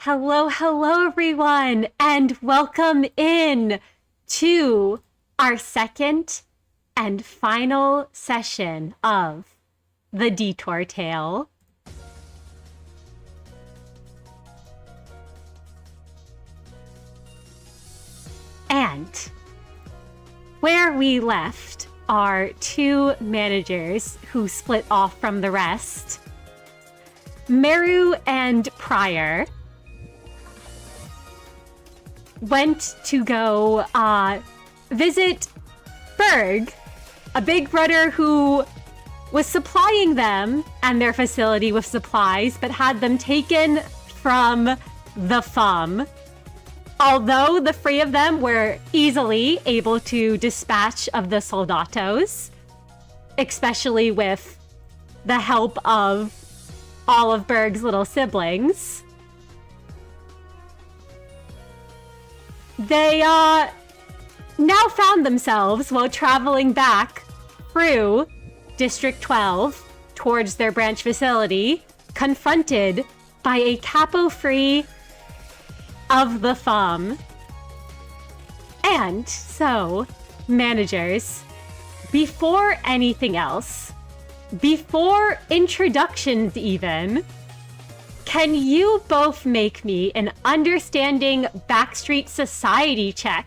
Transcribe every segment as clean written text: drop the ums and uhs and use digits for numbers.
Hello, hello, everyone, and welcome in to our second and final session of the Detour Tale. And where we left our two managers who split off from the rest, Merru and Pryor went to go visit Berg, a big brother who was supplying them and their facility with supplies, but had them taken from the FUM. Although the three of them were easily able to dispatch of the Soldatos, especially with the help of all of Berg's little siblings, they now found themselves, while traveling back through District 12 towards their branch facility, confronted by a Capo free of the FUM. And so, managers, before anything else, before introductions even, can you both make me an understanding Backstreet Society check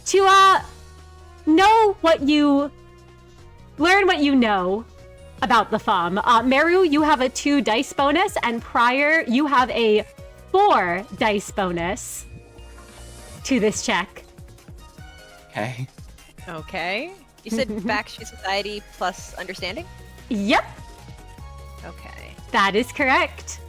to learn what you know about the FUM? Merru, you have a 2 dice bonus, and Pryor, you have a 4 dice bonus to this check. Okay. You said Backstreet Society plus understanding? Yep. Okay. That is correct.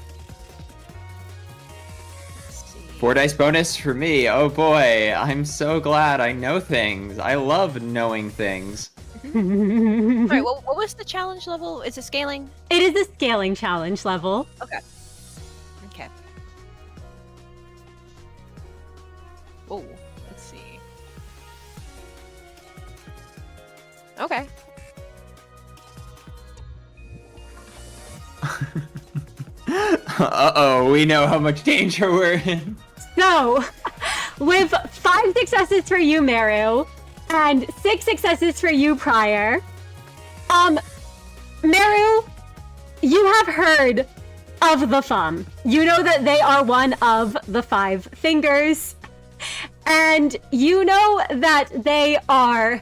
Let's see. 4 dice bonus for me. Oh boy, I'm so glad I know things. I love knowing things. Alright, what was the challenge level? Is it scaling? It is a scaling challenge level. Okay. Oh, let's see. Okay. Uh-oh, we know how much danger we're in. So, with 5 successes for you, Merru, and 6 successes for you, Pryor, Merru, you have heard of the FUM. You know that they are one of the 5 fingers, and you know that they are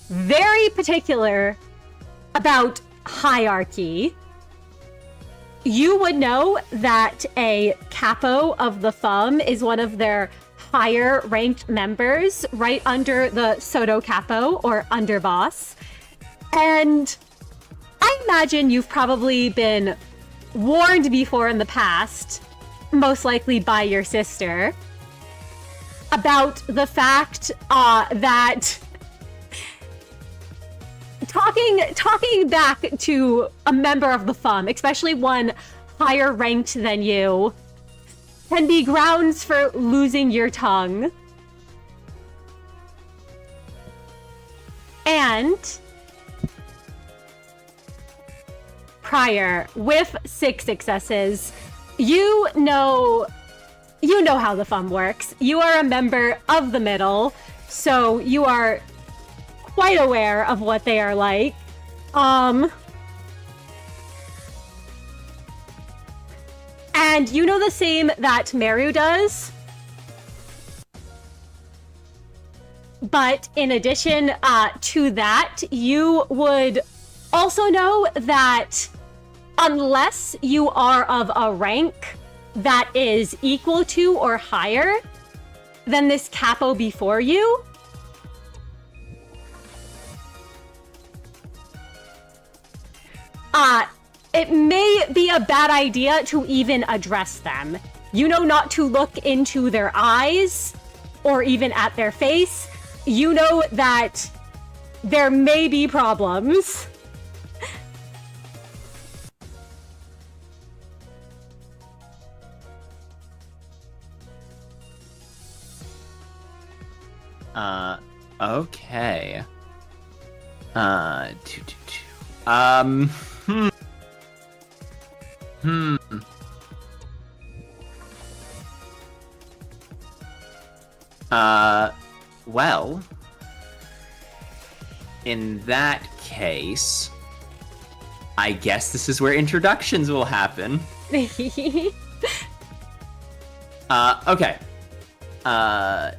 very particular about hierarchy. You would know that a Capo of the FUM is one of their higher ranked members, right under the Soto Capo, or underboss. And I imagine you've probably been warned before in the past, most likely by your sister, about the fact that talking back to a member of the FUM, especially one higher ranked than you, can be grounds for losing your tongue. And Pryor, with 6 successes, you know how the FUM works. You are a member of the middle, so you are quite aware of what they are like. And you know the same that Merru does. But in addition to that, you would also know that unless you are of a rank that is equal to or higher than this Capo before you, it may be a bad idea to even address them. You know not to look into their eyes or even at their face. You know that there may be problems. Okay. Well, in that case, I guess this is where introductions will happen. Okay. Hi,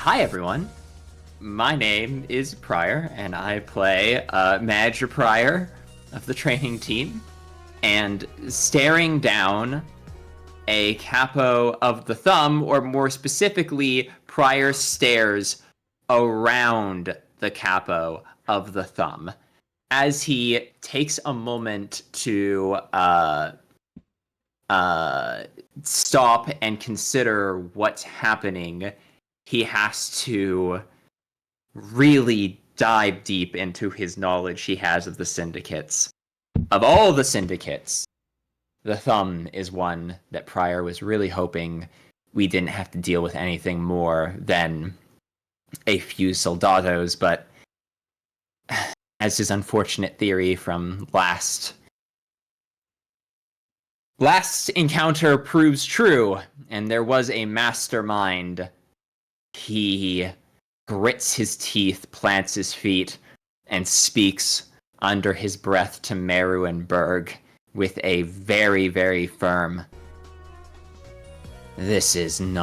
everyone. My name is Pryor, and I play Manager Pryor of the training team. And staring down a Capo of the Thumb, or more specifically, Pryor stares around the Capo of the Thumb as he takes a moment to stop and consider what's happening. He has to really dive deep into his knowledge he has of the syndicates. Of all the syndicates, the Thumb is one that Pryor was really hoping we didn't have to deal with anything more than a few Soldatos, but as his unfortunate theory from last encounter proves true, and there was a mastermind, he grits his teeth, plants his feet, and speaks under his breath to Merru and Berg with a very, very firm, This is in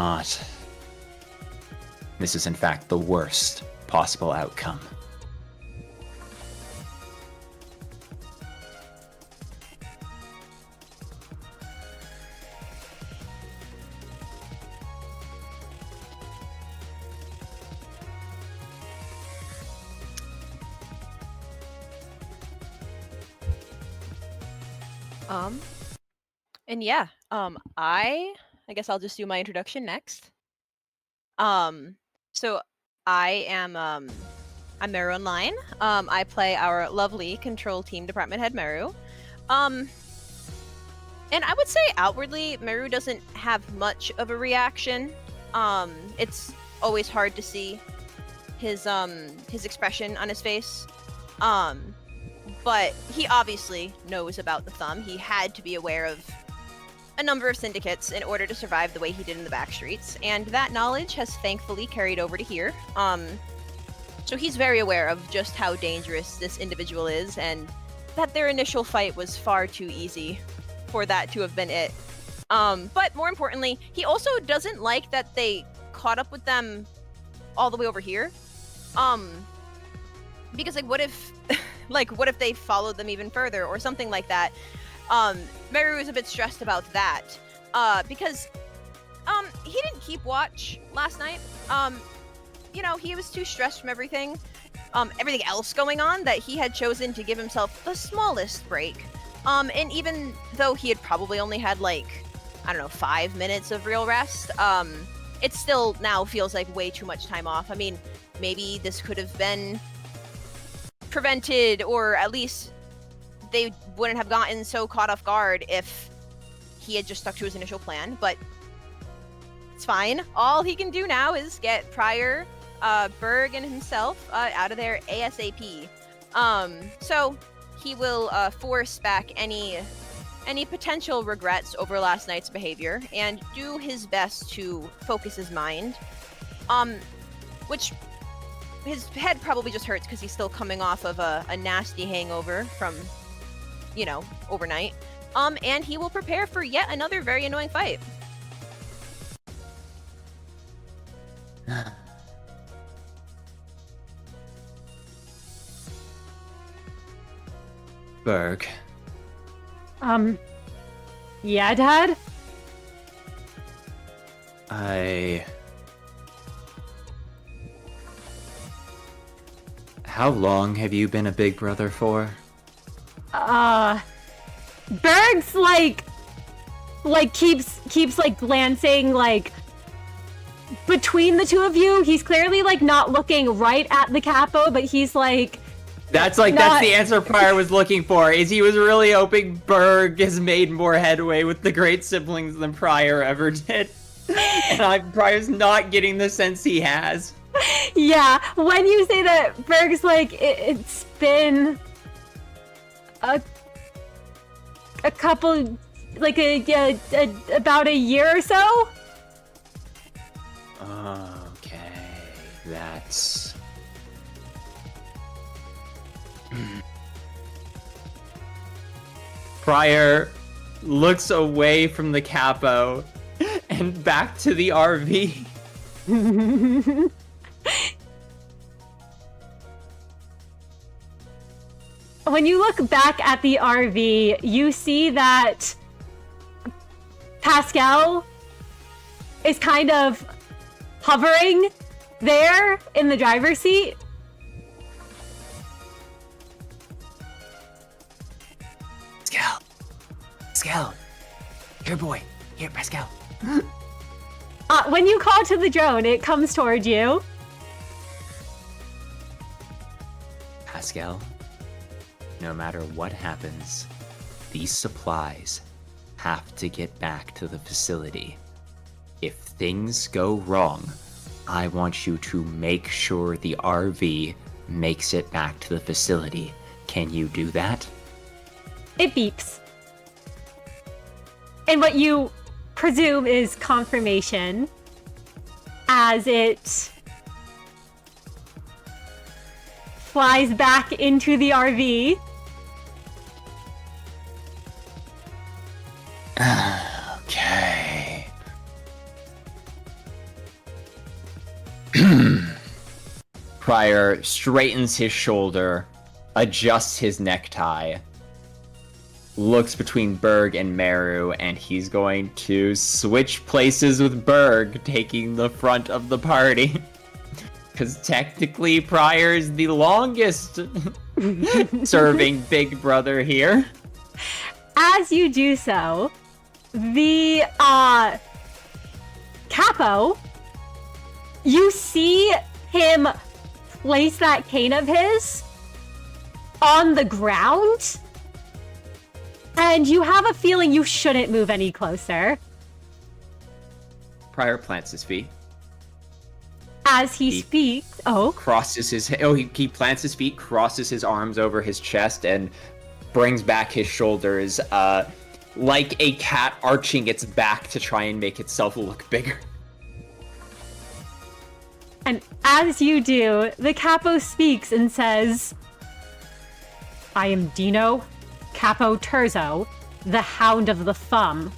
fact the worst possible outcome. And yeah, I guess I'll just do my introduction next. So I am, I'm Merru Online. I play our lovely control team department head Merru. And I would say outwardly, Merru doesn't have much of a reaction. It's always hard to see his expression on his face. But he obviously knows about the Thumb. He had to be aware of a number of syndicates in order to survive the way he did in the back streets, and that knowledge has thankfully carried over to here. So he's very aware of just how dangerous this individual is, and that their initial fight was far too easy for that to have been it. But more importantly, he also doesn't like that they caught up with them all the way over here. Because what if what if they followed them even further or something like that? Merru is a bit stressed about that, because he didn't keep watch last night. He was too stressed from everything else going on, that he had chosen to give himself the smallest break. And even though he had probably only had 5 minutes of real rest, it still now feels like way too much time off. I mean, maybe this could have been prevented, or at least they wouldn't have gotten so caught off guard if he had just stuck to his initial plan, but it's fine. All he can do now is get Pryor, Berg, and himself out of there ASAP. So he will force back any potential regrets over last night's behavior and do his best to focus his mind, which his head probably just hurts because he's still coming off of a nasty hangover from overnight. And he will prepare for yet another very annoying fight. Berg. Yeah, Dad? How long have you been a big brother for? Berg's keeps glancing between the two of you. He's clearly not looking right at the Capo, but he's that's the answer Pryor was looking for. Is he was really hoping Berg has made more headway with the great siblings than Pryor ever did. And Pryor's not getting the sense he has. Yeah, when you say that, Berg's it's been a couple, about a year or so? Okay, that's... Pryor looks away from the capo and back to the RV. When you look back at the RV, you see that Pascal is kind of hovering there in the driver's seat. Pascal. Here, boy. Here, Pascal. When you call to the drone, it comes toward you. Pascal, no matter what happens, these supplies have to get back to the facility. If things go wrong, I want you to make sure the RV makes it back to the facility. Can you do that? It beeps. And what you presume is confirmation as it flies back into the RV. Okay. Pryor straightens his shoulder, adjusts his necktie, looks between Berg and Merru, and he's going to switch places with Berg, taking the front of the party. Because technically Pryor is the longest serving big brother here. As you do so, the Capo, you see him place that cane of his on the ground, and you have a feeling you shouldn't move any closer. Pryor plants his feet. As he speaks, crosses his he plants his feet, crosses his arms over his chest, and brings back his shoulders, like a cat arching its back to try and make itself look bigger. And as you do, the Capo speaks and says, I am Dino Capo Terzo, the Hound of the Thumb.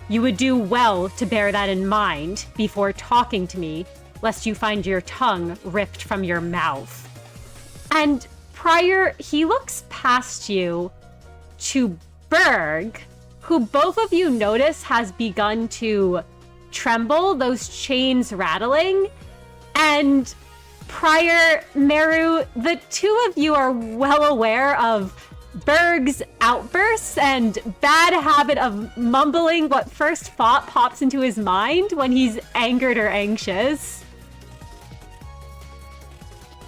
You would do well to bear that in mind before talking to me, lest you find your tongue ripped from your mouth. And Pryor, he looks past you to Berg, who both of you notice has begun to tremble, those chains rattling. And Pryor, Merru, the two of you are well aware of Berg's outbursts and bad habit of mumbling what first thought pops into his mind when he's angered or anxious.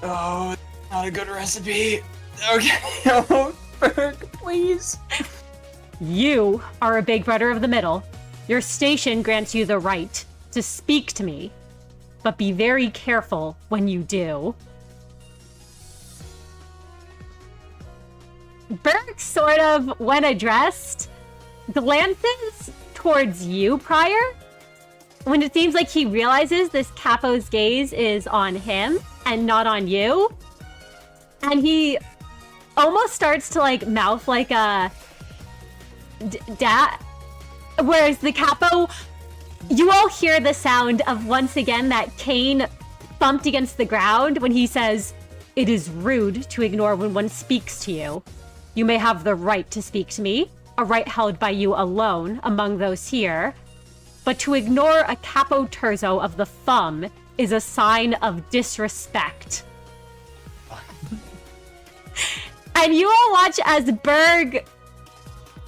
Oh, not a good recipe. Okay, oh, Berg, please. You are a big brother of the middle. Your station grants you the right to speak to me, but be very careful when you do. Berg sort of, when addressed, glances towards you, Pryor, when it seems like he realizes this Capo's gaze is on him and not on you. And he almost starts to like mouth like a whereas the Capo, you all hear the sound of once again that cane thumped against the ground when he says, "It is rude to ignore when one speaks to you. You may have the right to speak to me, a right held by you alone among those here. But to ignore a Capo Terzo of the Thumb is a sign of disrespect." And you all watch as Berg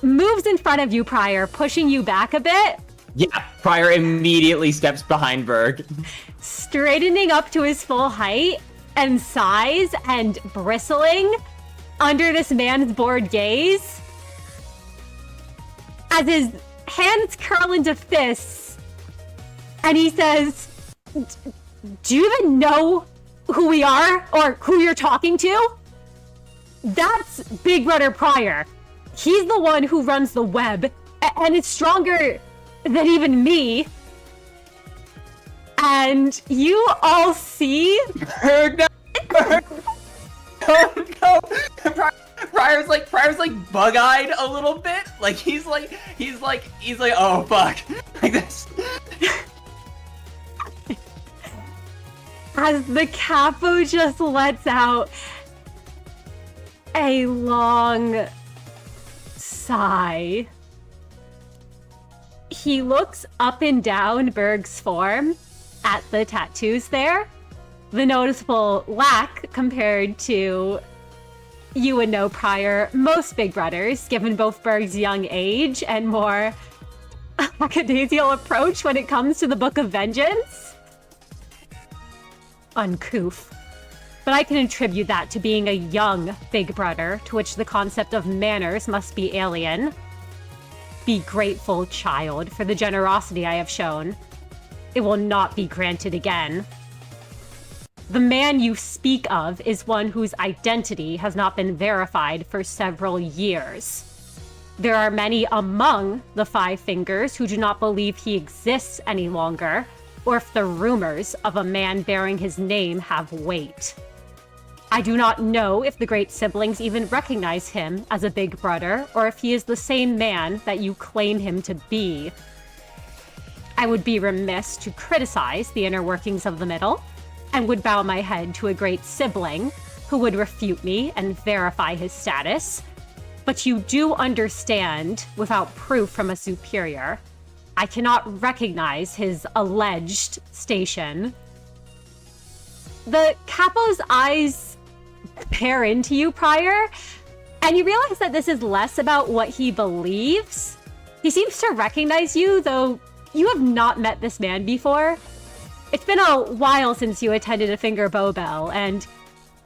moves in front of you, Pryor, pushing you back a bit. Yeah, Pryor immediately steps behind Berg. Straightening up to his full height and size and bristling under this man's bored gaze. As his hands curl into fists, and he says, "Do you even know who we are or who you're talking to? That's Big Brother Pryor. He's the one who runs the web, and it's stronger than even me." And you all see... No! No! Prior's like bug-eyed a little bit. Like he's like, oh fuck. Like this. As the Capo just lets out a long sigh. He looks up and down Berg's form at the tattoos there. The noticeable lack compared to you would know prior most big brothers, given both Berg's young age and more lackadaisical approach when it comes to the Book of Vengeance. Uncouth. But I can attribute that to being a young big brother, to which the concept of manners must be alien. Be grateful, child, for the generosity I have shown. It will not be granted again. The man you speak of is one whose identity has not been verified for several years. There are many among the Five Fingers who do not believe he exists any longer, or if the rumors of a man bearing his name have weight. I do not know if the great siblings even recognize him as a big brother, or if he is the same man that you claim him to be. I would be remiss to criticize the inner workings of the middle, and would bow my head to a great sibling who would refute me and verify his status. But you do understand, without proof from a superior, I cannot recognize his alleged station. The Capo's eyes peer into you, Prior, and you realize that this is less about what he believes. He seems to recognize you, though you have not met this man before. It's been a while since you attended a Finger Bow Bell, and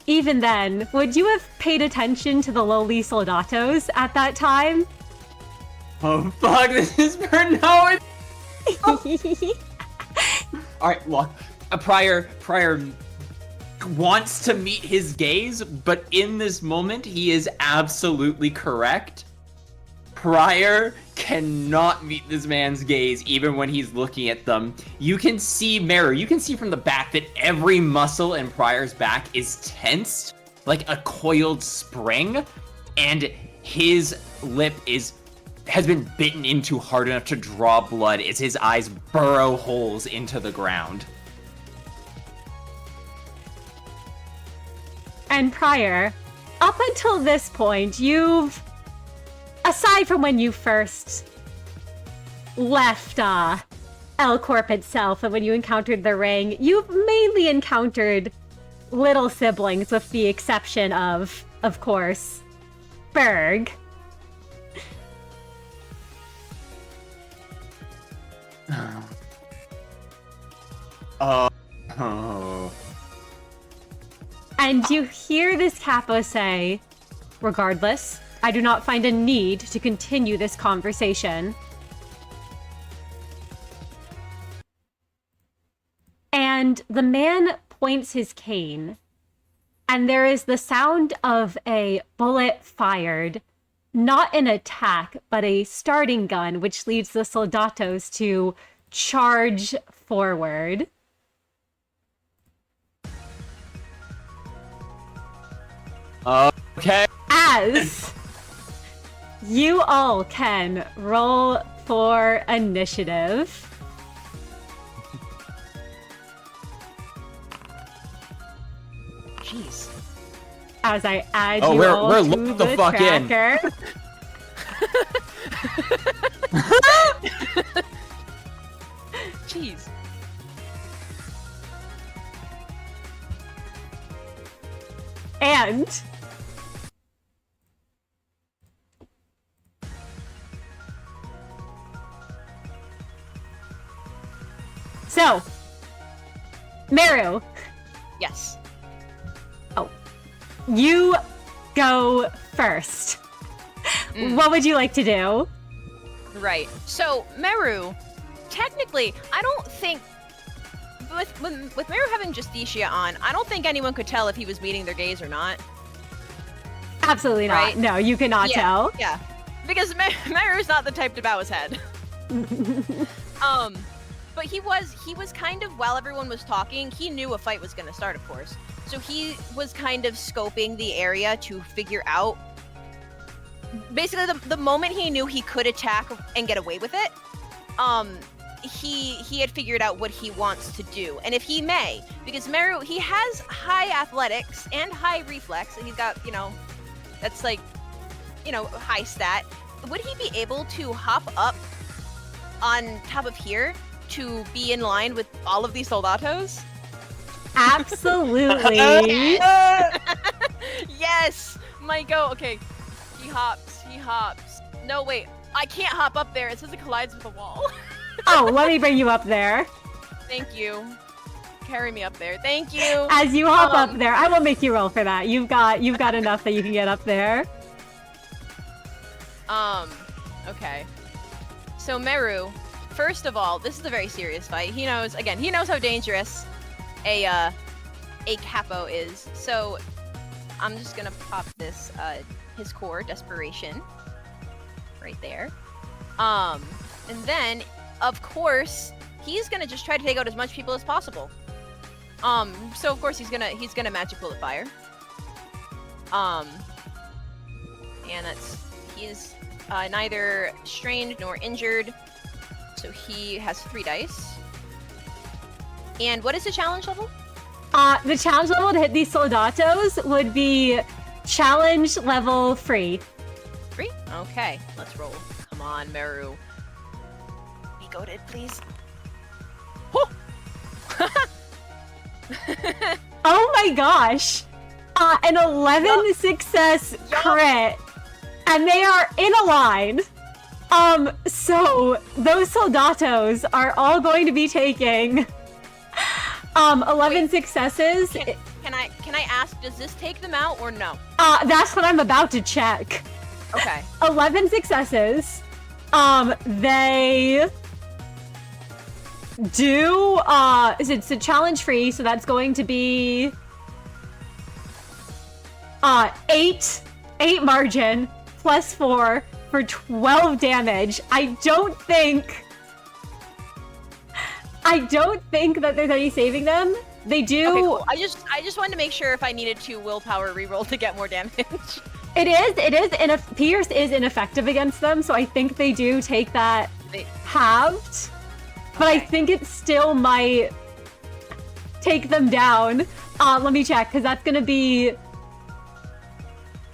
even then, would you have paid attention to the lowly Soldatos at that time? Oh fuck, this is for no. Alright, look, Prior wants to meet his gaze, but in this moment, he is absolutely correct. Prior cannot meet this man's gaze even when he's looking at them. You can see Merru, you can see from the back that every muscle in Prior's back is tensed like a coiled spring, and his lip has been bitten into hard enough to draw blood as his eyes burrow holes into the ground. And Prior, up until this point, you've, aside from when you first left L Corp itself and when you encountered the ring, you've mainly encountered little siblings, with the exception of course, Berg. Oh. And you hear this Capo say, regardless, I do not find a need to continue this conversation. And the man points his cane, and there is the sound of a bullet fired, not an attack, but a starting gun, which leads the Soldatos to charge forward. Okay. As you all can roll for initiative. Jeez. As I add Oh, you we're all to locked the fuck in. tracker. Jeez. And so, Merru, Yes. you go first. What would you like to do? Right. So, Merru, technically, I don't think... With Merru having Justicia on, I don't think anyone could tell if he was meeting their gaze or not. Absolutely not. Right? No, you cannot tell. Yeah. Because Merru's not the type to bow his head. But he was kind of, while everyone was talking, he knew a fight was going to start, of course. So he was kind of scoping the area to figure out. Basically, the moment he knew he could attack and get away with it, he had figured out what he wants to do, and if he may, because Merru, he has high athletics and high reflex, and he's got, that's like, high stat. Would he be able to hop up on top of here to be in line with all of these Soldatos? Absolutely. Yes! Might go. Okay. He hops. No, wait. I can't hop up there. It says it collides with the wall. Oh, let me bring you up there. Thank you. Carry me up there. Thank you. As you hop up there, I will make you roll for that. You've got enough that you can get up there. Okay. So Merru, first of all, this is a very serious fight. He knows how dangerous a Capo is. So I'm just gonna pop this his core desperation right there. And then of course he's gonna just try to take out as much people as possible. So of course he's gonna magic bullet fire. And he's neither strained nor injured, so he has 3 dice. And what is the challenge level? The challenge level to hit these Soldatos would be challenge level 3. 3? Okay, let's roll. Come on, Merru. Be goated, please. Oh! Oh my gosh! An 11 success crit. And they are in a line. So those Soldatos are all going to be taking 11 successes. Can I ask, does this take them out or no? That's what I'm about to check. Okay. 11 successes. They do it's a challenge free, so that's going to be 8 margin plus 4 for 12 damage. I don't think that there's any saving them. They do. Okay, cool. I just wanted to make sure if I needed to willpower reroll to get more damage. It is, and Pierce is ineffective against them, so I think they do take that halved. But I think it still might take them down. Let me check, because that's gonna be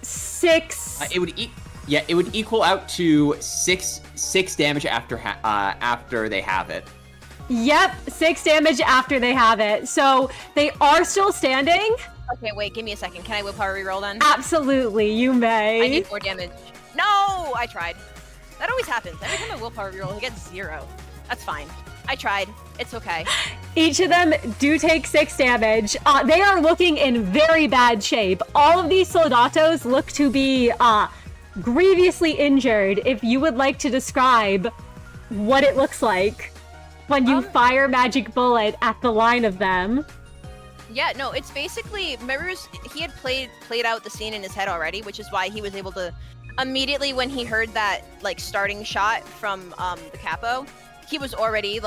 6. It would equal out to 6 damage after they have it. Yep, 6 damage after they have it. So they are still standing. Okay, wait, give me a second. Can I willpower reroll then? Absolutely, you may. I need more damage. No, I tried. That always happens. Every time I willpower reroll, he gets 0. That's fine. I tried. It's okay. Each of them do take 6 damage. They are looking in very bad shape. All of these Soldatos look to be grievously injured. If you would like to describe what it looks like when you fire magic bullet at the line of them. Yeah, no, it's basically he had played out the scene in his head already, which is why he was able to immediately when he heard that starting shot from the Capo, he was already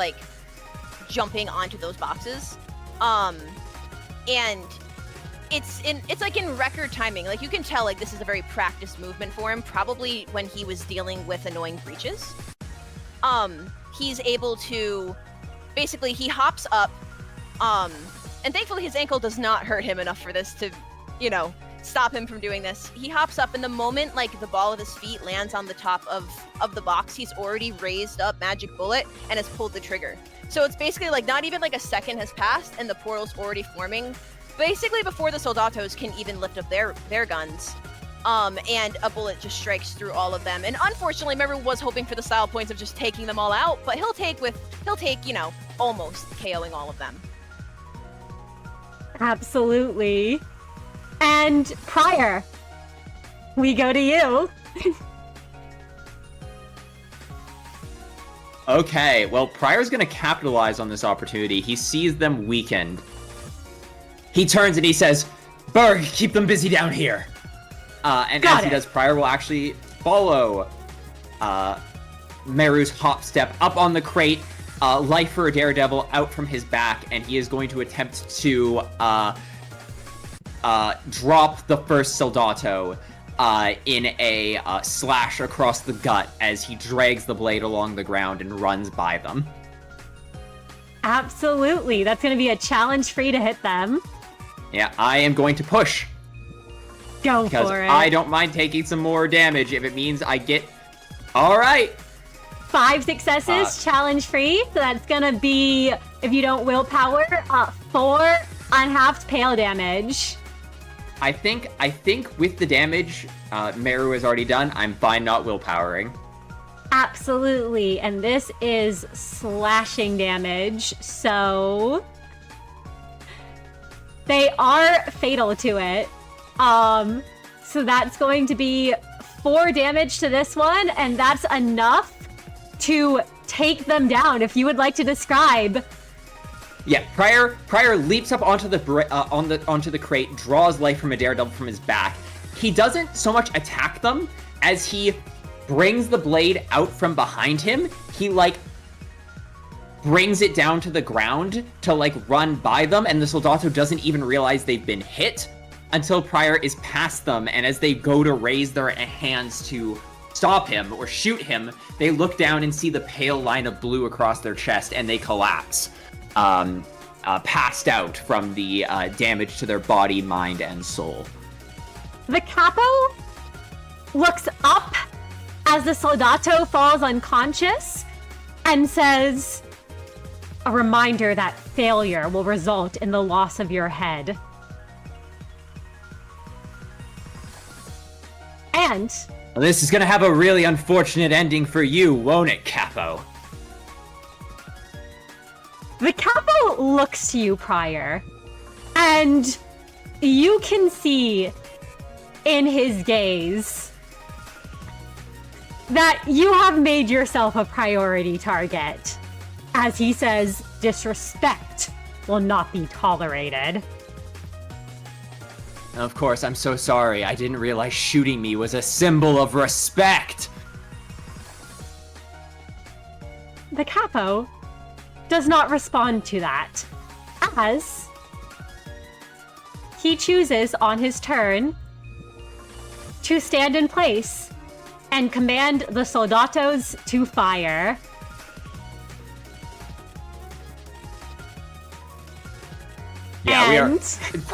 jumping onto those boxes. And it's like in record timing. You can tell this is a very practiced movement for him, probably when he was dealing with annoying breaches. He's able to basically he hops up, and thankfully his ankle does not hurt him enough for this to, stop him from doing this. He hops up, and the moment the ball of his feet lands on the top of the box, he's already raised up magic bullet and has pulled the trigger. So it's basically not even a second has passed and the portal's already forming, basically before the Soldatos can even lift up their guns. And a bullet just strikes through all of them. And unfortunately, Merru was hoping for the style points of just taking them all out, but he'll take almost KOing all of them. Absolutely. And Prior, we go to you. Okay, well, Prior's gonna capitalize on this opportunity. He sees them weakened. He turns and he says, "Berg, keep them busy down here." And as he does, Prior will actually follow Merru's hop step up on the crate, life for a daredevil out from his back, and he is going to attempt to drop the first Soldato in a slash across the gut as he drags the blade along the ground and runs by them. Absolutely. That's going to be a challenge for you to hit them. Yeah, I am going to push. Go Because for it. I don't mind taking some more damage if it means I get... Alright! 5 successes, challenge free. So that's going to be, if you don't willpower, 4 unhalved pale damage. I think with the damage Merru has already done, I'm fine not willpowering. Absolutely. And this is slashing damage. So they are fatal to it. So that's going to be 4 damage to this one, and that's enough to take them down. If you would like to describe. Yeah, Prior leaps up onto the crate, draws life from a daredevil from his back. He doesn't so much attack them as he brings the blade out from behind him. He brings it down to the ground to run by them, and the Soldato doesn't even realize they've been hit until Prior is past them, and as they go to raise their hands to stop him or shoot him, they look down and see the pale line of blue across their chest, and they collapse, passed out from the damage to their body, mind, and soul. The Capo looks up as the Soldato falls unconscious and says, "A reminder that failure will result in the loss of your head." And Well, this is gonna have a really unfortunate ending for you, won't it, Capo? the Capo looks to you, Prior, and you can see in his gaze that you have made yourself a priority target. As he says, disrespect will not be tolerated. Of course, I'm so sorry. I didn't realize shooting me was a symbol of respect. The Capo does not respond to that, as he chooses on his turn to stand in place and command the Soldatos to fire. Yeah, we And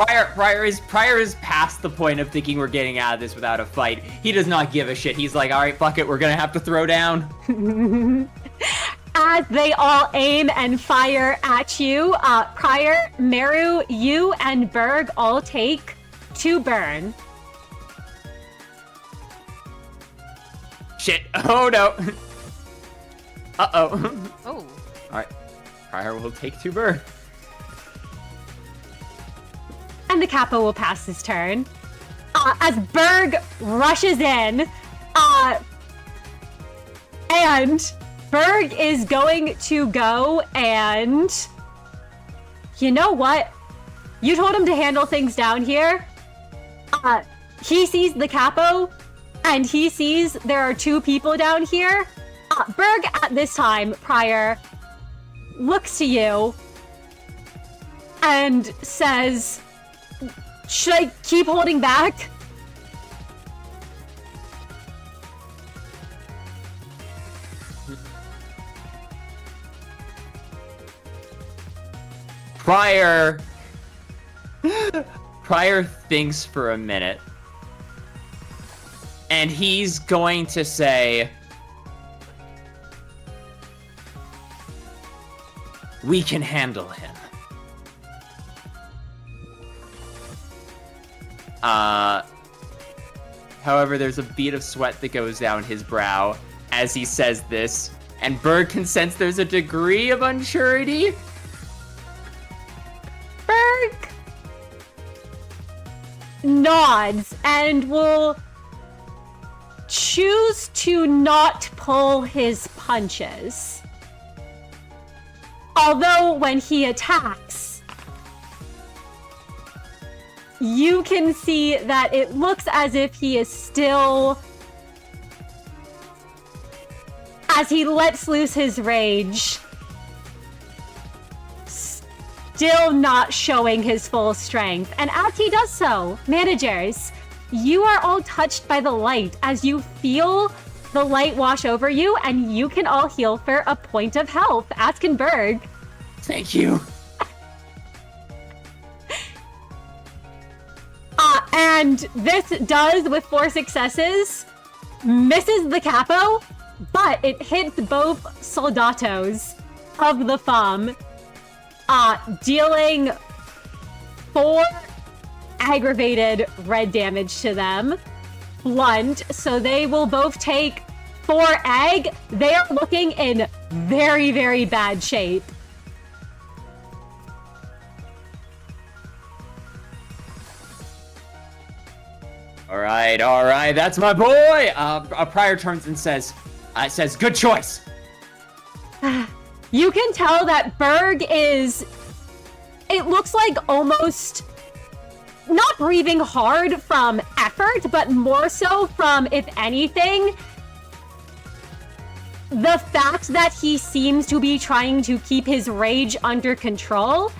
are. Prior is past the point of thinking we're getting out of this without a fight. He does not give a shit. He's like, all right, fuck it, we're gonna have to throw down. as they all aim and fire at you, Prior, Merru, you, and Berg all take 2 burn. Shit. Oh no. Uh-oh. Oh. All right. Prior will take 2 burn. And the Capo will pass his turn. As Berg rushes in, and Berg is going to go and... You know what? You told him to handle things down here. He sees the Capo, and he sees there are 2 people down here. Berg, at this time, Prior, looks to you and says, "Should I keep holding back?" Prior thinks for a minute. And he's going to say, "We can handle him." However, there's a bead of sweat that goes down his brow as he says this, and Berg can sense there's a degree of unsurety. Berg nods and will choose to not pull his punches. Although when he attacks, you can see that it looks as if he is still... As he lets loose his rage, still not showing his full strength. And as he does so, managers, you are all touched by the light as you feel the light wash over you, and you can all heal for a point of health. Askenberg. Thank you. And this does, with 4 successes, misses the Capo, but it hits both Soldatos of the thumb, dealing 4 aggravated red damage to them. Blunt, so they will both take 4 egg. They are looking in very, very bad shape. All right, that's my boy. Prior turns and says, good choice. You can tell that Berg is, it looks like almost not breathing hard from effort, but more so from, if anything, the fact that he seems to be trying to keep his rage under control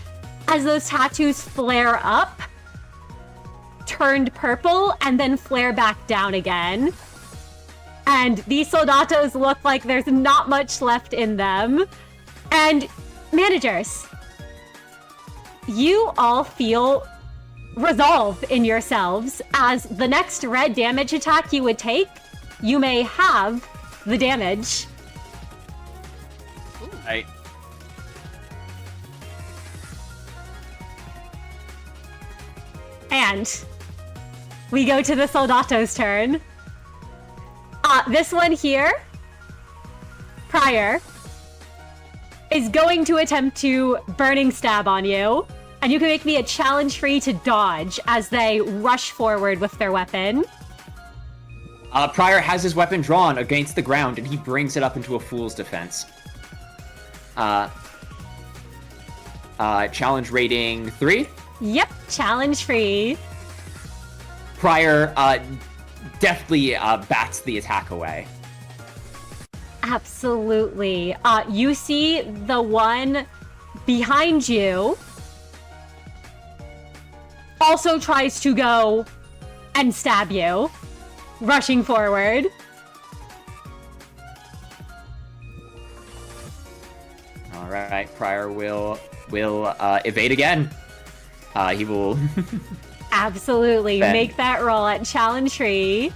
as those tattoos flare up, turned purple, and then flare back down again. And these Soldatos look like there's not much left in them. And managers, you all feel resolve in yourselves as the next red damage attack you would take, you may have the damage. Right. And we go to the Soldatos' turn. This one here, Prior, is going to attempt to Burning Stab on you. And you can make me a challenge free to dodge as they rush forward with their weapon. Prior has his weapon drawn against the ground, and he brings it up into a fool's defense. Challenge rating 3? Yep, challenge free. Prior deftly bats the attack away. Absolutely. You see the one behind you also tries to go and stab you, rushing forward. All right, Prior will evade again. He will Absolutely. Ben. Make that roll at challenge free.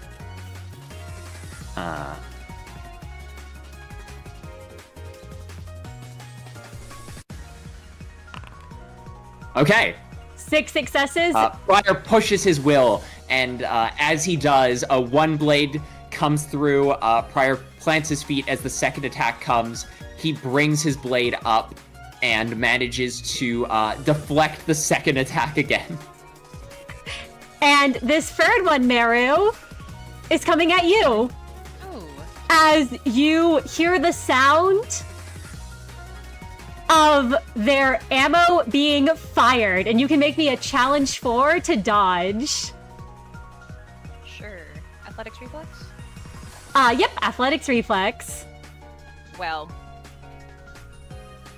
Okay. 6 successes. Prior pushes his will, and as he does, one blade comes through. Prior plants his feet as the second attack comes. He brings his blade up and manages to deflect the second attack again. And this third one, Merru, is coming at you. Ooh. As you hear the sound of their ammo being fired, and you can make me a challenge 4 to dodge. Sure. Athletics reflex? Yep, athletics reflex. Well.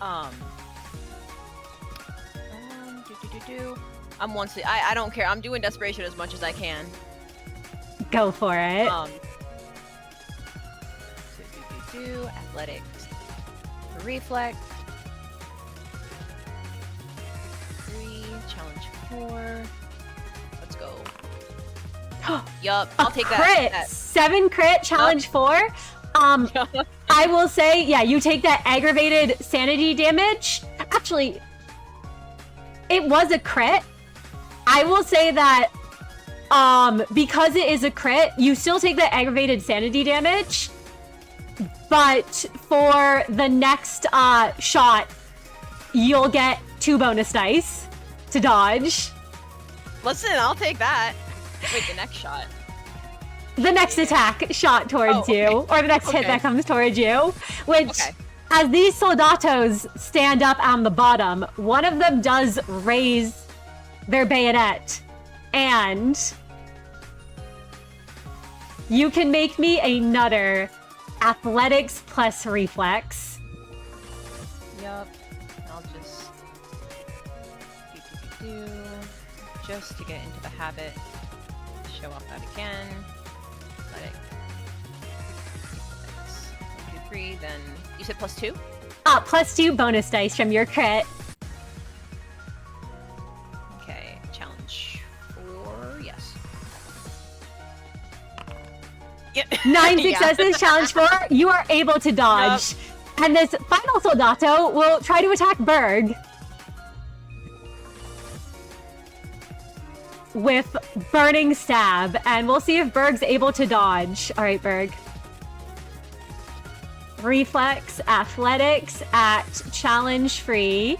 I'm I don't care. I'm doing desperation as much as I can. Go for it. Athletics. Reflex. 3, challenge 4. Let's go. Yup, I'll take crit. that. 7 crit, challenge 4. I will say, yeah, you take that aggravated sanity damage. Actually, it was a crit. I will say that because it is a crit, you still take that aggravated sanity damage. But for the next shot, you'll get 2 bonus dice to dodge. Listen, I'll take that. Wait, the next shot. The next attack shot towards you, or the next hit that comes towards you, which, as these Soldatos stand up on the bottom, one of them does raise their bayonet, and you can make me another athletics plus reflex. Yup. I'll just do, just to get into the habit, show off that again. Let it. 1, 2, 3. Then you said +2. +2 bonus dice from your crit. Okay, challenge 4. Yes. Yeah. 9 successes, challenge 4. You are able to dodge. And this final Soldato will try to attack Berg. With Burning Stab. And we'll see if Berg's able to dodge. Alright, Berg. Reflex, athletics at challenge free.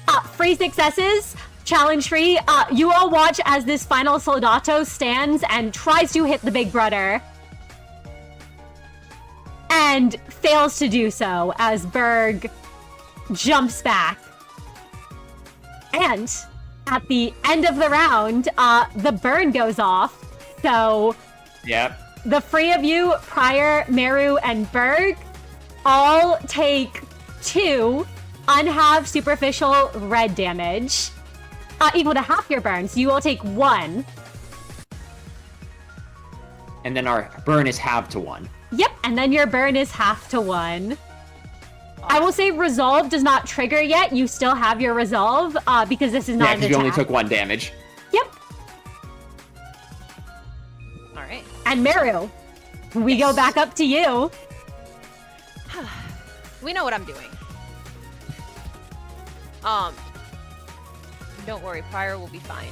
3 successes. Challenge free. You all watch as this final Soldato stands and tries to hit the big brother. And fails to do so as Berg jumps back. And at the end of the round, the burn goes off. So Yep. the 3 of you, Pryor, Merru, and Berg, all take 2 unhalved superficial red damage. Equal to half your burn, so you will take 1. And then our burn is halved to 1. Yep, and then your burn is half to 1. I will say Resolve does not trigger yet. You still have your Resolve, because this is not Yeah, an because you only attack. took 1 damage. Yep. Alright. And Merru, we go back up to you. We know what I'm doing. Don't worry, Pryor will be fine.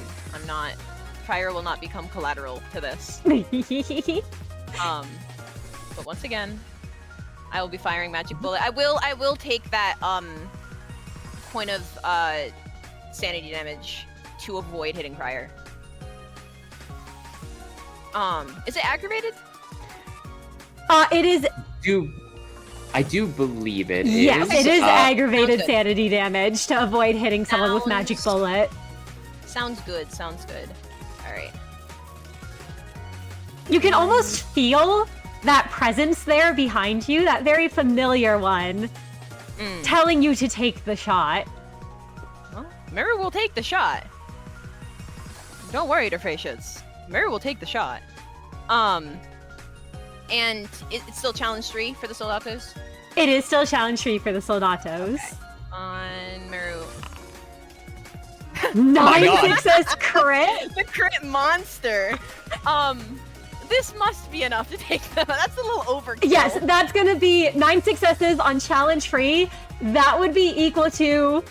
Pryor will not become collateral to this. But once again, I will be firing magic bullet. I will take that point of sanity damage to avoid hitting Pryor. Is it aggravated? It is. I do believe it Yes, is. it is aggravated Sounds good. sanity damage to avoid hitting someone with magic bullet. Sounds good. Sounds good. All right. You can almost feel that presence there behind you, that very familiar one, telling you to take the shot. Well, Merru will take the shot. Don't worry, Derfacious. Merru will take the shot. And it's still challenge 3 for the Soldatos? It is still challenge free for the Soldatos. Okay. On Merru. 9 God. success crit. The crit monster! This must be enough to take them. That's a little overkill. Yes, that's gonna be 9 successes on challenge free. That would be equal to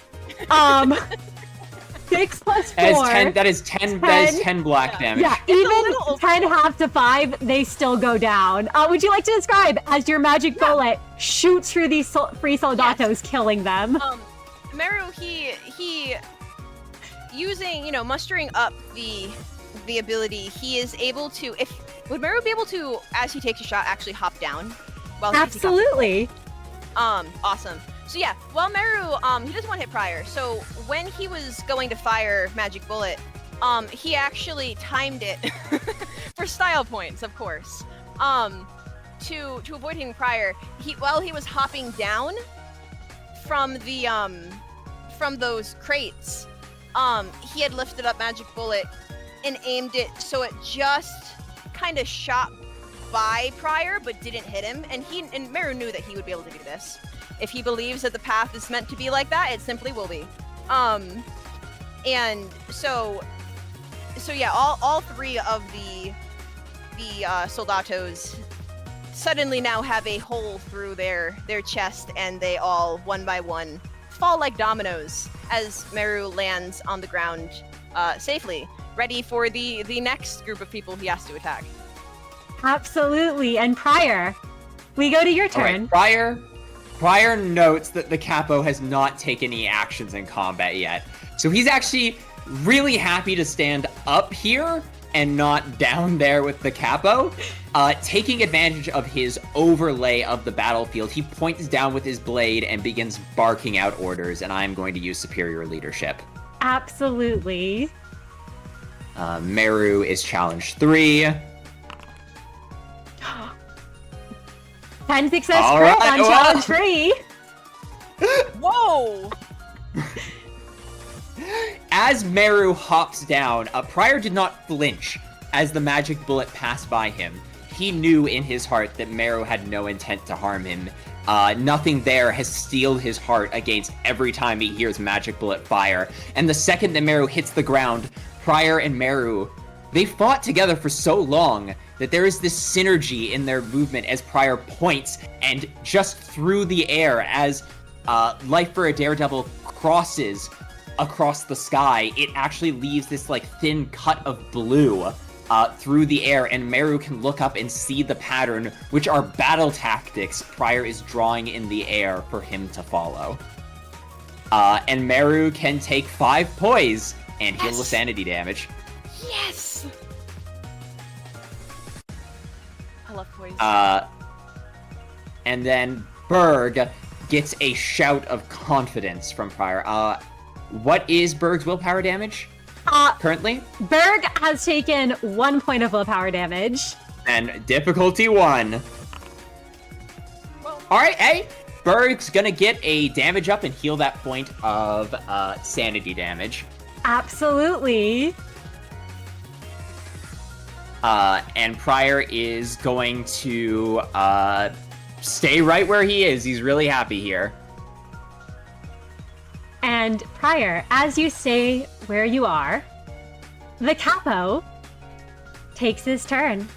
6 plus 4. That is 10 black damage. Yeah, a even little 10 half to 5, they still go down. Would you like to describe as your magic bullet shoots through these free Soldatos, killing them? Merru, he using, mustering up the ability, he is able to, would Merru be able to, as he takes a shot, actually hop down? While Absolutely. Awesome. So yeah, while Merru, he doesn't want to hit Pryor, so when he was going to fire Magic Bullet, he actually timed it for style points, of course. To avoid hitting Pryor, while he was hopping down from the from those crates, he had lifted up Magic Bullet and aimed it so it just kind of shot by Pryor but didn't hit him, and Merru knew that he would be able to do this. If he believes that the path is meant to be like that, it simply will be. And so yeah, all 3 of the Soldatos suddenly now have a hole through their chest, and they all, one by one, fall like dominoes as Merru lands on the ground safely, ready for the next group of people he has to attack. Absolutely. And Pryor, we go to your turn. All right, Pryor notes that the Capo has not taken any actions in combat yet. So he's actually really happy to stand up here and not down there with the Capo. Taking advantage of his overlay of the battlefield, he points down with his blade and begins barking out orders, and I'm going to use superior leadership. Absolutely. Merru is challenge 3. 10 success All crit right, on well. challenge 3. Whoa! as Merru hops down, Prior did not flinch as the magic bullet passed by him. He knew in his heart that Merru had no intent to harm him. Nothing there has steeled his heart against every time he hears magic bullet fire. And the second that Merru hits the ground, Prior and Merru, they fought together for so long that there is this synergy in their movement as Prior points, and just through the air as Life for a Daredevil crosses across the sky, it actually leaves this like thin cut of blue through the air, and Merru can look up and see the pattern, which are battle tactics Prior is drawing in the air for him to follow. And Merru can take 5 poise and heal the sanity damage. Yes! I love poise. And then Berg gets a shout of confidence from Prior. What is Berg's willpower damage currently? Berg has taken 1 point of willpower damage. And difficulty 1. Alright, hey! Berg's gonna get a damage up and heal that point of sanity damage. Absolutely. And Prior is going to stay right where he is. He's really happy here. And Prior, as you stay where you are, the Capo takes his turn.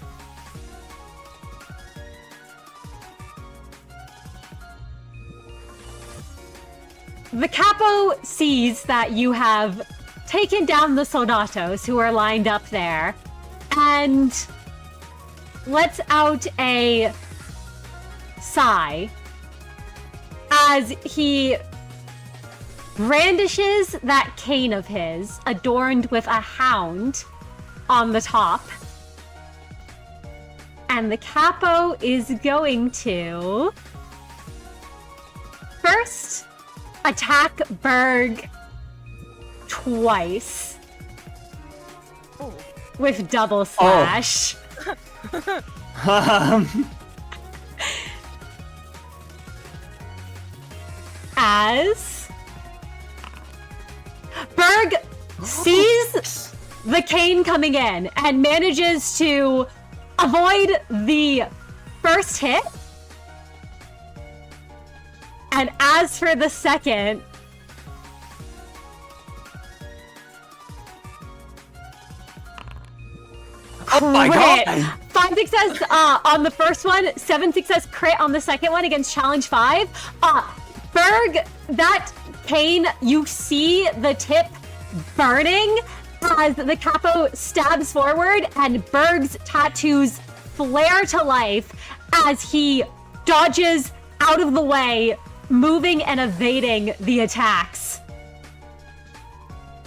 The Capo sees that you have taken down the Soldatos who are lined up there, and lets out a sigh as he brandishes that cane of his, adorned with a hound, on the top. And the Capo is going to first attack Berg twice. Oh. With double slash. As Berg sees the cane coming in and manages to avoid the first hit. And as for the second, oh my god! 5 success on the first one, 7 success crit on the second one against challenge 5. Berg, that cane, you see the tip burning as the Capo stabs forward, and Berg's tattoos flare to life as he dodges out of the way, moving and evading the attacks.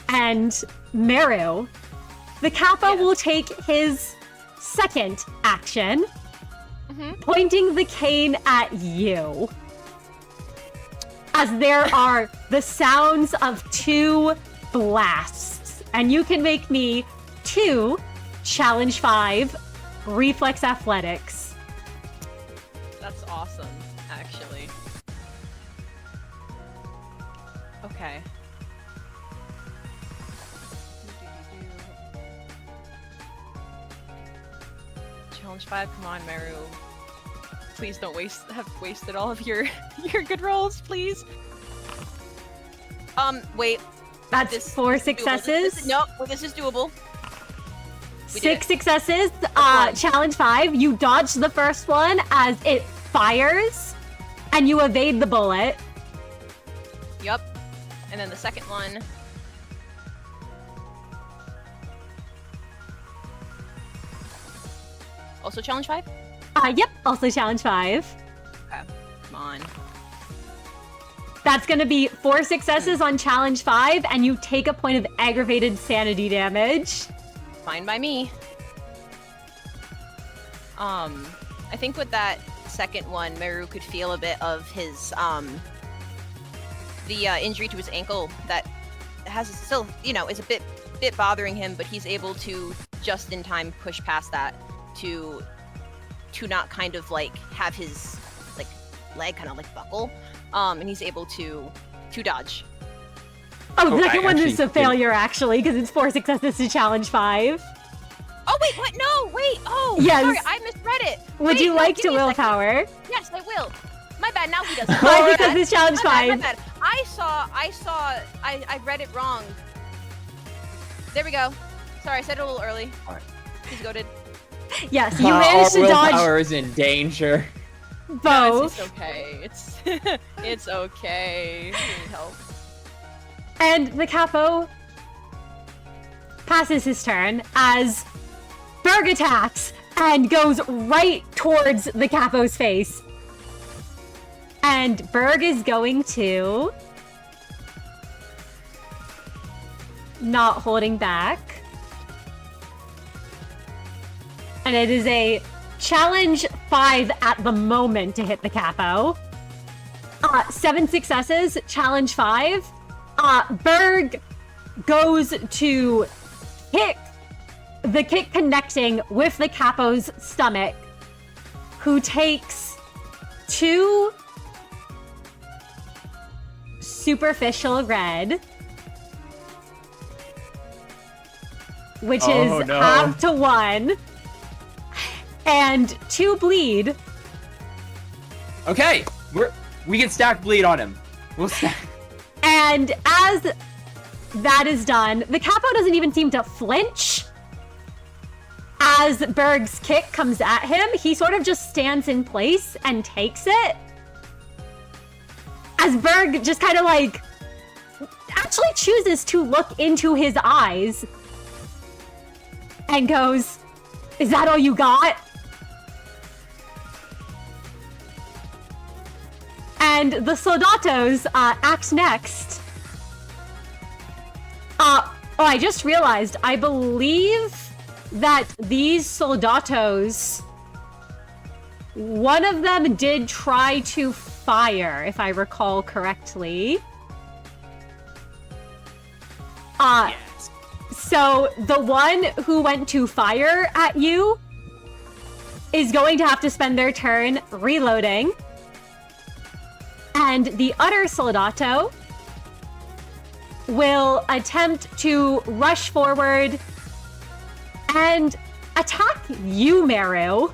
And Merru, the Capo will take his second action, pointing the cane at you. As there are the sounds of 2 blasts. And you can make me 2 challenge 5 reflex athletics. That's awesome, actually. Okay. Challenge 5, come on, Merru. Please don't have wasted all of your good rolls, please. Wait. That's 4 successes. This is doable. 6 successes. Challenge 5. You dodge the first one as it fires, and you evade the bullet. Yup. And then the second one. Also challenge 5? Yep. Also challenge 5. Okay. Come on. That's going to be 4 successes on challenge 5, and you take a point of aggravated sanity damage. Fine by me. I think with that second one, Merru could feel a bit of his, the injury to his ankle that has still, is a bit bothering him, but he's able to just in time push past that to not kind of like have his like leg kind of like buckle, and he's able to dodge. Oh, the second one is actually a failure, actually, because it's 4 successes to challenge 5. Oh, wait, what? No, wait. Oh, Yes. sorry, I misread it. Would Wait, you no, like give to me a second. willpower? Yes, I will. My bad, now he does it. 5 successes, challenge My 5. bad. I read it wrong. There we go. Sorry, I said it a little early. Alright. He's goaded. Yes, you managed to dodge Willpower is in danger. both. It's okay. It's it's okay. You need help. And the Capo passes his turn as Berg attacks and goes right towards the Capo's face. And Berg is going to... not holding back. And it is a challenge 5 at the moment to hit the Capo. 7 successes, challenge 5. Berg goes to kick the kick connecting with the Capo's stomach, who takes 2 superficial red, which is half to 1, and 2 bleed. Okay, we can stack bleed on him. We'll stack. And as that is done, the Capo doesn't even seem to flinch. As Berg's kick comes at him, he sort of just stands in place and takes it. As Berg just kind of like actually chooses to look into his eyes and goes, "Is that all you got?" And the Soldatos act next. I just realized, I believe that these Soldatos, one of them did try to fire, if I recall correctly. Yes. So the one who went to fire at you is going to have to spend their turn reloading. And the other Soldato will attempt to rush forward and attack you, Merru,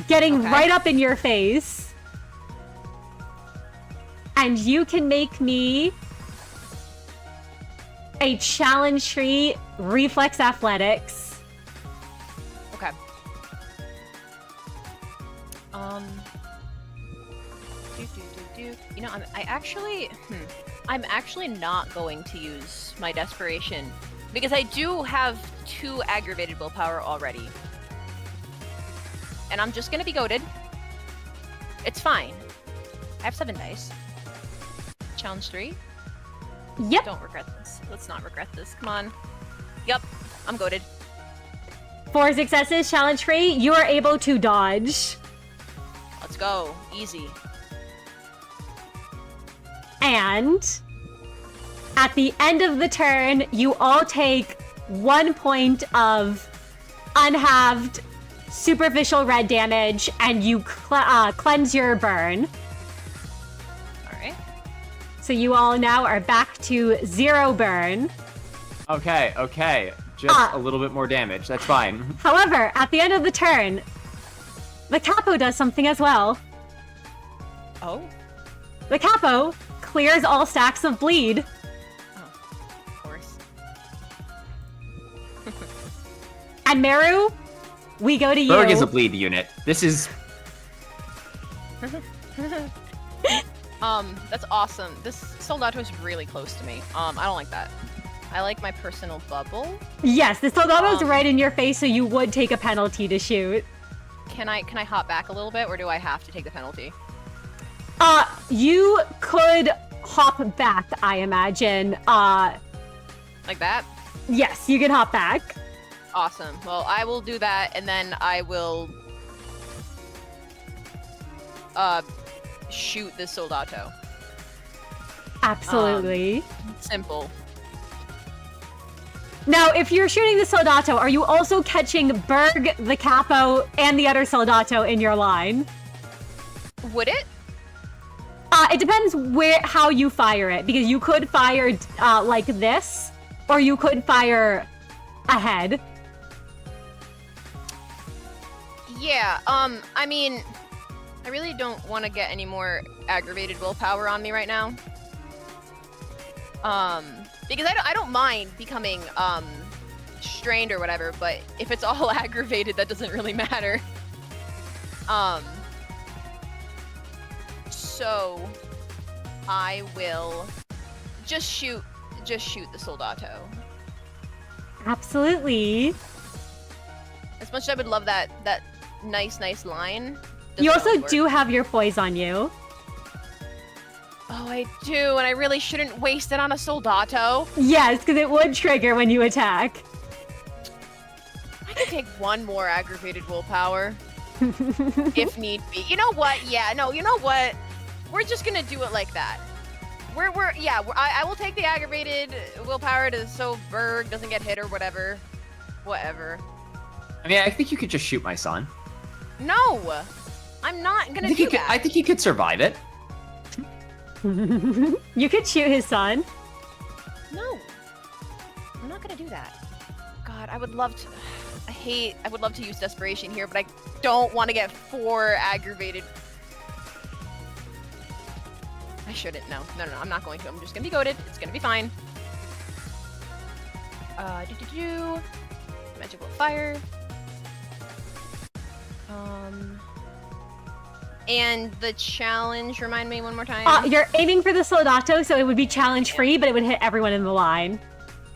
getting right up in your face. And you can make me a challenge tree reflex athletics. Okay. You know, I'm actually not going to use my desperation because I do have 2 aggravated willpower already. And I'm just gonna be goaded. It's fine. I have 7 dice. Challenge 3. Yep. Don't regret this. Let's not regret this. Come on. Yep. I'm goaded. 4 successes, challenge 3. You are able to dodge. Let's go. Easy. And at the end of the turn, you all take 1 point of unhalved superficial red damage, and you cleanse your burn. Alright. So you all now are back to 0 burn. Okay. Just a little bit more damage. That's fine. However, at the end of the turn, the Capo does something as well. Oh? The Capo clears all stacks of bleed. Oh, of course. And Merru, we go to you. Berg is a bleed unit. This is... That's awesome. This Soldato is really close to me. I don't like that. I like my personal bubble. Yes, the Soldato's right in your face, so you would take a penalty to shoot. Can I hop back a little bit, or do I have to take the penalty? You could hop back, I imagine. Like that? Yes, you can hop back. Awesome. Well, I will do that, and then I will shoot this Soldato. Absolutely. Simple. Now, if you're shooting the Soldato, are you also catching Berg, the Capo, and the other Soldato in your line? Would it? It depends how you fire it, because you could fire like this, or you could fire ahead. Yeah, I mean, I really don't want to get any more aggravated willpower on me right now. Because I don't mind becoming, strained or whatever, but if it's all aggravated, that doesn't really matter. So I will just shoot the Soldato. Absolutely. As much as I would love that nice line. You also doesn't work. do have your poise on you. Oh, I do, and I really shouldn't waste it on a Soldato. Yes, because it would trigger when you attack. I could take one more aggravated willpower. If need be. You know what? Yeah, no, you know what? We're just gonna do it like that. I will take the aggravated willpower so Berg doesn't get hit or whatever. Whatever. I mean, I think you could just shoot my son. No! I'm not gonna do that. I think he could survive it. You could shoot his son. No. I'm not gonna do that. God, I would love to... I would love to use desperation here, but I don't want to get 4 aggravated... I shouldn't. No, I'm not going to. I'm just gonna be goated. It's gonna be fine. Magical fire. And the challenge, remind me one more time. You're aiming for the Soldato, so it would be challenge free, but it would hit everyone in the line.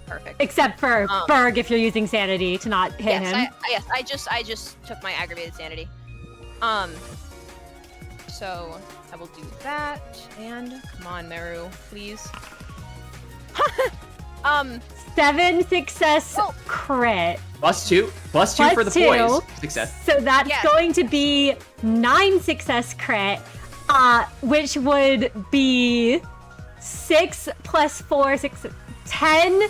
Perfect. Except for Berg, if you're using sanity to not hit him. I just took my aggravated sanity. So I will do that. And come on, Merru, please. 7 success crit. +2 for the poise. Success. So that's going to be 9 success crit, which would be 6 + 4, 6, 10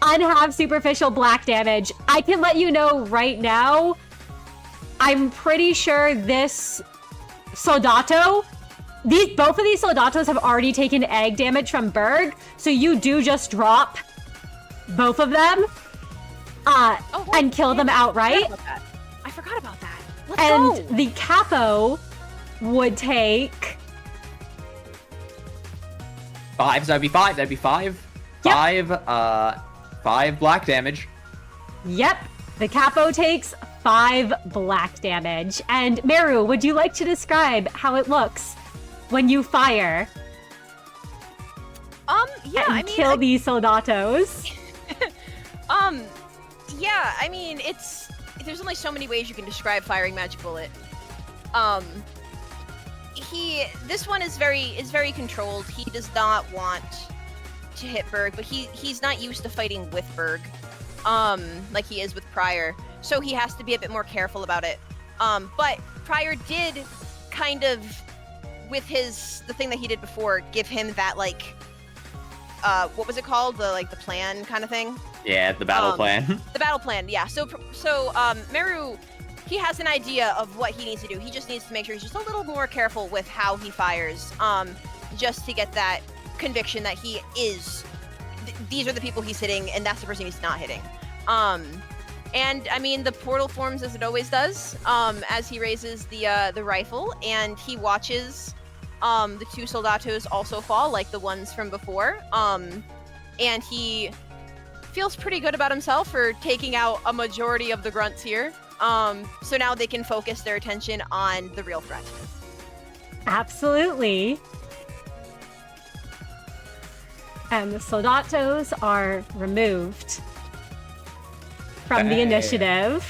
unhalved superficial black damage. I can let you know right now, I'm pretty sure this Soldato, both of these Soldatos have already taken egg damage from Berg, so you do just drop both of them and kill them outright. I forgot about that. Let's go. And the Capo would take 5, so that'd be 5. That'd be 5. Yep. 5 black damage. Yep. The Capo takes 5 black damage. And Merru, would you like to describe how it looks when you fire? Yeah, and kill these Soldatos. Yeah, I mean, there's only so many ways you can describe firing Magic Bullet. This one is very controlled. He does not want to hit Berg, but he's not used to fighting with Berg, like he is with Prior. So he has to be a bit more careful about it. But Prior did kind of, with the thing that he did before, give him that, like, what was it called? The plan kind of thing? Yeah, the battle plan. The battle plan, yeah. So Merru, he has an idea of what he needs to do. He just needs to make sure he's just a little more careful with how he fires, just to get that conviction that he is, these are the people he's hitting, and that's the person he's not hitting. And I mean, the portal forms as it always does, as he raises the rifle, and he watches the 2 Soldatos also fall, like the ones from before. And he feels pretty good about himself for taking out a majority of the grunts here. So now they can focus their attention on the real threat. Absolutely. And the Soldatos are removed from the initiative.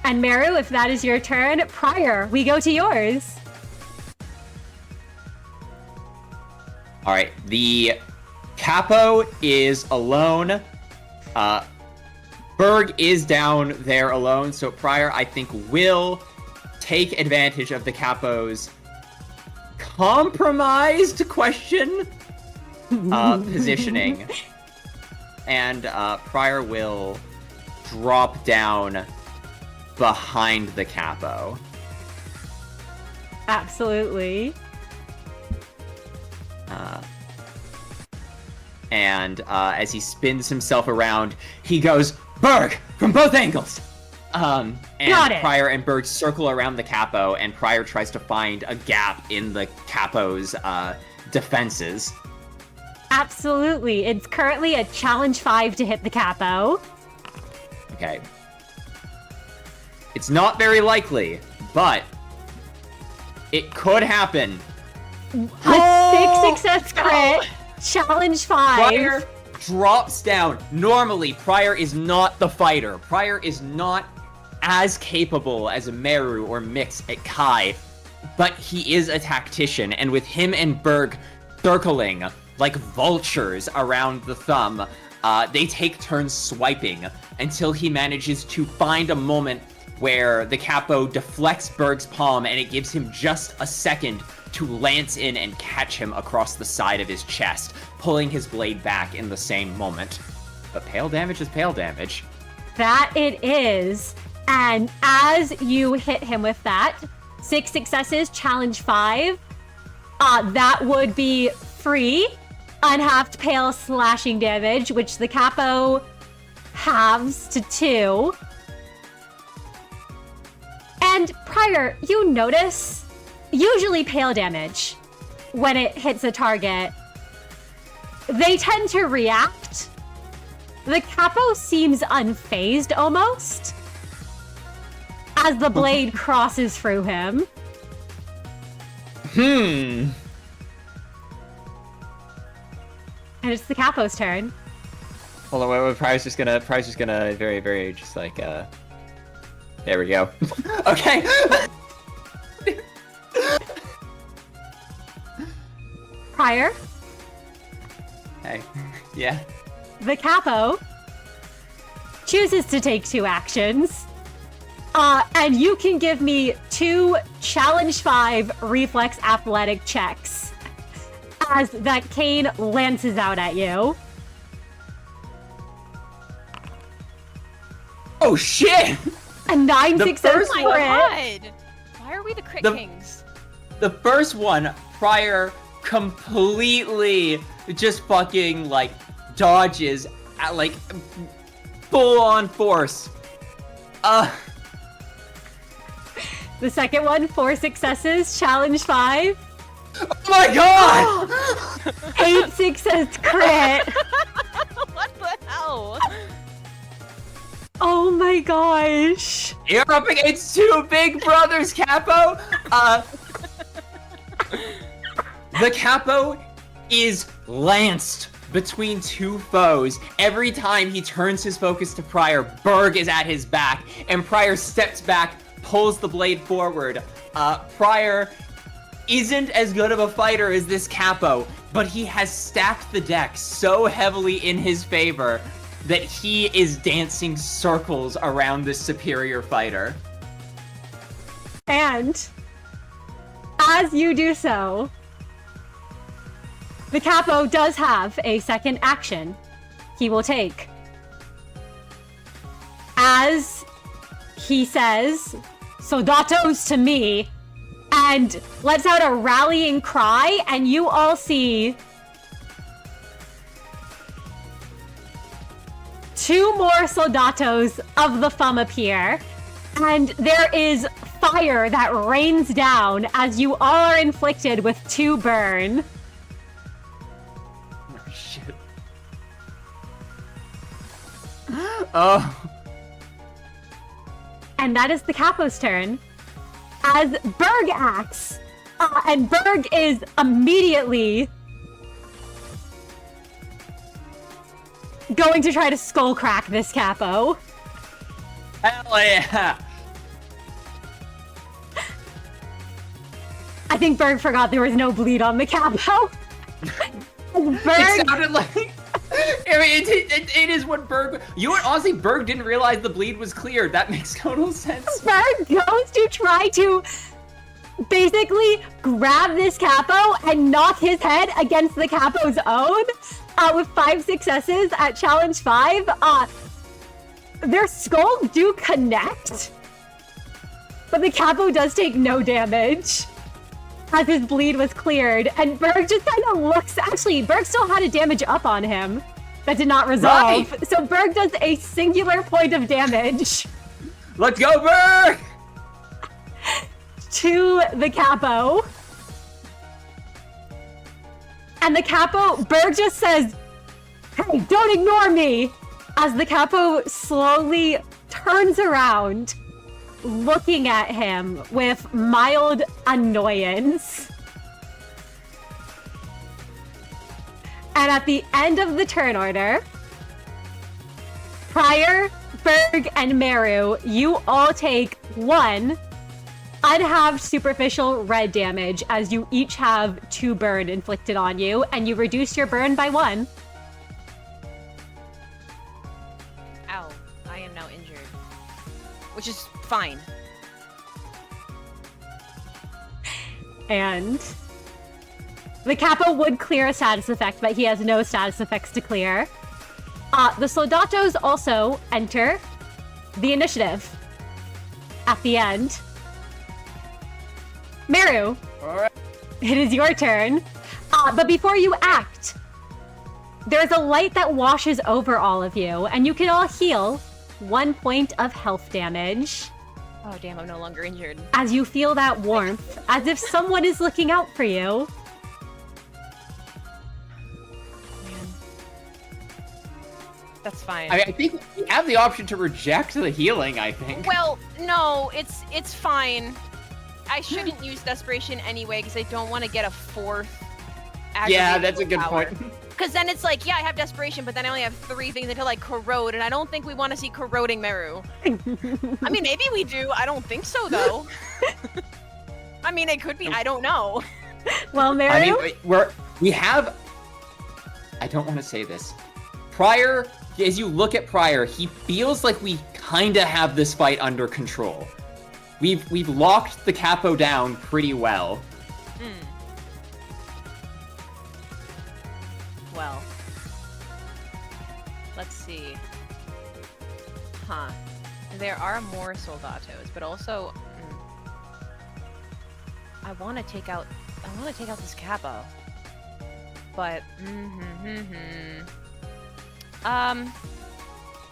And Merru, if that is your turn, Prior, we go to yours. All right, the Capo is alone. Berg is down there alone, so Prior, I think, will take advantage of the Capo's compromised positioning. And Prior will drop down behind the Capo. Absolutely. And as he spins himself around, he goes, Berg! From both angles! And Got it. Pryor and Berg circle around the Capo, and Pryor tries to find a gap in the Capo's defenses. Absolutely. It's currently a challenge 5 to hit the Capo. Okay. It's not very likely, but it could happen. A 6 success crit. Challenge 5. Pryor drops down. Normally, Pryor is not the fighter. Pryor is not as capable as a Merru or Mix at Kai, but he is a tactician, and with him and Berg circling like vultures around the thumb, they take turns swiping until he manages to find a moment where the Capo deflects Berg's palm, and it gives him just a second to lance in and catch him across the side of his chest, pulling his blade back in the same moment. But pale damage is pale damage. That it is. And as you hit him with that, 6 successes, challenge 5, that would be free, unhalved pale slashing damage, which the Capo halves to 2. And Pryor, you notice, usually pale damage, when it hits a target, they tend to react. The Capo seems unfazed almost, as the blade crosses through him. And it's the Capo's turn. Hold on, wait, Pryor's just gonna very, very just like, there we go. Okay. Pryor, Hey. Yeah. the Capo chooses to take 2 actions. And you can give me 2 challenge 5 reflex athletic checks as that cane lances out at you. Oh shit! A 9 The success first Oh crit. my god! Why are we the crit kings? The first one, Pryor completely just fucking like dodges at like full on force. The second one, 4 successes, challenge 5. Oh my god! 8 success crit. What the hell? Oh my gosh. You're up against 2 big brothers, Capo! The Capo is lanced between 2 foes. Every time he turns his focus to Pryor, Berg is at his back, and Pryor steps back, pulls the blade forward. Pryor isn't as good of a fighter as this Capo, but he has stacked the deck so heavily in his favor that he is dancing circles around this superior fighter. And as you do so, the Capo does have a second action he will take. As he says, Soldatos to me, and lets out a rallying cry, and you all see 2 more Soldatos of the thumb appear, and there is fire that rains down as you all are inflicted with 2 burn. Oh, shit. Oh. And that is the Capo's turn. As Berg acts, and Berg is immediately going to try to skull crack this Capo. Hell yeah! I think Berg forgot there was no bleed on the Capo. It Berg, sounded like... I mean, it is what Berg... You know what? Honestly, Berg didn't realize the bleed was cleared. That makes total sense. Berg goes to try to basically grab this Capo and knock his head against the Capo's own with 5 successes at challenge 5. Their skulls do connect, but the Capo does take no damage. as his bleed was cleared, and Berg just kind of looks. Actually, Berg still had a damage up on him that did not resolve. Right. So Berg does a singular point of damage Let's go, Berg! to the Capo. And the Capo, Berg just says, "Hey, don't ignore me!" As the Capo slowly turns around, looking at him with mild annoyance. And at the end of the turn order, Prior, Berg, and Merru, you all take 1 unhalved superficial red damage as you each have 2 burn inflicted on you, and you reduce your burn by 1. Ow. I am now injured. Which is fine. And the Capo would clear a status effect, but he has no status effects to clear. The Soldatos also enter the initiative at the end. Merru, Alright. it is your turn. But before you act, there's a light that washes over all of you, and you can all heal 1 point of health damage Oh damn, I'm no longer injured. as you feel that warmth, as if someone is looking out for you. Man. That's fine. I think we have the option to reject the healing, I think. Well, no, it's fine. I shouldn't use desperation anyway because I don't want to get a 4th. Yeah, that's a good point. Because then it's like, yeah, I have desperation, but then I only have 3 things until like corrode, and I don't think we want to see corroding Merru. I mean, maybe we do. I don't think so though. I mean, it could be. I don't know. Well, Merru, I mean, we have. I don't want to say this. Prior, as you look at Prior, he feels like we kind of have this fight under control. We've locked the Capo down pretty well. Well, let's see. Huh. There are more Soldatos, but also I want to take out this Capo. But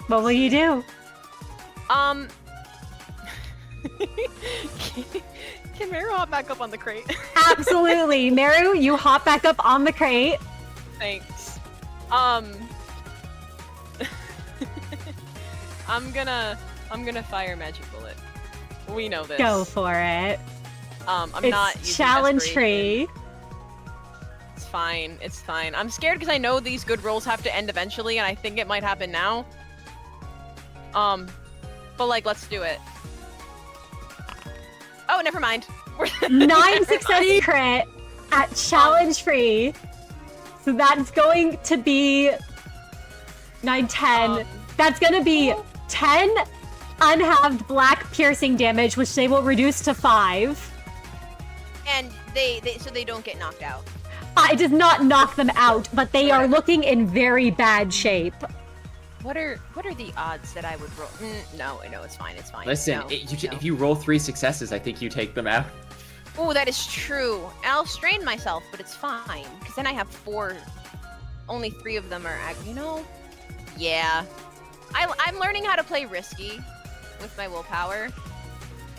what will you do? Can Merru hop back up on the crate? Absolutely. Merru, you hop back up on the crate. Thanks. I'm gonna fire magic bullet. We know this. Go for it. I'm It's not using challenge desperation. free. It's fine. It's fine. I'm scared because I know these good rolls have to end eventually, and I think it might happen now. But like, let's do it. Oh, never mind. 9 success crit at challenge free. So that's going to be 9, 10. That's going to be 10 unhalved black piercing damage, which they will reduce to 5. And so they don't get knocked out. It does not knock them out, but they are looking in very bad shape. What are the odds that I would roll? No, it's fine. It's fine. Listen, No, if you roll 3 successes, I think you take them out. Oh, that is true. I'll strain myself, but it's fine. Because then I have 4. Only 3 of them are, Yeah. I'm learning how to play risky with my willpower.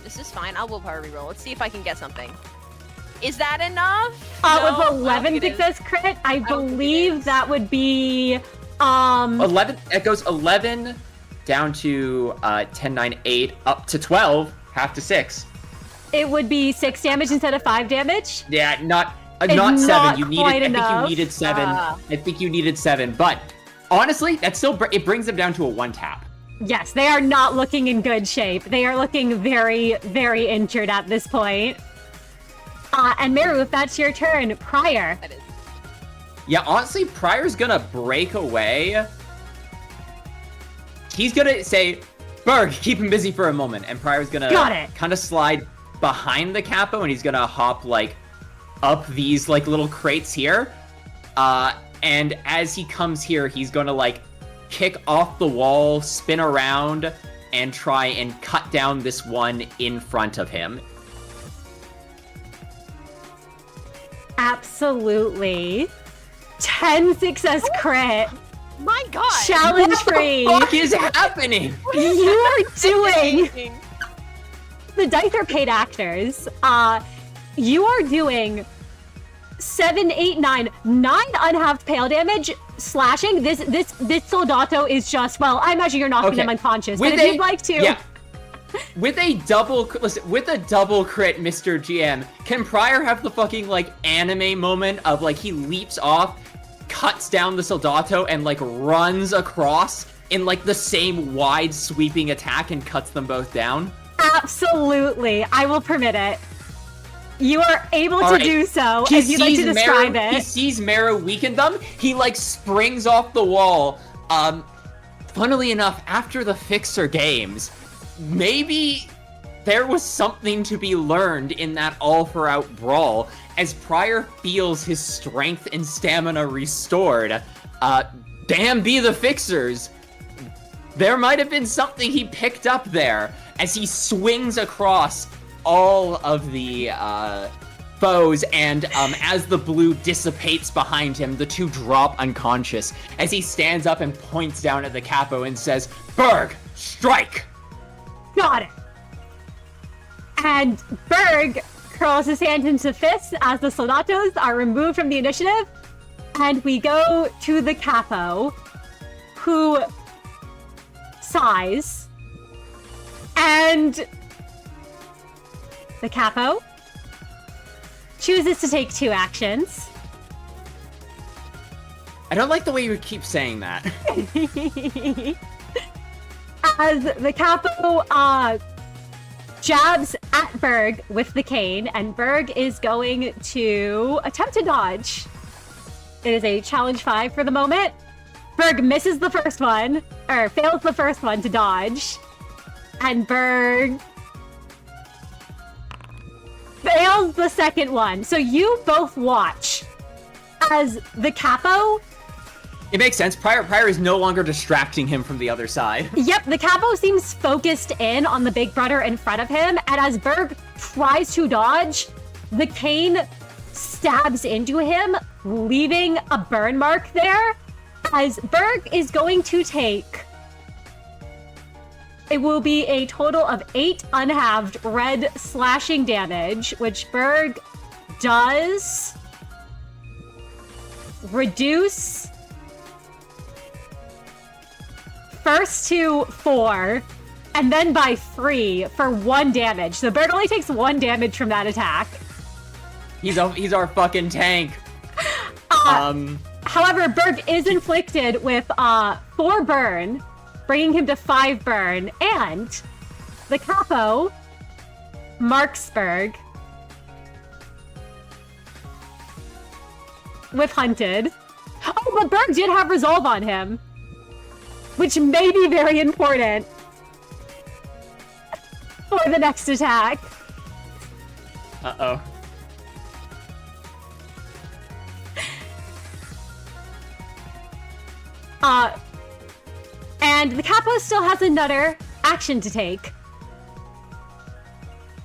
This is fine. I'll willpower reroll. Let's see if I can get something. Is that enough? With 11 success crit, I believe that would be 11. It goes 11 down to 10, 9, 8, up to 12, half to 6. It would be 6 damage instead of 5 damage. Yeah, not Not 7. You quite needed. I think enough. you needed 7. I think you needed 7. But honestly, that still it brings them down to a 1 tap. Yes, they are not looking in good shape. They are looking very, very injured at this point. And Merru, if that's your turn, Prior. That is. Yeah, honestly, Prior's gonna break away. He's gonna say, Berg, keep him busy for a moment. And Prior's gonna kind of slide behind the Capo, and he's gonna hop, like, up these, like, little crates here. And as he comes here, he's gonna, like, kick off the wall, spin around, and try and cut down this one in front of him. Absolutely. 10 success crit. My God! Challenge free. What the fuck is happening? You are doing. The dice are paid actors. You are doing 7, 8, 9 unhalved pale damage, slashing. This Soldato is just, well, I imagine you're knocking them unconscious. But if you'd like to. Yeah. With a double crit, Mr. GM, can Pryor have the fucking, like, anime moment of, like, he leaps off, cuts down the Soldato, and, like, runs across in, like, the same wide sweeping attack and cuts them both down? Absolutely. I will permit it. You are able to do so, if you'd like to describe it. He sees Merru weaken them, he, like, springs off the wall. Funnily enough, after the Fixer games, maybe there was something to be learned in that all-for-out brawl, as Pryor feels his strength and stamina restored. Damn be the Fixers. There might have been something he picked up there, as he swings across all of the foes, and as the blue dissipates behind him, the two drop unconscious, as he stands up and points down at the Capo and says, "Berg, strike!" Got it. And Berg curls his hand into fists as the Soldatos are removed from the initiative. And we go to the Capo, who sighs. And the Capo chooses to take 2 actions. I don't like the way you keep saying that. As the Capo jabs at Berg with the cane, and Berg is going to attempt to dodge. It is a challenge 5 for the moment. Berg misses the first one, or fails the first one to dodge. And Berg fails the second one. So you both watch as the Capo... It makes sense. Pryor is no longer distracting him from the other side. Yep, the Capo seems focused in on the big brother in front of him, and as Berg tries to dodge, the cane stabs into him, leaving a burn mark there, as Berg is going to take... It will be a total of 8 unhalved red slashing damage, which Berg does reduce first to 4, and then by 3 for 1 damage. So Berg only takes 1 damage from that attack. He's our fucking tank. However, Berg is inflicted with 4 burn, bringing him to 5 burn, and the Capo marks Berg with Hunted. Oh, but Berg did have Resolve on him, which may be very important for the next attack. Uh-oh. And the Capo still has another action to take.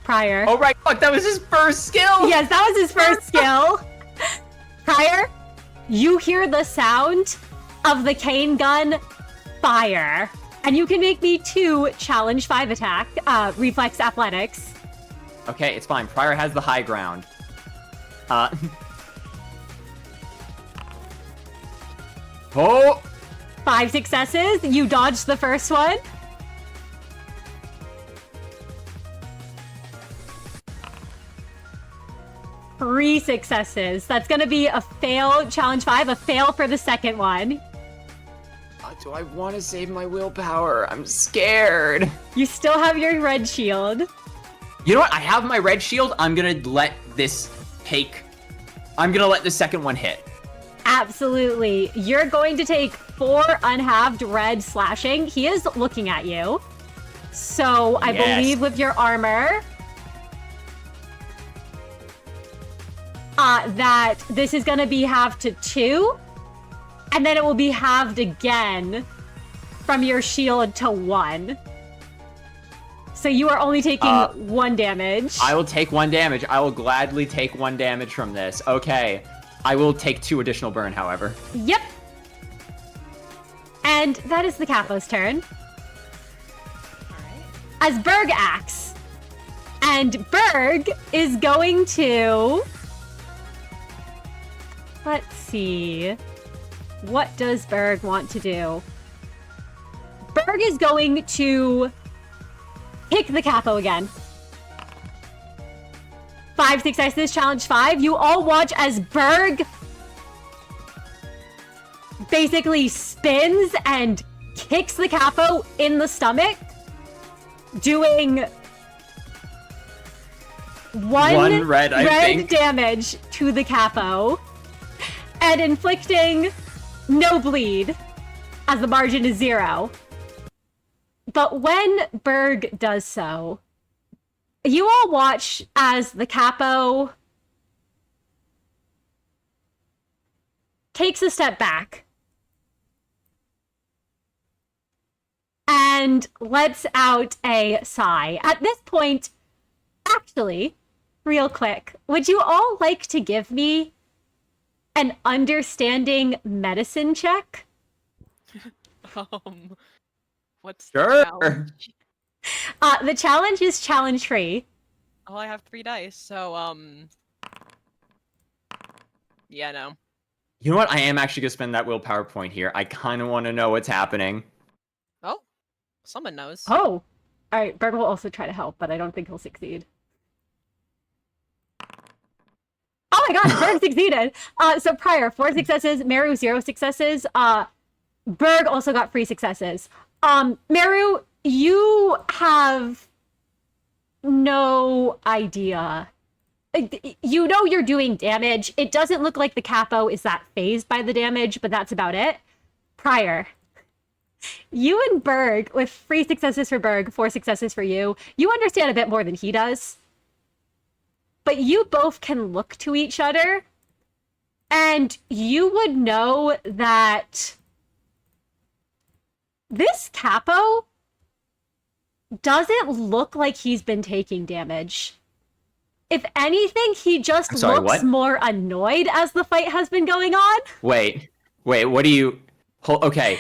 Pryor. Oh, right. Fuck, that was his first skill. Yes, that was his first skill. Pryor, you hear the sound of the cane gun fire. And you can make me 2 challenge 5 attack, reflex athletics. Okay, it's fine. Pryor has the high ground. 5 successes. You dodged the first one. Three successes. That's going to be a fail, challenge 5, a fail for the second one. Do I want to save my willpower? I'm scared. You still have your red shield. You know what? I have my red shield. I'm going to let this I'm going to let the second one hit. Absolutely. You're going to take 4 unhalved red slashing. He is looking at you. So I believe with your armor, that this is going to be halved to 2. And then it will be halved again from your shield to 1. So you are only taking 1 damage. I will take 1 damage. I will gladly take 1 damage from this. Okay. I will take 2 additional burn, however. Yep. And that is the Capo's turn. As Berg acts. And Berg is going to... Let's see. What does Berg want to do? Berg is going to kick the Capo again. 5 successes, challenge 5. You all watch as Berg basically spins and kicks the Capo in the stomach, doing one red damage to the Capo, and inflicting no bleed, as the margin is 0. But when Berg does so, you all watch as the Capo takes a step back and lets out a sigh. At this point, actually, real quick, would you all like to give me an understanding medicine check? What's Sure. the challenge? The challenge is challenge free. Oh, I have 3 dice, so, yeah, no. You know what? I am actually going to spend that willpower point here. I kind of want to know what's happening. Oh, someone knows. Oh! Alright, Berg will also try to help, but I don't think he'll succeed. Oh my god, Berg succeeded! So prior, 4 successes, Merru 0 successes, Berg also got 3 successes. Merru, you have no idea. You know you're doing damage. It doesn't look like the Capo is that phased by the damage, but that's about it. Prior, you and Berg, with 3 successes for Berg, 4 successes for you, you understand a bit more than he does. But you both can look to each other, and you would know that this Capo doesn't look like he's been taking damage. If anything, he just looks more annoyed as the fight has been going on. Wait, what do you... Okay.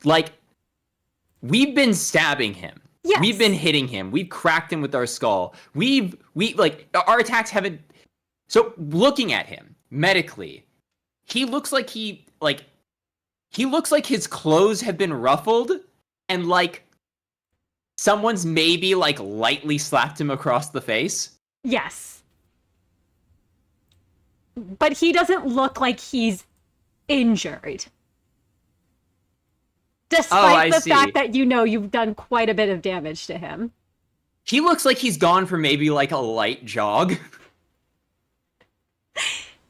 Like, we've been stabbing him. Yes. We've been hitting him. We've cracked him with our skull. Our attacks haven't... So, looking at him, medically, he looks like he looks like his clothes have been ruffled, and, like, someone's maybe, like, lightly slapped him across the face. Yes. But he doesn't look like he's injured. Despite the fact that you know you've done quite a bit of damage to him. He looks like he's gone for maybe, like, a light jog.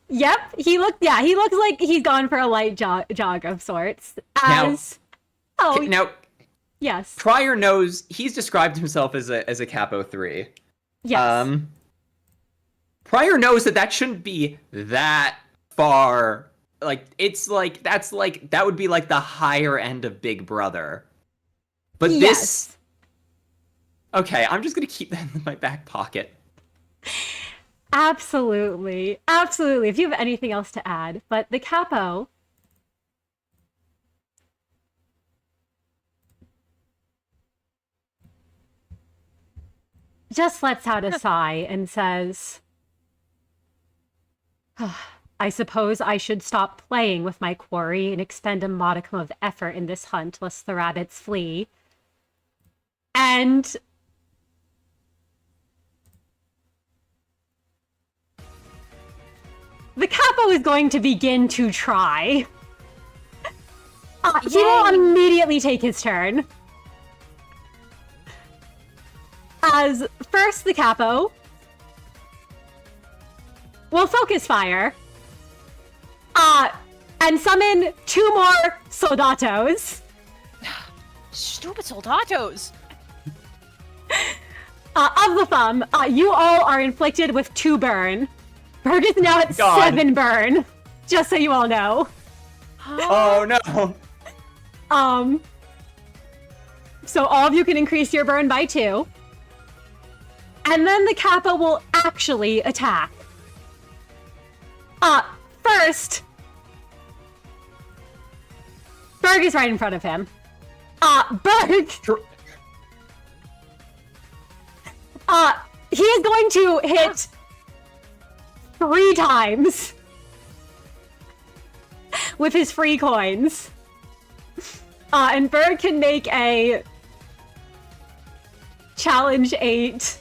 Yep, he looks like he's gone for a light jog of sorts. Now, yes. Prior knows he's described himself as a Capo 3. Yes. Prior knows that shouldn't be that far. Like, it's like that would be like the higher end of Big Brother. But this... Yes. Okay, I'm just gonna keep that in my back pocket. Absolutely. Absolutely. If you have anything else to add. But the Capo... just lets out a sigh and says, I suppose I should stop playing with my quarry and expend a modicum of effort in this hunt lest the rabbits flee. And the Capo is going to begin to try. He will immediately take his turn. As first, the Capo will focus fire and summon 2 more Soldatos. Stupid Soldatos! Of the thumb, you all are inflicted with 2 burn. Berg is now at 7 burn, just so you all know. Oh no! So all of you can increase your burn by 2. And then the Capo will actually attack. First, Berg is right in front of him. Berg! He is going to hit 3 times with his free coins. And Berg can make a challenge 8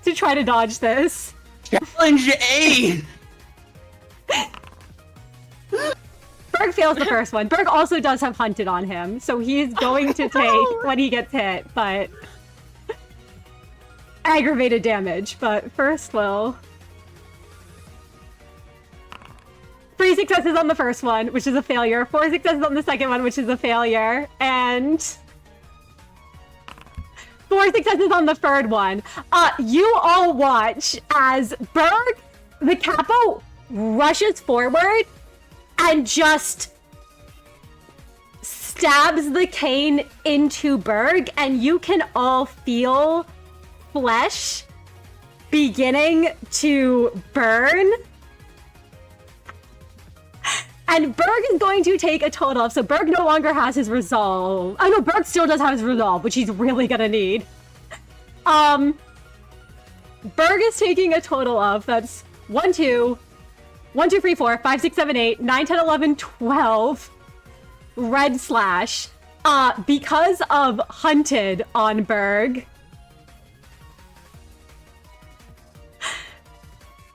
to try to dodge this. Challenge 8! Berg fails the first one. Berg also does have hunted on him, so he's going to take when he gets hit, but aggravated damage. But first will 3 successes on the first one, which is a failure. 4 successes on the second one, which is a failure, and 4 successes on the third one. You all watch as Berg, the Capo, rushes forward and just stabs the cane into Berg, and you can all feel flesh beginning to burn. And Berg is going to take a total of, so Berg no longer has his resolve. Oh no, Berg still does have his resolve, which he's really gonna need. Berg is taking a total of, that's 1, 2, 3, 4, 5, 6, 7, 8, 9, 10, 11, 12 red slash. Because of hunted on Berg.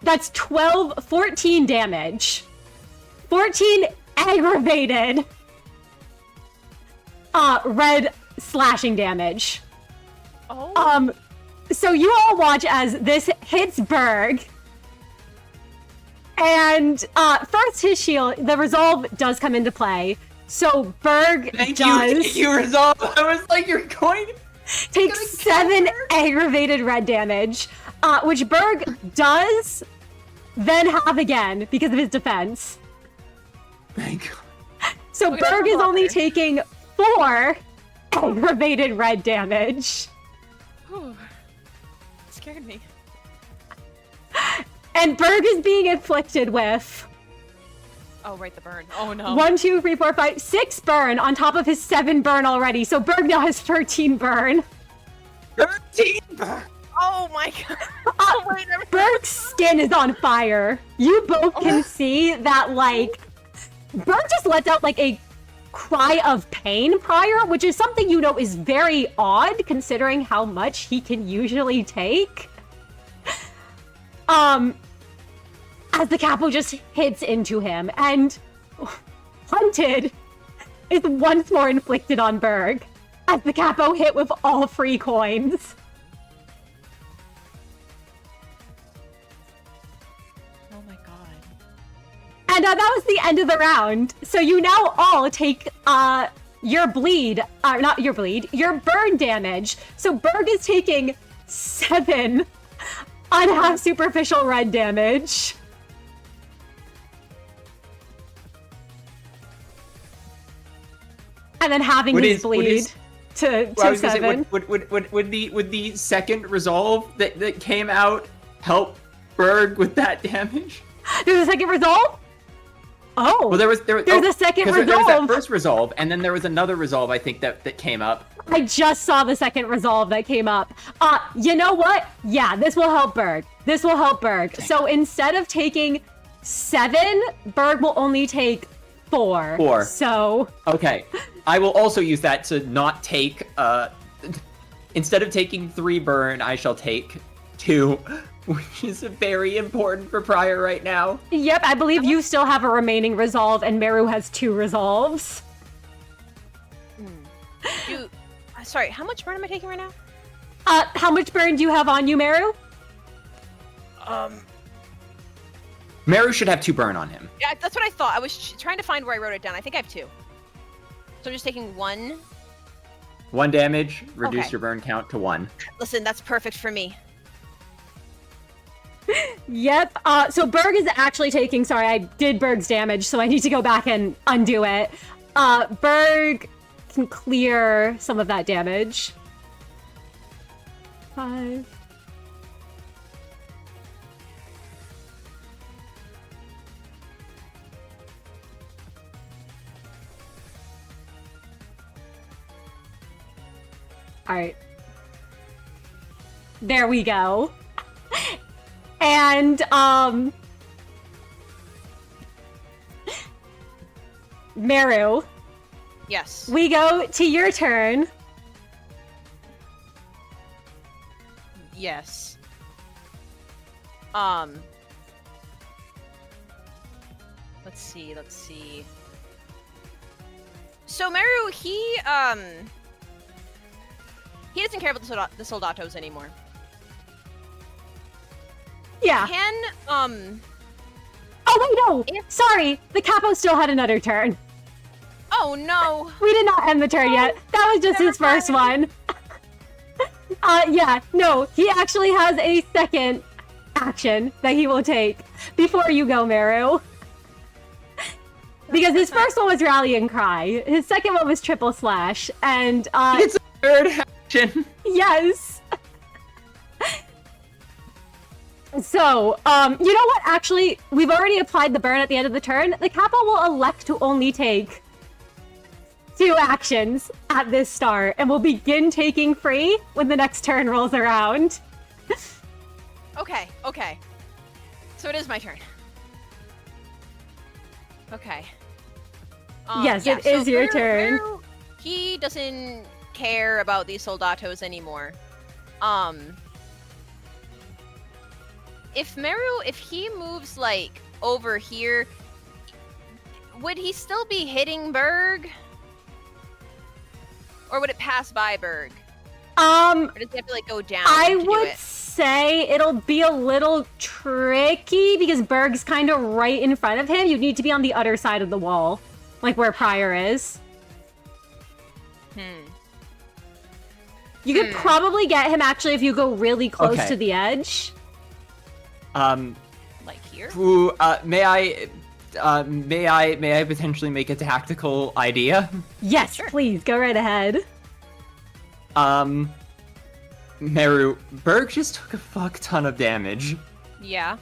That's 14 damage. 14 aggravated red slashing damage. Oh. So you all watch as this hits Berg. And first his shield, the resolve does come into play. So Berg Thank you resolve. I was like, you're going take 7 aggravated red damage, which Berg does then have again because of his defense. Thank God. So Berg is only taking 4 aggravated red damage. Whew. Scared me. And Berg is being inflicted with Oh, right, the burn. Oh no. 1, 2, 3, 4, 5, 6 burn on top of his 7 burn already. So Berg now has 13 burn. 13 burn! Oh my god. Berg's skin is on fire. You both can see that, like, Berg just lets out, like, a cry of pain prior, which is something you know is very odd considering how much he can usually take. As the Capo just hits into him, and hunted is once more inflicted on Berg, as the Capo hit with all 3 coins. Oh my god. And that was the end of the round. So you now all take your bleed, not your bleed, your burn damage. So Berg is taking 7 unhalf superficial red damage. And then having his bleed to 7. Would the second resolve that came out help Berg with that damage? There's a second resolve? Oh. Well, there's a second resolve. There was that first resolve, and then there was another resolve, I think, that came up. I just saw the second resolve that came up. You know what? Yeah, this will help Berg. This will help Berg. So instead of taking 7, Berg will only take 4. 4. So... Okay. I will also use that to not take, instead of taking 3 burn, I shall take 2, which is very important for Prior right now. Yep, I believe you still have a remaining resolve, and Merru has 2 resolves. Sorry, how much burn am I taking right now? How much burn do you have on you, Merru? Merru should have 2 burn on him. Yeah, that's what I thought. I was trying to find where I wrote it down. I think I have 2. So I'm just taking 1. 1 damage, reduce Okay. your burn count to 1. Listen, that's perfect for me. Yep, so Berg is actually taking, sorry, I did Berg's damage, so I need to go back and undo it. Berg can clear some of that damage. 5. Alright. There we go. And, Merru, Yes. we go to your turn. Yes. Let's see. So Merru, he doesn't care about the Soldatos anymore. Yeah. Can, Oh, wait, no! If- Sorry! The Capo still had another turn. oh no! We did not end the turn yet. That was just his first one. Yeah, no, he actually has a second action that he will take before you go, Merru. Because his first one was Rallying Cry, his second one was Triple Slash, and, It's a third action. yes! So, you know what? Actually, we've already applied the burn at the end of the turn. The Capo will elect to only take 2 actions at this start, and will begin taking free when the next turn rolls around. Okay. So it is my turn. Okay. Yes, yeah, it is your turn. Merru, he doesn't care about these Soldatos anymore. If he moves, like, over here, would he still be hitting Berg? Or would it pass by Berg? Or does he have to, like, go down I to do would it? say it'll be a little tricky because Berg's kind of right in front of him. You'd need to be on the other side of the wall, like where Pryor is. You could probably get him actually if you go really close Okay. to the edge. Like here? Ooh, may I potentially make a tactical idea? Yes, please, go right ahead. Merru, Berg just took a fuck ton of damage. Yeah.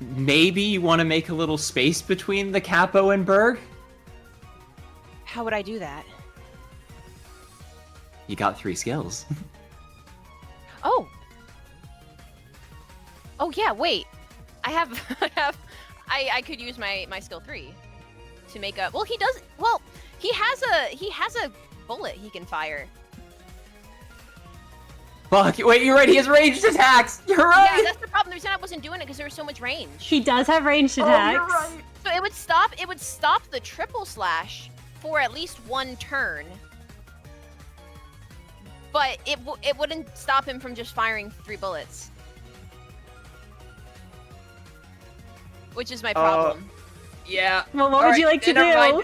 Maybe you want to make a little space between the Capo and Berg? How would I do that? You got 3 skills. Oh! Oh yeah, wait. I could use my skill 3 to make a. Well, he has a bullet he can fire. Fuck, wait, you're right, he has ranged attacks! You're right! Yeah, that's the problem. The reason I wasn't doing it because there was so much range. He does have ranged Oh, attacks. you're right! So it would stop the triple slash for at least 1 turn. But it wouldn't stop him from just firing 3 bullets. Which is my problem. Yeah. Well, what would you like to do?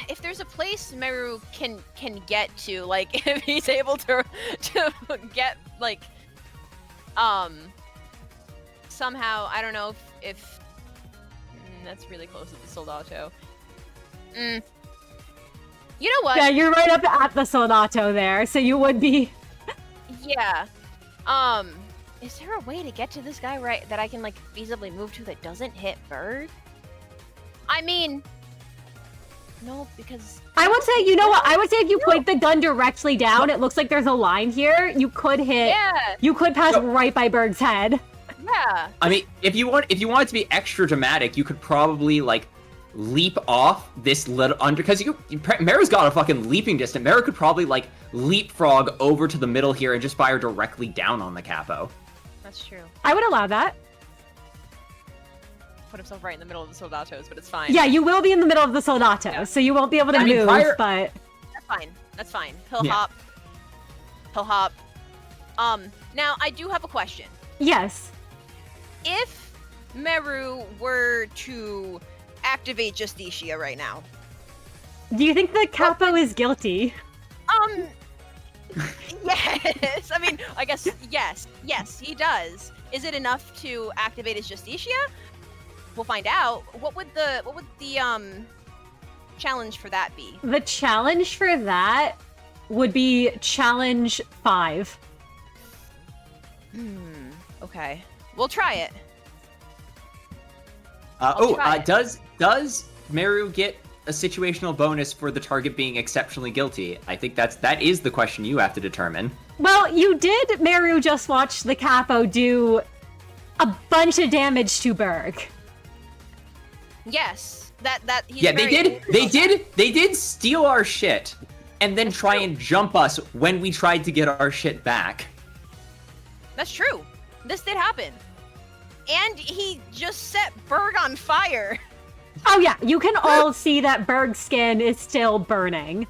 If there's a place Merru can get to, like if he's able to get like somehow, I don't know if that's really close to the Soldato. You know what? Yeah, you're right up at the Soldato there, so you would be. Yeah. Is there a way to get to this guy right that I can like feasibly move to that doesn't hit Berg? I mean, no, because I would say, you know what? I would say if you point the gun directly down, it looks like there's a line here. You could hit. yeah, You could pass right by Berg's head. yeah. I mean, if you want it to be extra dramatic, you could probably like leap off this little because Merru's got a fucking leaping distance. Merru could probably like leapfrog over to the middle here and just fire directly down on the Capo. That's true. I would allow that. Put himself right in the middle of the Soldatos, but it's fine. Yeah, you will be in the middle of the Soldato, so you won't be able to I mean, move, prior- but... That's fine. He'll Yeah. hop. Now I do have a question. Yes. If Merru were to activate Justicia right now, Do you think the Capo is guilty? yes. I mean, I guess yes, he does. Is it enough to activate his Justicia? We'll find out. What would the challenge for that be? The challenge for that would be challenge 5. Okay. We'll try it. Try it. Does Merru get a situational bonus for the target being exceptionally guilty? I think that is the question you have to determine. Well, you did, Merru, just watch the Capo do a bunch of damage to Berg. Yes. That he's Yeah, very they did steal our shit and then try and jump us when we tried to get our shit back. That's true. This did happen. And he just set Berg on fire. Oh yeah, you can all see that Berg's skin is still burning.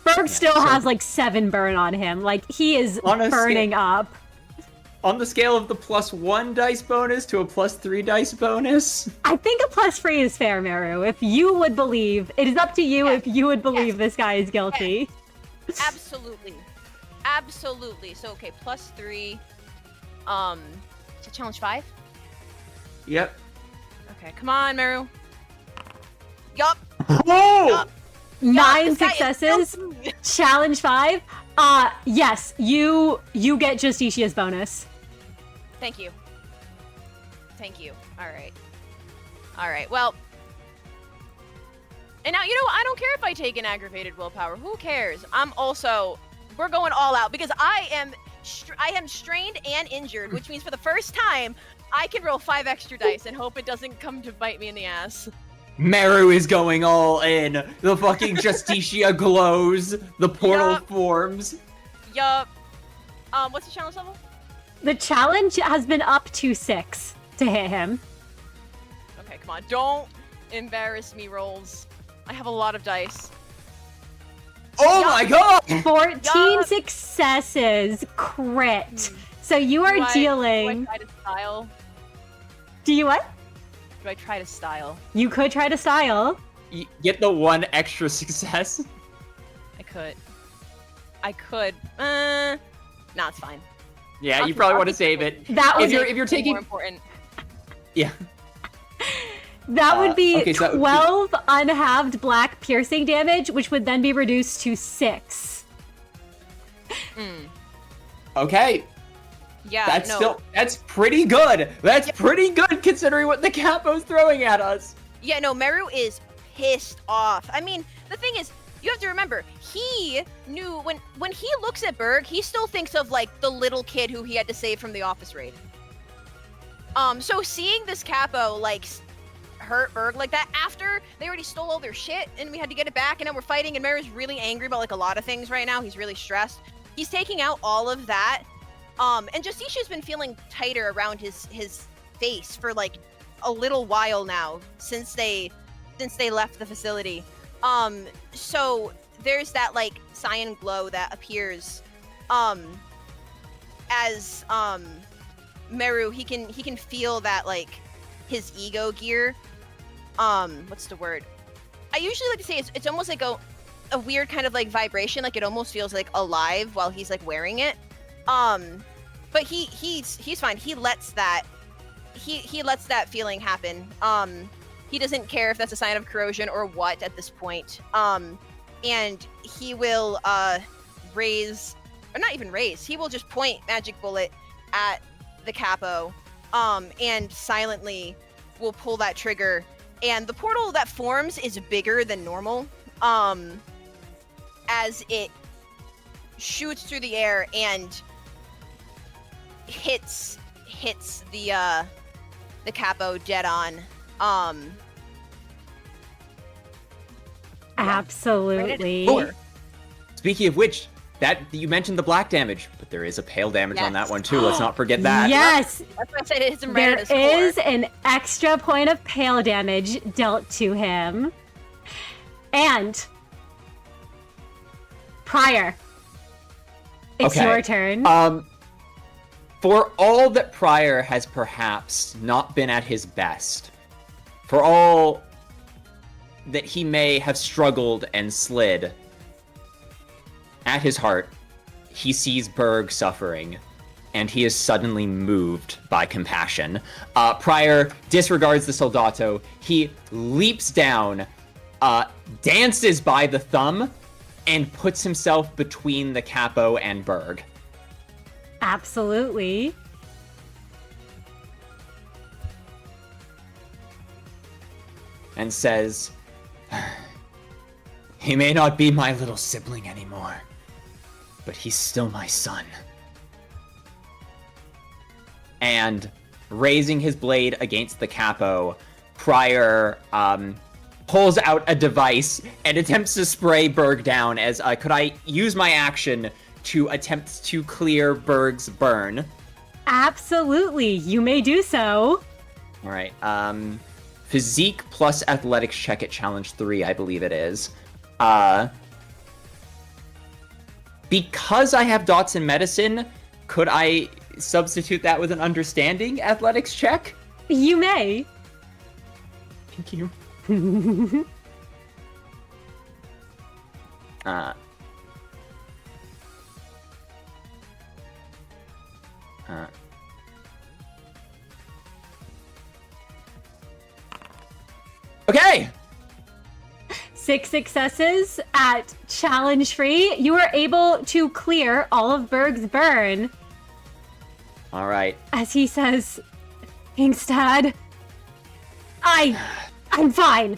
Berg still has like 7 burn on him. Like, he is burning up. On the scale of the +1 dice bonus to a +3 dice bonus? I think a +3 is fair, Merru. If you would believe, it is up to you if you would believe this guy is guilty. Absolutely. Absolutely. So, okay, +3. Is it challenge 5? Yep. Okay, come on, Merru. Yup. Whoa! Yup. 9 successes. Challenge 5. Yes, you get Justitia's bonus. Thank you. Thank you. Alright. Alright, well. And now, you know what? I don't care if I take an aggravated willpower. Who cares? We're going all out because I am strained and injured, which means for the first time, I can roll 5 extra dice and hope it doesn't come to bite me in the ass. Merru is going all in. The fucking Justitia glows. The portal forms. Yup. What's the challenge level? The challenge has been up to 6 to hit him. Okay, come on. Don't embarrass me, rolls. I have a lot of dice. Oh my god! 14 successes. Crit. So you are dealing... Do I try to style? Do you what? Do I try to style? You could try to style. You get the 1 extra success. I could. Nah, it's fine. Yeah, you probably want to save it. That would if you're taking more important. Yeah. That would be okay, so 12 unhalved black piercing damage, which would then be reduced to 6. Okay. Yeah, that's pretty good. That's pretty good considering what the Capo's throwing at us. Yeah, no, Merru is pissed off. I mean, the thing is, you have to remember, he knew when he looks at Berg, he still thinks of like the little kid who he had to save from the office raid. So seeing this Capo like hurt Berg like that after they already stole all their shit and we had to get it back and now we're fighting and Merru's really angry about like a lot of things right now. He's really stressed. He's taking out all of that. And Justitia's been feeling tighter around his face for like a little while now since they left the facility. So there's that like cyan glow that appears as Merru, he can feel that like his ego gear. What's the word? I usually like to say it's almost like a weird kind of like vibration, like it almost feels like alive while he's like wearing it. But he's fine. He lets that feeling happen. He doesn't care if that's a sign of corrosion or what at this point. And he will raise, or not even raise, he will just point magic bullet at the Capo, and silently will pull that trigger. And the portal that forms is bigger than normal, as it shoots through the air and hits the Capo dead on. Absolutely. Oh, speaking of which, that you mentioned the black damage, but there is a pale damage on that one too. Let's not forget that. Yes. That's why I said it hits him right at There his core. is an extra point of pale damage dealt to him. And Prior, it's your turn. For all that Prior has perhaps not been at his best, for all that he may have struggled and slid, at his heart, he sees Berg suffering, and he is suddenly moved by compassion. Prior disregards the Soldato. He leaps down dances by the thumb and puts himself between the Capo and Berg. Absolutely. And says, he may not be my little sibling anymore, but he's still my son. And raising his blade against the Capo, Prior pulls out a device and attempts to spray Berg down as, could I use my action to attempt to clear Berg's burn? Absolutely, you may do so. All right, physique plus athletics check at challenge 3, I believe it is. Because I have dots in medicine, could I substitute that with an understanding athletics check? You may. Thank you. Okay! 6 successes at challenge free. You are able to clear all of Berg's burn. All right. As he says, thanks, Dad. I'm fine.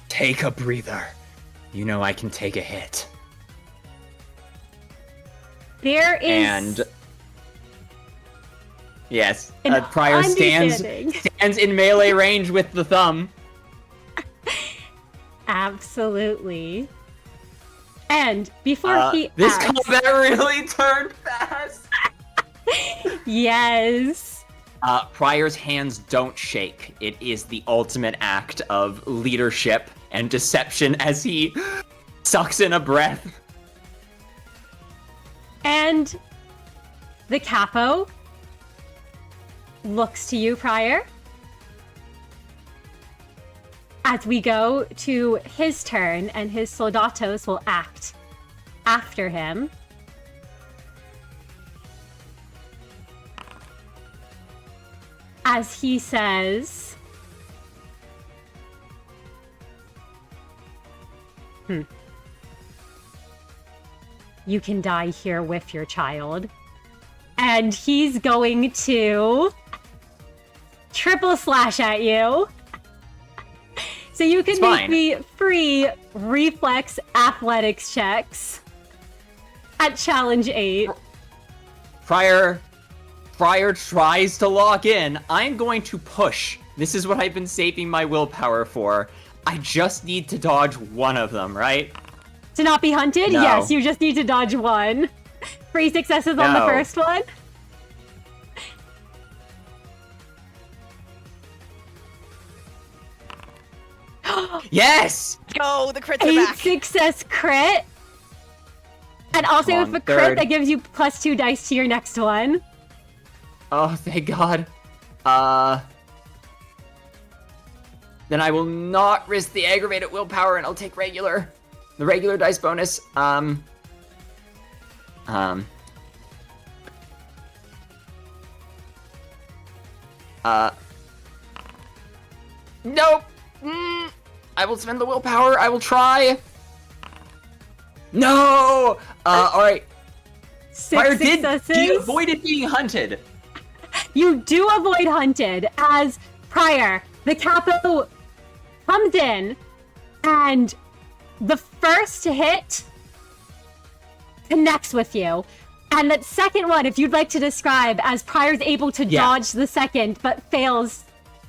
Take a breather. You know I can take a hit. There is... And... Yes, an Prior stands in melee range with the thumb. Absolutely. And before he this acts... combat really turned fast. Yes. Prior's hands don't shake. It is the ultimate act of leadership and deception as he sucks in a breath. And the Capo looks to you, Prior. As we go to his turn, and his Soldatos will act after him. As he says... You can die here with your child. And he's going to... triple slash at you. So you can make me free reflex athletics checks at challenge 8. Prior tries to lock in. I'm going to push. This is what I've been saving my willpower for. I just need to dodge one of them, right? To not be hunted? No. Yes, you just need to dodge one. 3 successes on the No. first one. Yes! Go, the crits are 8 back. success crit. And also Come on, with a crit, third. that gives you +2 dice to your next one. Oh, thank God. Then I will not risk the aggravated willpower and I'll take the regular dice bonus. Nope. I will spend the willpower. I will try. No. All right. 6 Fire successes. did avoided being hunted. You do avoid hunted as Prior, the Capo, comes in, and the first hit connects with you. And that second one, if you'd like to describe, as Prior's able to dodge the second, but fails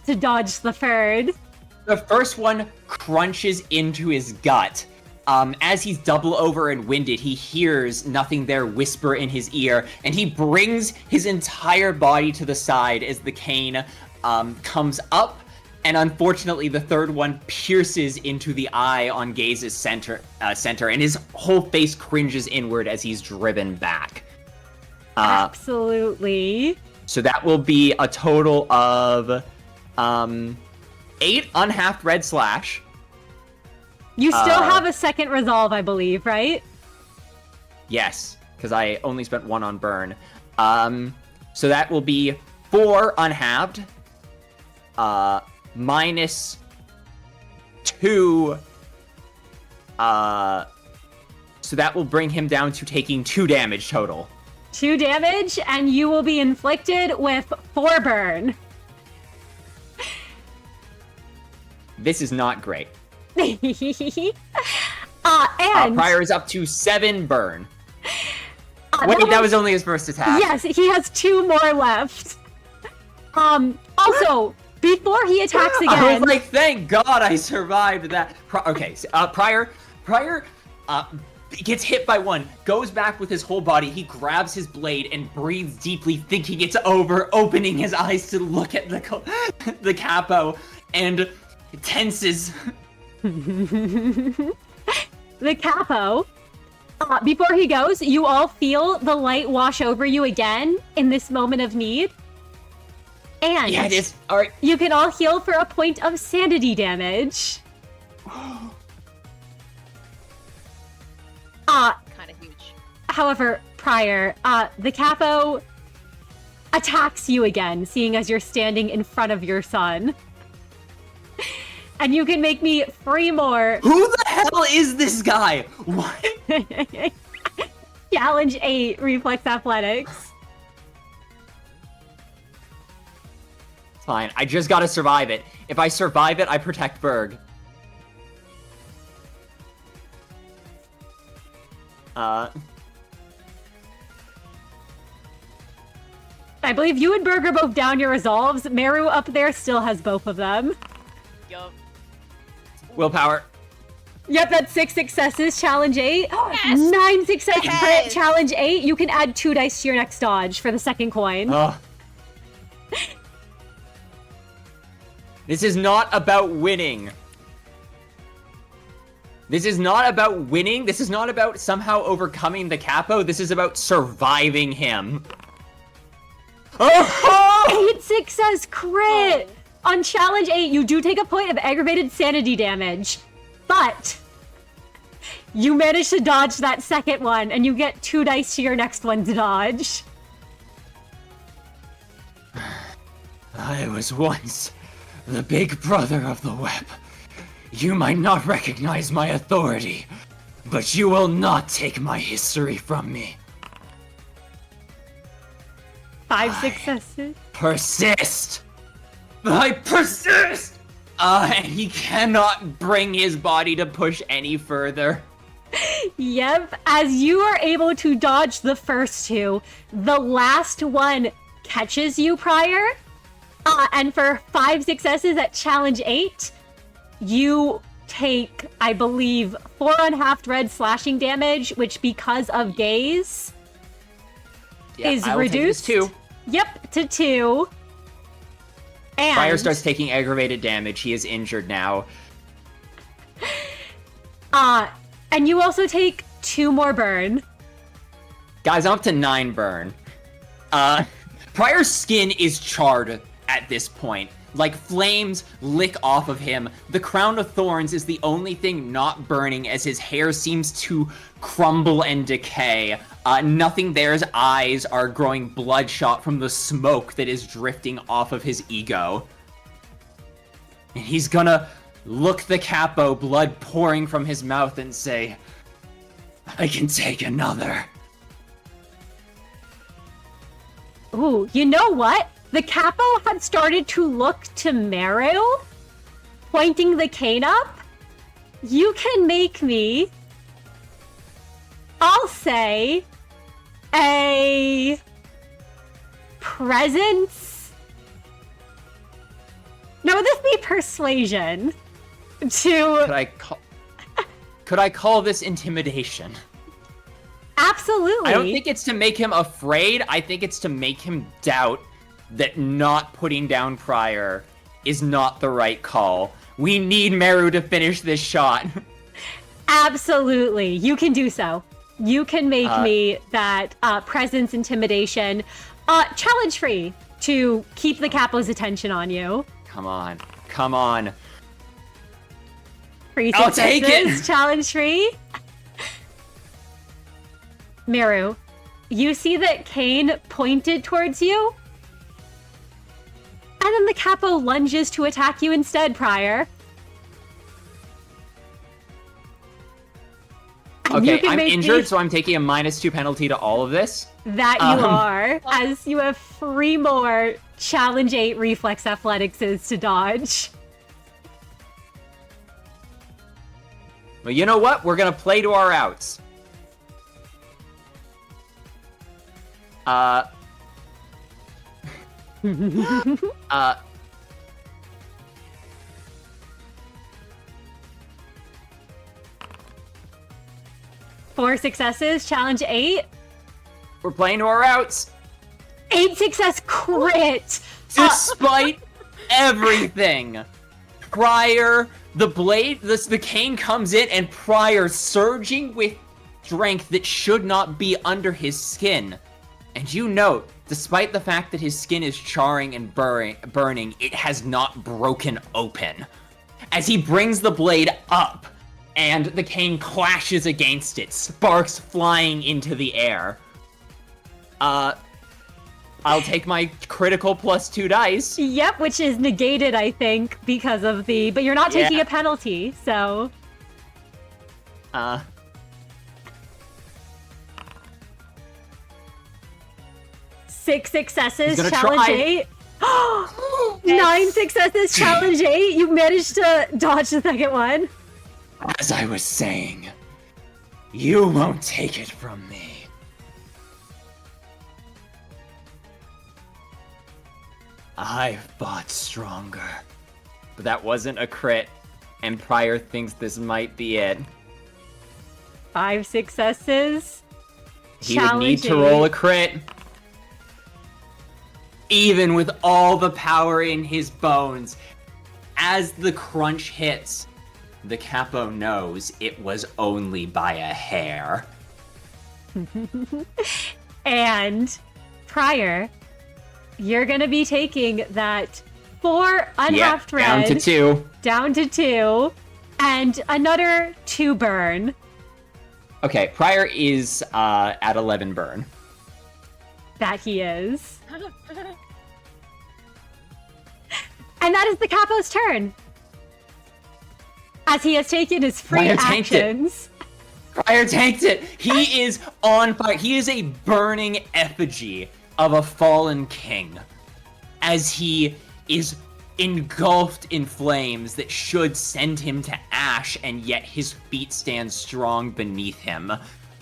to dodge the third. The first one crunches into his gut. As he's double over and winded, he hears nothing there whisper in his ear, and he brings his entire body to the side as the cane comes up, and unfortunately the third one pierces into the eye on Gaze's center, and his whole face cringes inward as he's driven back. Absolutely. So that will be a total of 8 unhalved red slash. You still have a second resolve, I believe, right? Yes, because I only spent 1 on burn. So that will be 4 unhalved. minus 2. So that will bring him down to taking 2 damage total. 2 damage, and you will be inflicted with 4 burn. This is not great. And Prior is up to 7 burn. Wait, that was only his first attack. Yes, he has 2 more left. Also, before he attacks again... I was like, thank God I survived that. Prior gets hit by 1, goes back with his whole body, he grabs his blade and breathes deeply, thinking it's over, opening his eyes to look at the capo, and tenses. The capo, before he goes, you all feel the light wash over you again in this moment of need. And yeah, it is. All right. You can all heal for a point of sanity damage. Kind of huge. However, Prior, the capo attacks you again, seeing as you're standing in front of your son. And you can make me 3 more. Who the hell is this guy? What? Challenge 8, reflex athletics. Fine, I just gotta survive it. If I survive it, I protect Berg. I believe you and Berg are both down your resolves. Merru up there still has both of them. Yup. Willpower. Yep, that's 6 successes, challenge 8. Yes! 9 successes, Yes! crit, challenge 8. You can add 2 dice to your next dodge for the second coin. This is not about winning. This is not about winning. This is not about somehow overcoming the capo. This is about surviving him. 8 success crit! On challenge 8, you do take a point of aggravated sanity damage. But you manage to dodge that second one, and you get 2 dice to your next one to dodge. I was once the big brother of the web. You might not recognize my authority, but you will not take my history from me. 5 successes. Persist! I persist! And he cannot bring his body to push any further. Yep, as you are able to dodge the first 2, the last one catches you, Prior. And for 5 successes at challenge 8, you take, I believe, 4 unhalved red slashing damage, which because of gaze is reduced. 2. Yep, to 2. And Prior starts taking aggravated damage. He is injured now. And you also take 2 more burn. Guys, I'm up to 9 burn. Prior's skin is charred at this point. Like, flames lick off of him. The crown of thorns is the only thing not burning as his hair seems to crumble and decay. Nothing there's eyes are growing bloodshot from the smoke that is drifting off of his ego. And he's gonna look the capo, blood pouring from his mouth, and say, I can take another. Ooh, you know what? The capo had started to look to Merru, pointing the cane up. You can make me, I'll say, a presence. No, would this be persuasion? Could I call this intimidation? Absolutely. I don't think it's to make him afraid. I think it's to make him doubt that not putting down Prior is not the right call. We need Merru to finish this shot. Absolutely. You can do so. You can make me that presence intimidation challenge free to keep the capo's attention on you. Come on. Come on. Free I'll take successes, it. challenge free. Merru, you see that Kane pointed towards you? then the Capo lunges to attack you instead, Prior. And you Okay, can I'm make injured, me- so I'm taking a -2 penalty to all of this. That you are, as you have 3 more Challenge 8 Reflex Athletics to dodge. Well, you know what? We're gonna play to our outs. Uh, 4 successes, Challenge 8. we're playing to our outs. 8 success crit! Despite everything, Prior, the cane comes in, and Prior, surging with strength that should not be under his skin. And you note, despite the fact that his skin is charring and burning, it has not broken open. As he brings the blade up, and the cane clashes against it, sparks flying into the air. I'll take my critical +2 dice. Yep, which is negated, I think, because of the... But you're not taking Yeah. a penalty, so... 6 successes, He's gonna Challenge try. 8. 9 successes, Challenge 8. You managed to dodge the second one. As I was saying, you won't take it from me. I've fought stronger. But that wasn't a crit, and Prior thinks this might be it. 5 successes. He would need to roll a crit. Even with all the power in his bones, as the crunch hits, the Capo knows it was only by a hair. And Prior, you're gonna be taking that 4 unwrapped red down to 2. down to 2, and another 2 burn. Okay, Prior is at 11 burn. That he is. And that is the Capo's turn. As he has taken his free Prior tanked it. actions. Prior tanked it! He is on fire. He is a burning effigy of a fallen king. As he is engulfed in flames that should send him to ash, and yet his feet stand strong beneath him.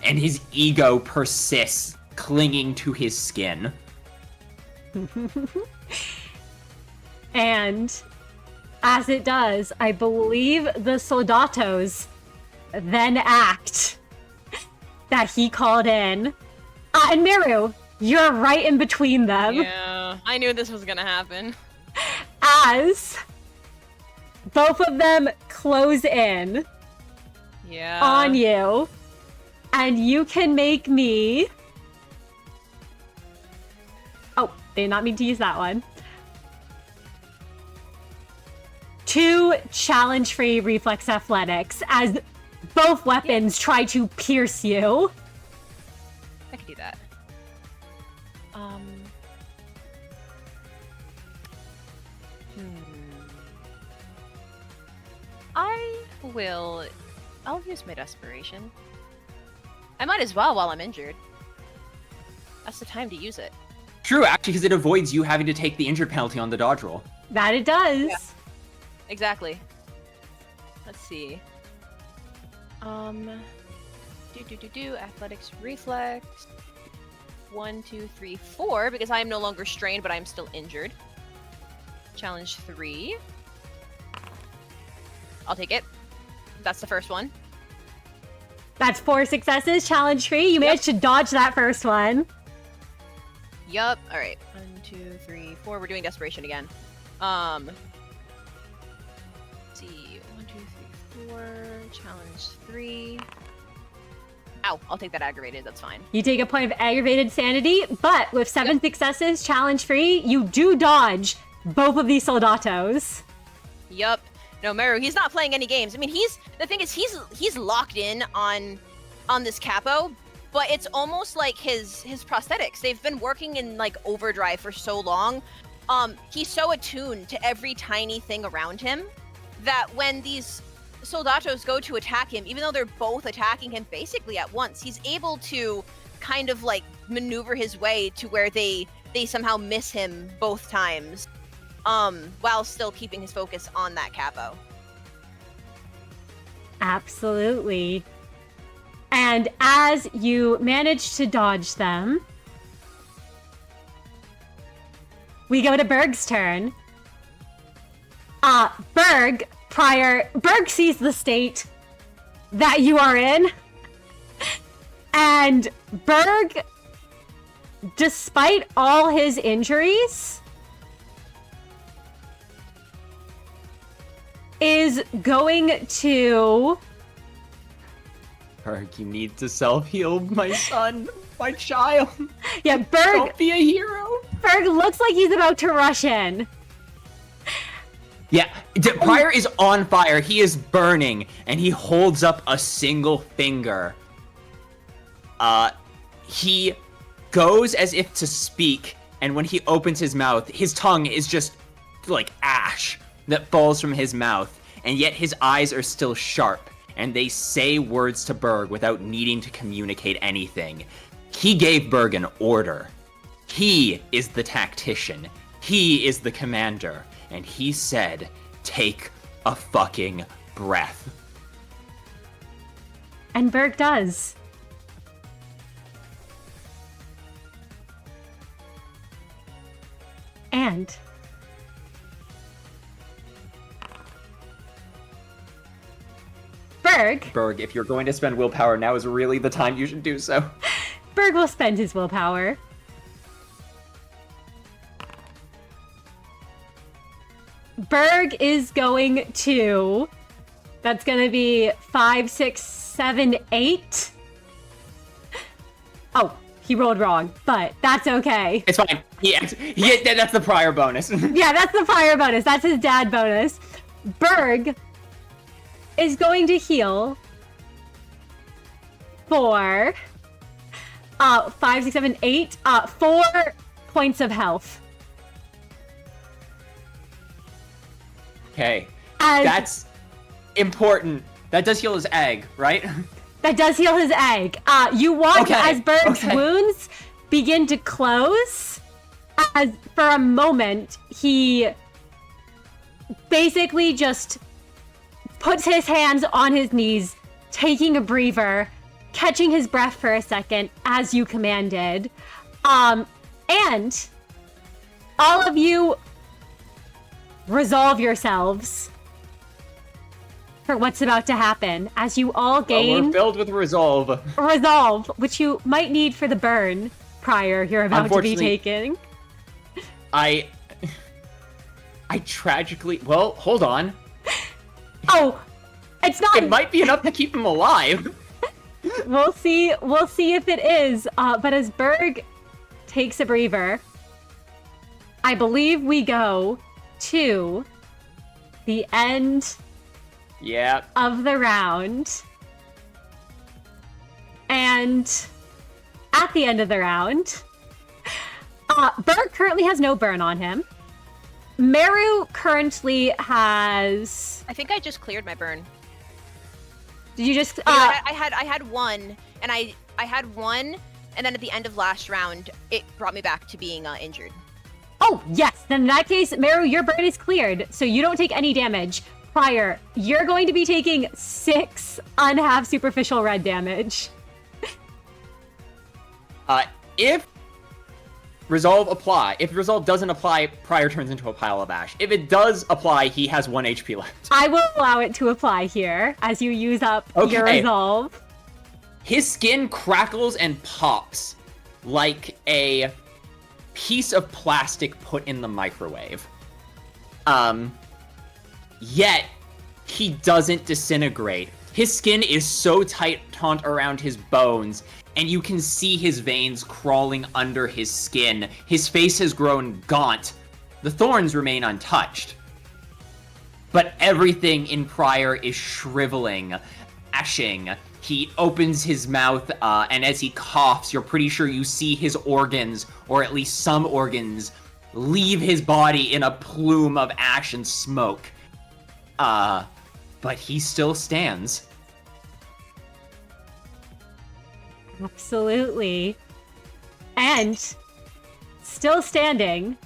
And his ego persists, clinging to his skin. And as it does, I believe the Soldatos then act that he called in. And Merru, you're right in between them. Yeah, I knew this was gonna happen. As both of them close in Yeah. on you. And you can make me... Oh, they did not mean to use that one. 2 challenge-free reflex athletics as both weapons try to pierce you. I can do that. I'll use my desperation. I might as well while I'm injured. That's the time to use it. True, actually, because it avoids you having to take the injured penalty on the dodge roll. That it does. Yeah. Exactly. Let's see. Athletics reflex. 1, 2, 3, 4, because I am no longer strained, but I'm still injured. Challenge 3. I'll take it. That's the first one. That's 4 successes. Challenge free. You managed to dodge that first one. Yup. All right. 1, 2, 3, 4. We're doing desperation again. Let's see. 1, 2, 3, 4. Challenge 3. Ow. I'll take that aggravated. That's fine. You take a point of aggravated sanity, but with 7 successes, challenge free, you do dodge both of these Soldatos. Yup. No, Merru, he's not playing any games. I mean, he's locked in on this Capo, but it's almost like his prosthetics. They've been working in like overdrive for so long he's so attuned to every tiny thing around him that when these Soldatos go to attack him, even though they're both attacking him basically at once, he's able to kind of like maneuver his way to where they somehow miss him both times, while still keeping his focus on that Capo. Absolutely. And as you manage to dodge them, we go to Berg's turn. Berg sees the state that you are in. And Berg, despite all his injuries, is going to... Berg, you need to self-heal, my son, my child. Yeah, Berg... Don't be a hero. Berg looks like he's about to rush in. Yeah, Pryor is on fire. He is burning, and he holds up a single finger. He goes as if to speak, and when he opens his mouth, his tongue is just like ash that falls from his mouth, and yet his eyes are still sharp, and they say words to Berg without needing to communicate anything. He gave Berg an order. He is the tactician. He is the commander. And he said, take a fucking breath. And Berg does. And Berg, if you're going to spend willpower, now is really the time you should do so. Berg will spend his willpower. Berg is going to... That's going to be 5, 6, 7, 8. Oh, he rolled wrong, but that's okay. It's fine. That's the prior bonus. Yeah, that's the prior bonus. That's his dad bonus. Berg is going to heal for 5, 6, 7, 8, 4 points of health. Okay. As That's important. That does heal his egg, right? That does heal his egg. You watch as Berg's wounds begin to close. As for a moment, he basically just puts his hands on his knees, taking a breather, catching his breath for a second, as you commanded. And all of you resolve yourselves for what's about to happen, as you all gain... we're filled with resolve. Resolve, which you might need for the burn prior you're about to be taking. I tragically... Well, hold on. Oh, it's not... It might be enough to keep him alive. We'll see if it is. But as Berg takes a breather, I believe we go to the end of the round. And at the end of the round, Berg currently has no burn on him. Merru currently has... I think I just cleared my burn. Did you just... I had one, and I had one, and then at the end of last round, it brought me back to being injured. Oh, yes. Then in that case, Merru, your burn is cleared, so you don't take any damage. Prior, you're going to be taking 6 unhalf superficial red damage. If Resolve doesn't apply, Prior turns into a pile of ash. If it does apply, he has 1 HP left. I will allow it to apply here as you use up your Resolve. His skin crackles and pops like a piece of plastic put in the microwave. Yet, he doesn't disintegrate. His skin is so tight around his bones, and you can see his veins crawling under his skin. His face has grown gaunt. The thorns remain untouched. But everything in Prior is shriveling, ashing. He opens his mouth, and as he coughs, you're pretty sure you see his organs, or at least some organs, leave his body in a plume of ash and smoke. But he still stands. Absolutely. And still standing.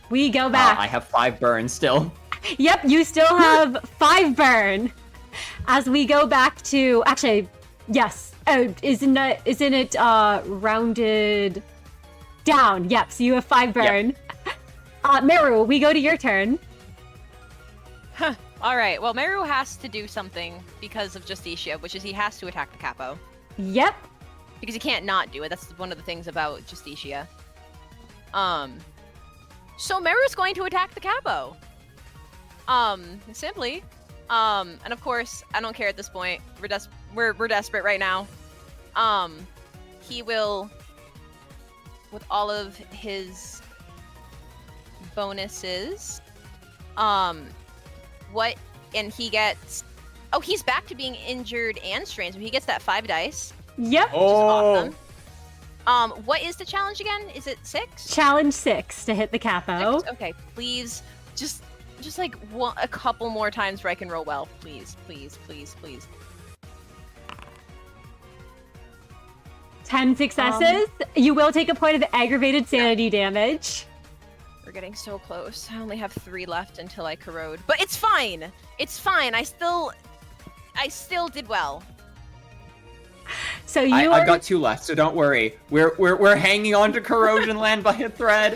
We go back. I have 5 burns still. Yep, you still have 5 burn. As we go back to, actually, yes. Oh, isn't it rounded down? Yep. So you have 5 burn. Yep. Merru, we go to your turn. Huh. All right. Well, Merru has to do something because of Justicia, which is he has to attack the Capo. Yep. Because he can't not do it. That's one of the things about Justicia. So Merru's going to attack the Capo. Simply. And of course, I don't care at this point. We're desperate right now. He will, with all of his bonuses, and he gets, he's back to being injured and strained, so he gets that 5 dice. Yep. Oh. Which is awesome. What is the challenge again? Is it 6? Challenge 6 to hit the Capo. 6? Okay, please, just like a couple more times where I can roll well. Please, please, please, please. 10 successes. You will take a point of aggravated sanity damage. We're getting so close. I only have 3 left until I corrode. But it's fine! It's fine. I still did well. So I've got 2 left, so don't worry. We're hanging on to corrosion land by a thread.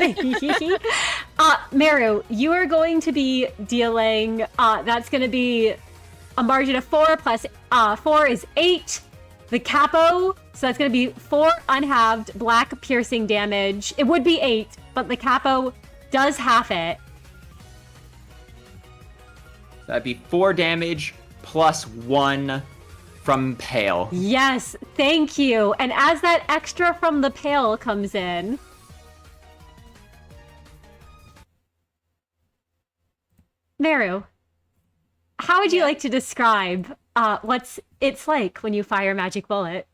Merru, you are going to be dealing. That's going to be a margin of 4 plus 4 is 8. The Capo, so that's going to be 4 unhalved black piercing damage. It would be 8, but the Capo does half it. That'd be 4 damage plus 1 from Pale. Yes, thank you. And as that extra from the Pale comes in, Merru, how would you like to describe what's it's like when you fire a magic bullet?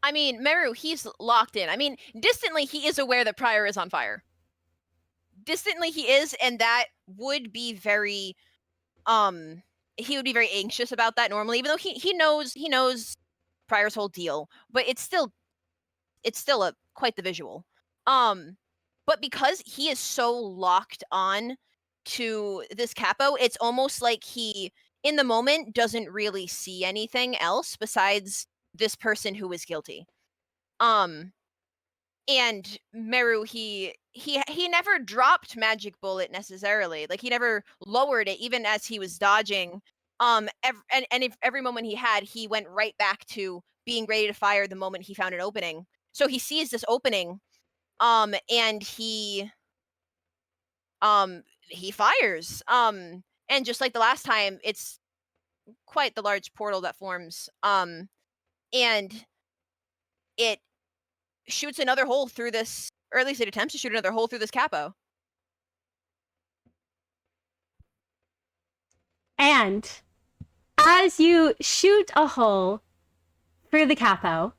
I mean, Merru, he's locked in. I mean, distantly, he is aware that Prior is on fire. Distantly, he is, and that would be very, he would be very anxious about that normally, even though he knows Prior's whole deal, but it's still quite the visual. But because he is so locked on to this Capo, it's almost like he, in the moment, doesn't really see anything else besides this person who is guilty. And Merru, he never dropped magic bullet necessarily. Like, he never lowered it, even as he was dodging. Every moment he had, he went right back to being ready to fire the moment he found an opening. So he sees this opening, and he fires. And just like the last time, it's quite the large portal that forms. And it shoots another hole through this, or at least it attempts to shoot another hole through this Capo. And as you shoot a hole through the Capo,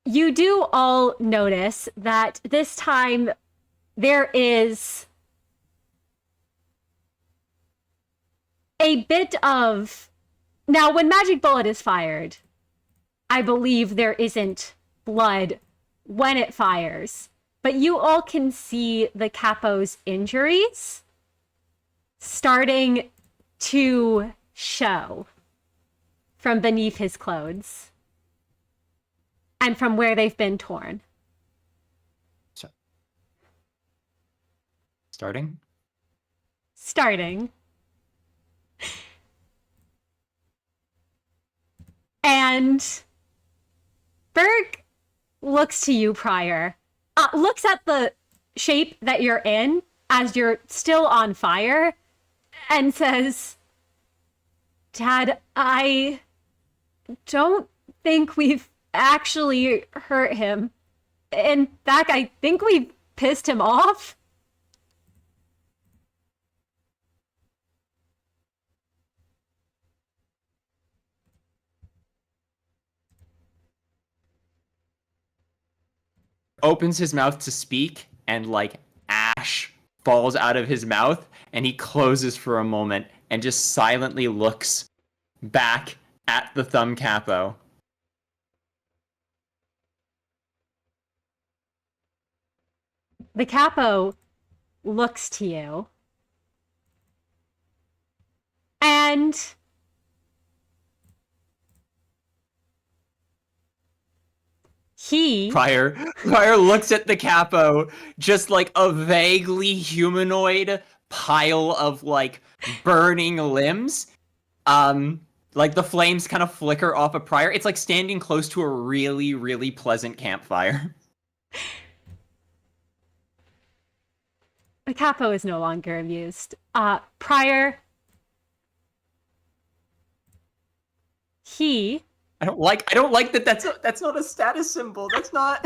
you do all notice that this time there is a bit of... Now, when Magic Bullet is fired, I believe there isn't blood when it fires, but you all can see the Capo's injuries starting to show from beneath his clothes and from where they've been torn. Starting. And Berg looks to you, Prior, looks at the shape that you're in as you're still on fire, and says, Dad, I don't think we've actually hurt him. In fact, I think we've pissed him off. opens his mouth to speak, and like ash falls out of his mouth, and he closes for a moment and just silently looks back at the thumb capo. The capo looks to you. And Prior looks at the capo, just like a vaguely humanoid pile of like burning limbs. Like the flames kind of flicker off of Prior. It's like standing close to a really, really pleasant campfire. The capo is no longer amused. Prior, he I don't like that that's not a status symbol. That's not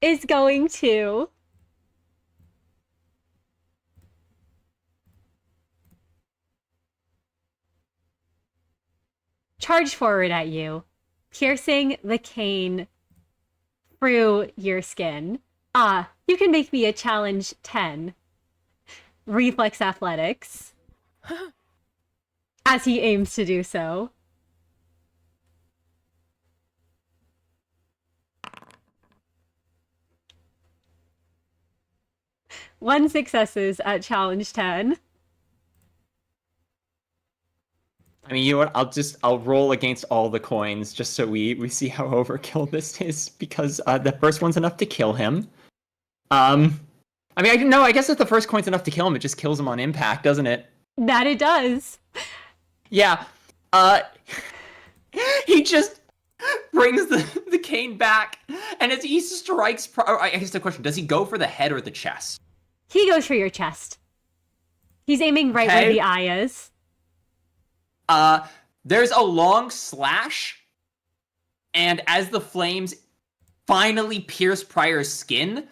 is going to charge forward at you, piercing the cane through your skin. You can make me a challenge 10. Reflex athletics. As he aims to do so. One successes at challenge 10. I mean, you know what? I'll roll against all the coins just so we see how overkill this is, because the first one's enough to kill him. I mean, I guess if the first coin's enough to kill him, it just kills him on impact, doesn't it? That it does. Yeah. He just brings the cane back, and as he strikes, I guess the question, does he go for the head or the chest? He goes for your chest. He's aiming right where the eye is. There's a long slash, and as the flames finally pierce Prior's skin,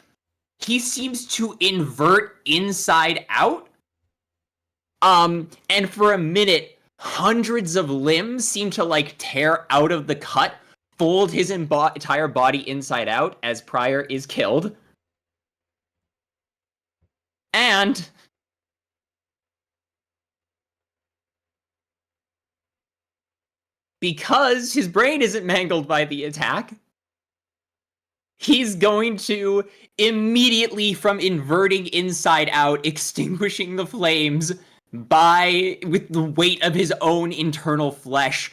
he seems to invert inside out. And for a minute, hundreds of limbs seem to like tear out of the cut, fold his entire body inside out as Prior is killed. And because his brain isn't mangled by the attack, he's going to immediately, from inverting inside out, extinguishing the flames with the weight of his own internal flesh,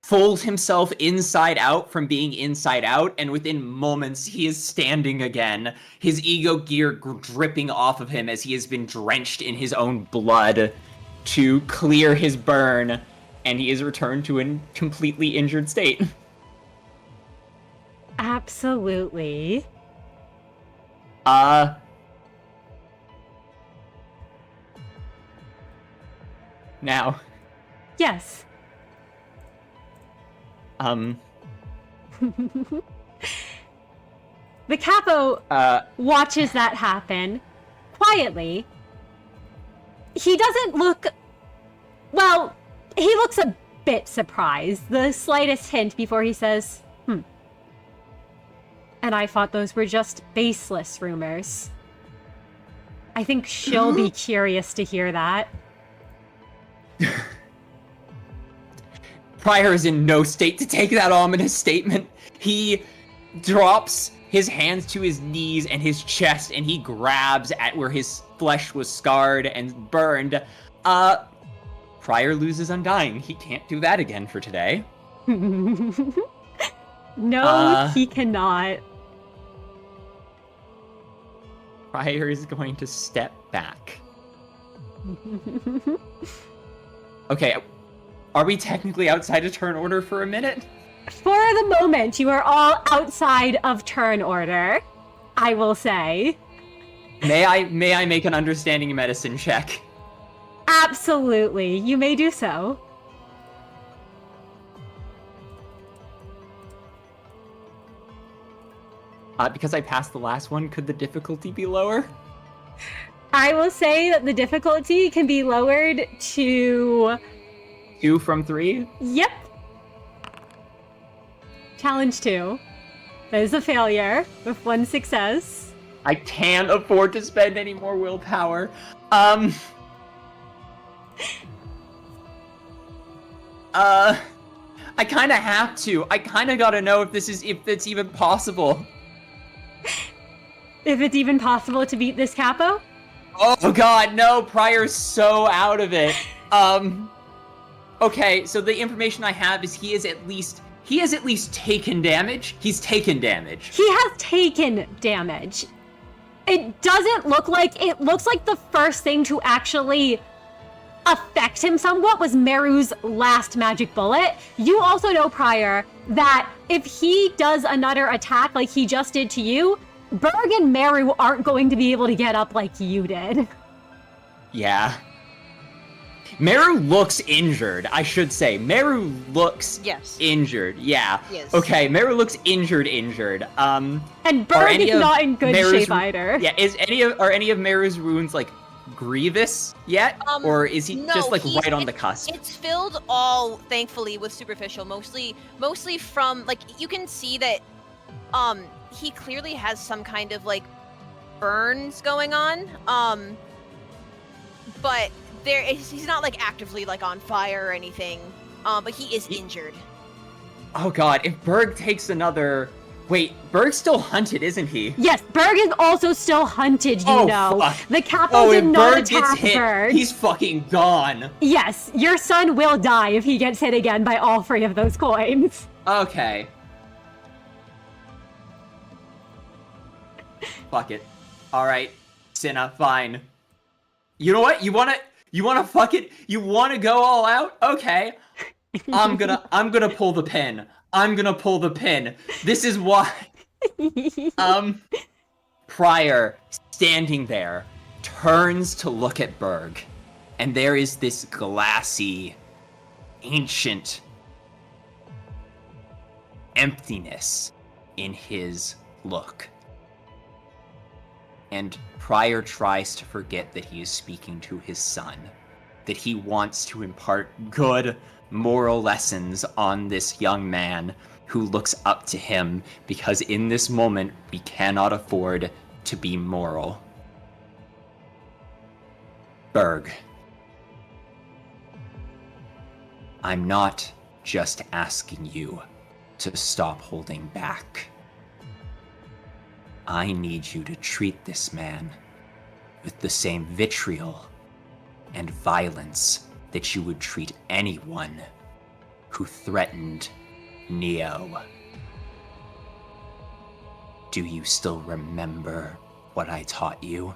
fold himself inside out from being inside out, and within moments he is standing again, his ego gear dripping off of him as he has been drenched in his own blood to clear his burn, and he is returned to a completely injured state. Absolutely. Now. Yes. The capo watches that happen quietly. He doesn't look... Well, he looks a bit surprised. The slightest hint before he says, And I thought those were just baseless rumors. I think she'll be curious to hear that. Prior is in no state to take that ominous statement. He drops his hands to his knees and his chest, and he grabs at where his flesh was scarred and burned. Prior loses Undying. He can't do that again for today. No, he cannot. Prior is going to step back. Okay, are we technically outside of turn order for a minute? For the moment, you are all outside of turn order, I will say. May I make an understanding medicine check? Absolutely, you may do so. Because I passed the last one, could the difficulty be lower? I will say that the difficulty can be lowered to... 2 from 3? Yep. Challenge 2. That is a failure with 1 success. I can't afford to spend any more willpower. I kind of have to. I kind of gotta know if it's even possible. If it's even possible to beat this Capo? Oh god, no, Pryor's so out of it. Okay, so the information I have is he has at least taken damage. He's taken damage. He has taken damage. It doesn't look like, it looks like the first thing to actually affect him somewhat was Merru's last magic bullet. You also know, Pryor, that if he does another attack like he just did to you, Berg and Merru aren't going to be able to get up like you did. Yeah. Merru looks injured, I should say. Merru looks injured. Yeah. Yes. Okay, Merru looks injured. And Berg is not in good shape either. Yeah, are any of Merru's wounds like grievous yet? Or is he just like right on the cusp? It's filled all, thankfully, with superficial, mostly from, like, you can see that he clearly has some kind of like burns going on. But he's not like actively like on fire or anything. But he is injured. Oh god, if Berg takes another... Wait, Berg's still hunted, isn't he? Yes, Berg is also still hunted, you know. Fuck. The Capo did not attack Berg. He's fucking gone. Yes, your son will die if he gets hit again by all 3 of those coins. Okay. Fuck it. Alright, Cinna, fine. You know what? You wanna fuck it? You wanna go all out? Okay. I'm gonna pull the pin. I'm gonna pull the pin. This is why. Pryor, standing there, turns to look at Berg, and there is this glassy, ancient emptiness in his look. And Pryor tries to forget that he is speaking to his son, that he wants to impart good moral lessons on this young man who looks up to him, because in this moment we cannot afford to be moral. Berg, I'm not just asking you to stop holding back. I need you to treat this man with the same vitriol and violence that you would treat anyone who threatened Neo. Do you still remember what I taught you?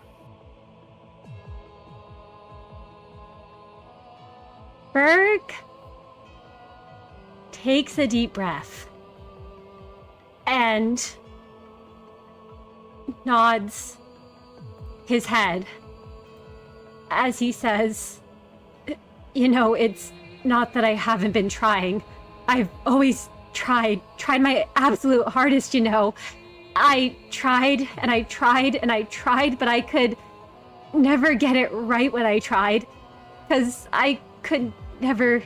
Berg takes a deep breath and nods his head as he says, you know, it's not that I haven't been trying. I've always tried my absolute hardest, you know. I tried and I tried and I tried, but I could never get it right when I tried, because I could never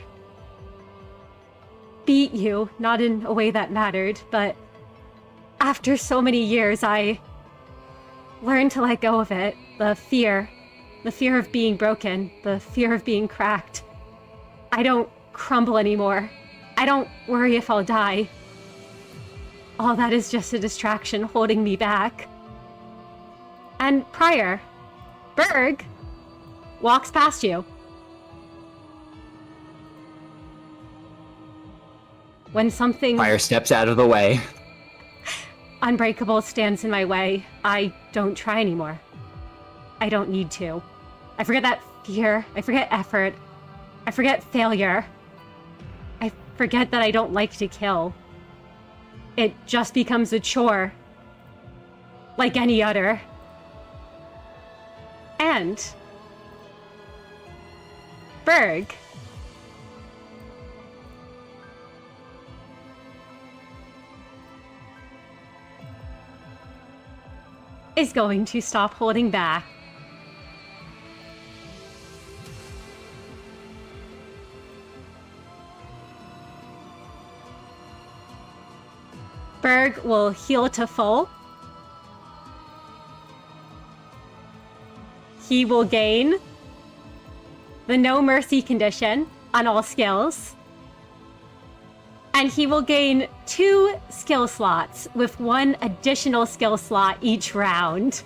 beat you, not in a way that mattered, but after so many years, I learned to let go of it. The fear of being broken, the fear of being cracked. I don't crumble anymore. I don't worry if I'll die. All that is just a distraction holding me back. And Pryor, Berg walks past you. When something Pryor steps out of the way. unbreakable stands in my way, I don't try anymore. I don't need to. I forget that fear. I forget effort. I forget failure. I forget that I don't like to kill. It just becomes a chore. Like any other. And Berg is going to stop holding back. Berg will heal to full. He will gain the No Mercy condition on all skills. And he will gain 2 skill slots with 1 additional skill slot each round.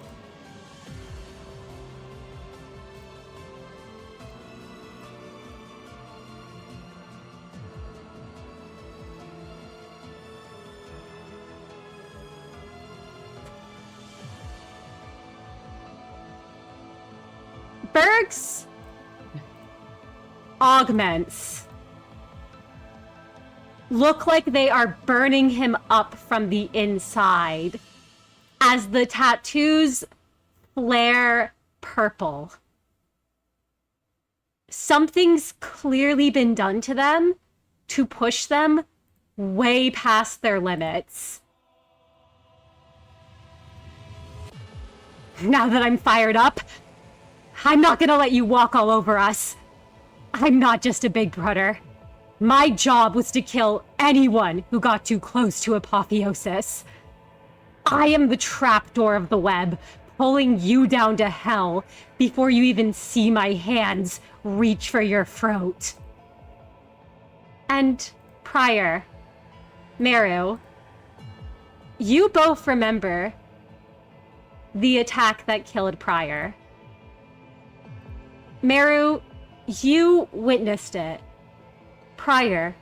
Berg's augments look like they are burning him up from the inside as the tattoos flare purple. Something's clearly been done to them to push them way past their limits. Now that I'm fired up, I'm not gonna let you walk all over us. I'm not just a big brother. My job was to kill anyone who got too close to apotheosis. I am the trapdoor of the web, pulling you down to hell before you even see my hands reach for your throat. And Prior, Merru, you both remember the attack that killed Prior. Merru, you witnessed it. Prior,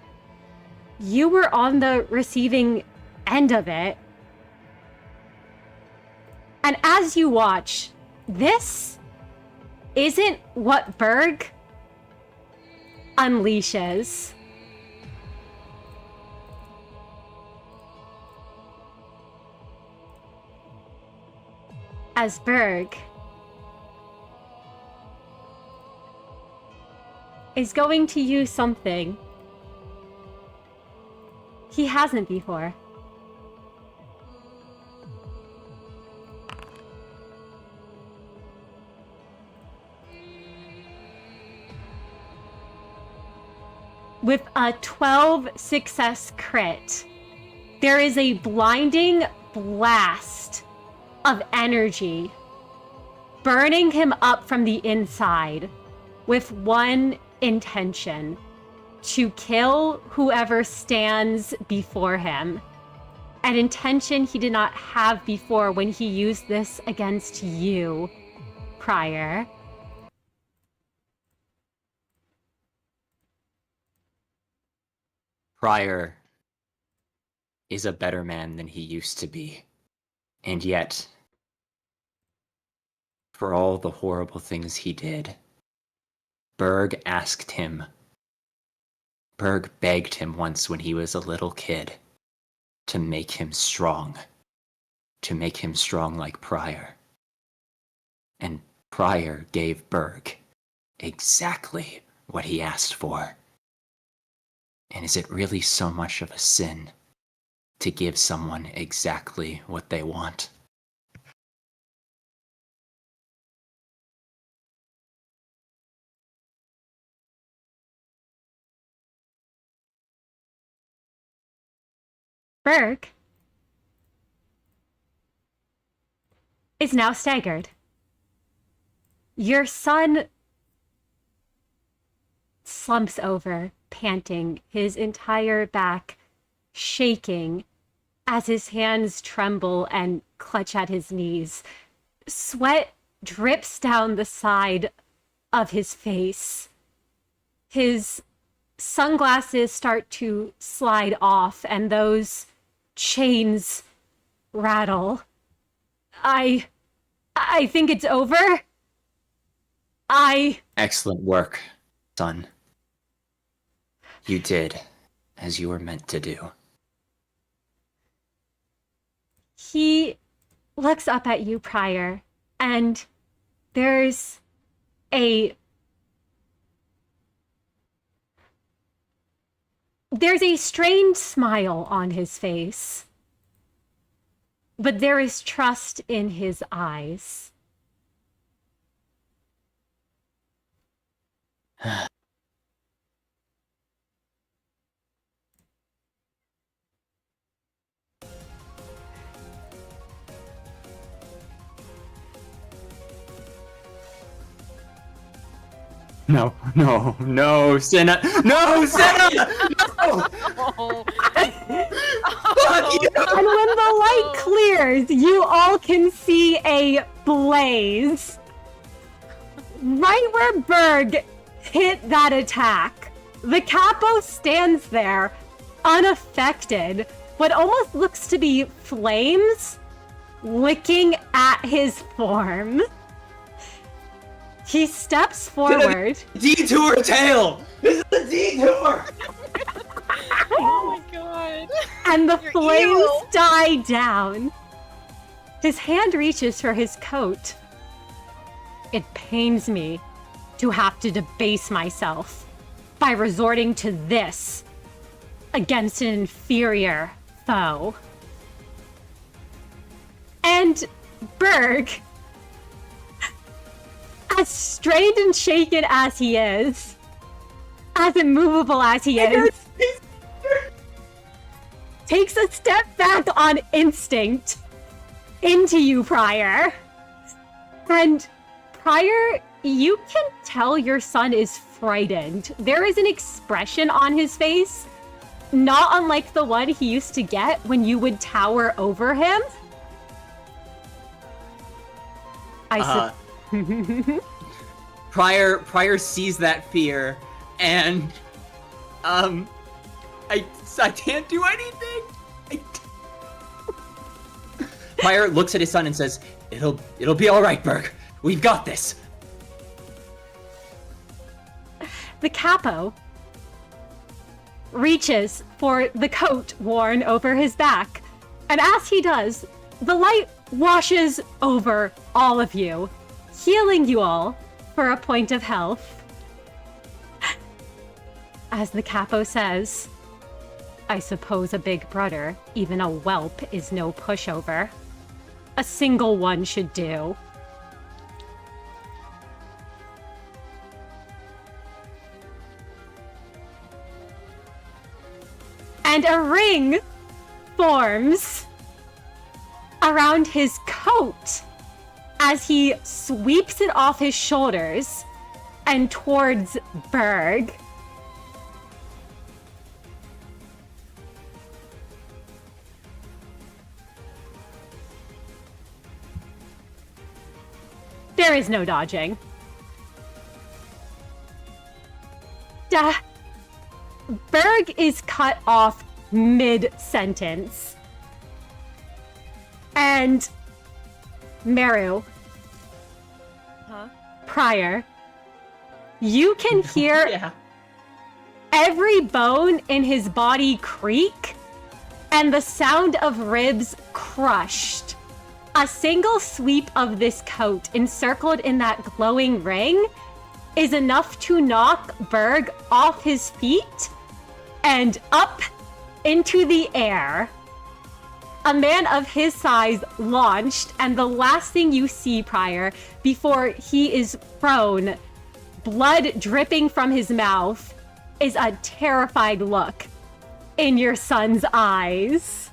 you were on the receiving end of it. And as you watch, this isn't what Berg unleashes. As Berg is going to use something he hasn't before. With a 12 success crit, there is a blinding blast of energy burning him up from the inside with one intention: to kill whoever stands before him. An intention he did not have before when he used this against you, Prior. Prior is a better man than he used to be. And yet, for all the horrible things he did, Berg asked him. Berg begged him once when he was a little kid to make him strong. To make him strong like Prior. And Prior gave Berg exactly what he asked for. And is it really so much of a sin to give someone exactly what they want? Berg is now staggered. Your son slumps over, panting, his entire back shaking as his hands tremble and clutch at his knees. Sweat drips down the side of his face. His sunglasses start to slide off, and those chains rattle. I think it's over. Excellent work, son. You did as you were meant to do. He looks up at you, Prior, and there's a strained smile on his face, but there is trust in his eyes. No, no, no, Senna! No, Senna! No! Oh. Fuck you! And when the light clears, you all can see a blaze. Right where Berg hit that attack, the Capo stands there, unaffected. What almost looks to be flames licking at his form. He steps forward. Detour tail! This is the detour! Oh my god. And the You're flames evil. die down. His hand reaches for his coat. It pains me to have to debase myself by resorting to this against an inferior foe. And Berg, as strained and shaken as he is, as immovable as he is, takes a step back on instinct into you, Prior. And Prior, you can tell your son is frightened. There is an expression on his face, not unlike the one he used to get when you would tower over him. Prior sees that fear, and I can't do anything. Prior looks at his son and says, "It'll be all right, Berg. We've got this." The Capo reaches for the coat worn over his back, and as he does, the light washes over all of you, healing you all for a point of health. As the Capo says, "I suppose a big brother, even a whelp, is no pushover. A single one should do." And a ring forms around his coat as he sweeps it off his shoulders and towards Berg. There is no dodging. Berg is cut off mid-sentence. And Merru, Prior, you can hear Yeah. every bone in his body creak and the sound of ribs crushed. A single sweep of this coat encircled in that glowing ring is enough to knock Berg off his feet and up into the air. A man of his size launched, and the last thing you see, Prior, before he is prone, blood dripping from his mouth, is a terrified look in your son's eyes.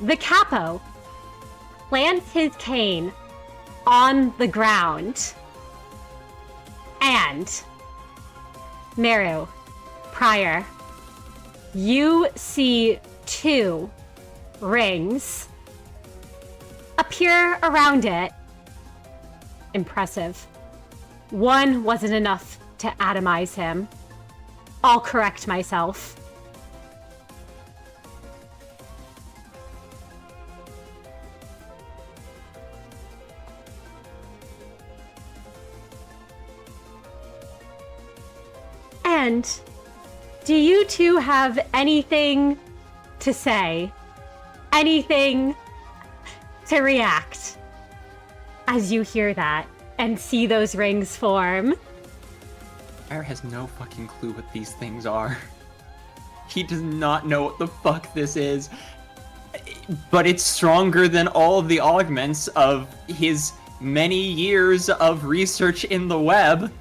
The Capo plants his cane on the ground. And Merru, Prior, you see 2 rings appear around it. Impressive. One wasn't enough to atomize him. I'll correct myself. And do you two have anything to say? Anything to react as you hear that and see those rings form? Prior has no fucking clue what these things are. He does not know what the fuck this is. But it's stronger than all of the augments of his many years of research in the web.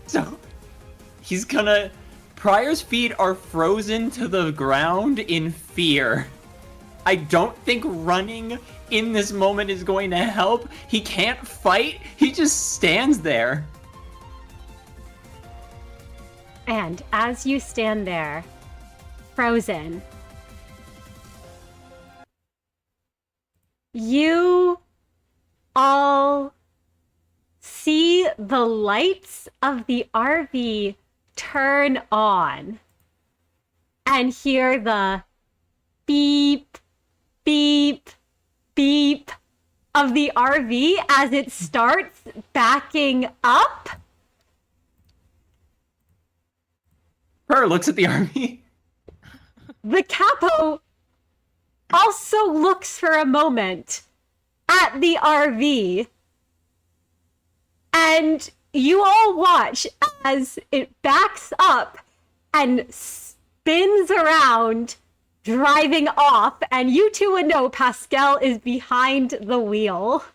So, he's gonna... Prior's feet are frozen to the ground in fear. I don't think running in this moment is going to help. He can't fight. He just stands there. And as you stand there, frozen, you all see the lights of the RV turn on and hear the beep, beep, beep of the RV as it starts backing up. Prior looks at the RV. The Capo also looks for a moment at the RV, and you all watch as it backs up and spins around, driving off, and you two would know Pascal is behind the wheel.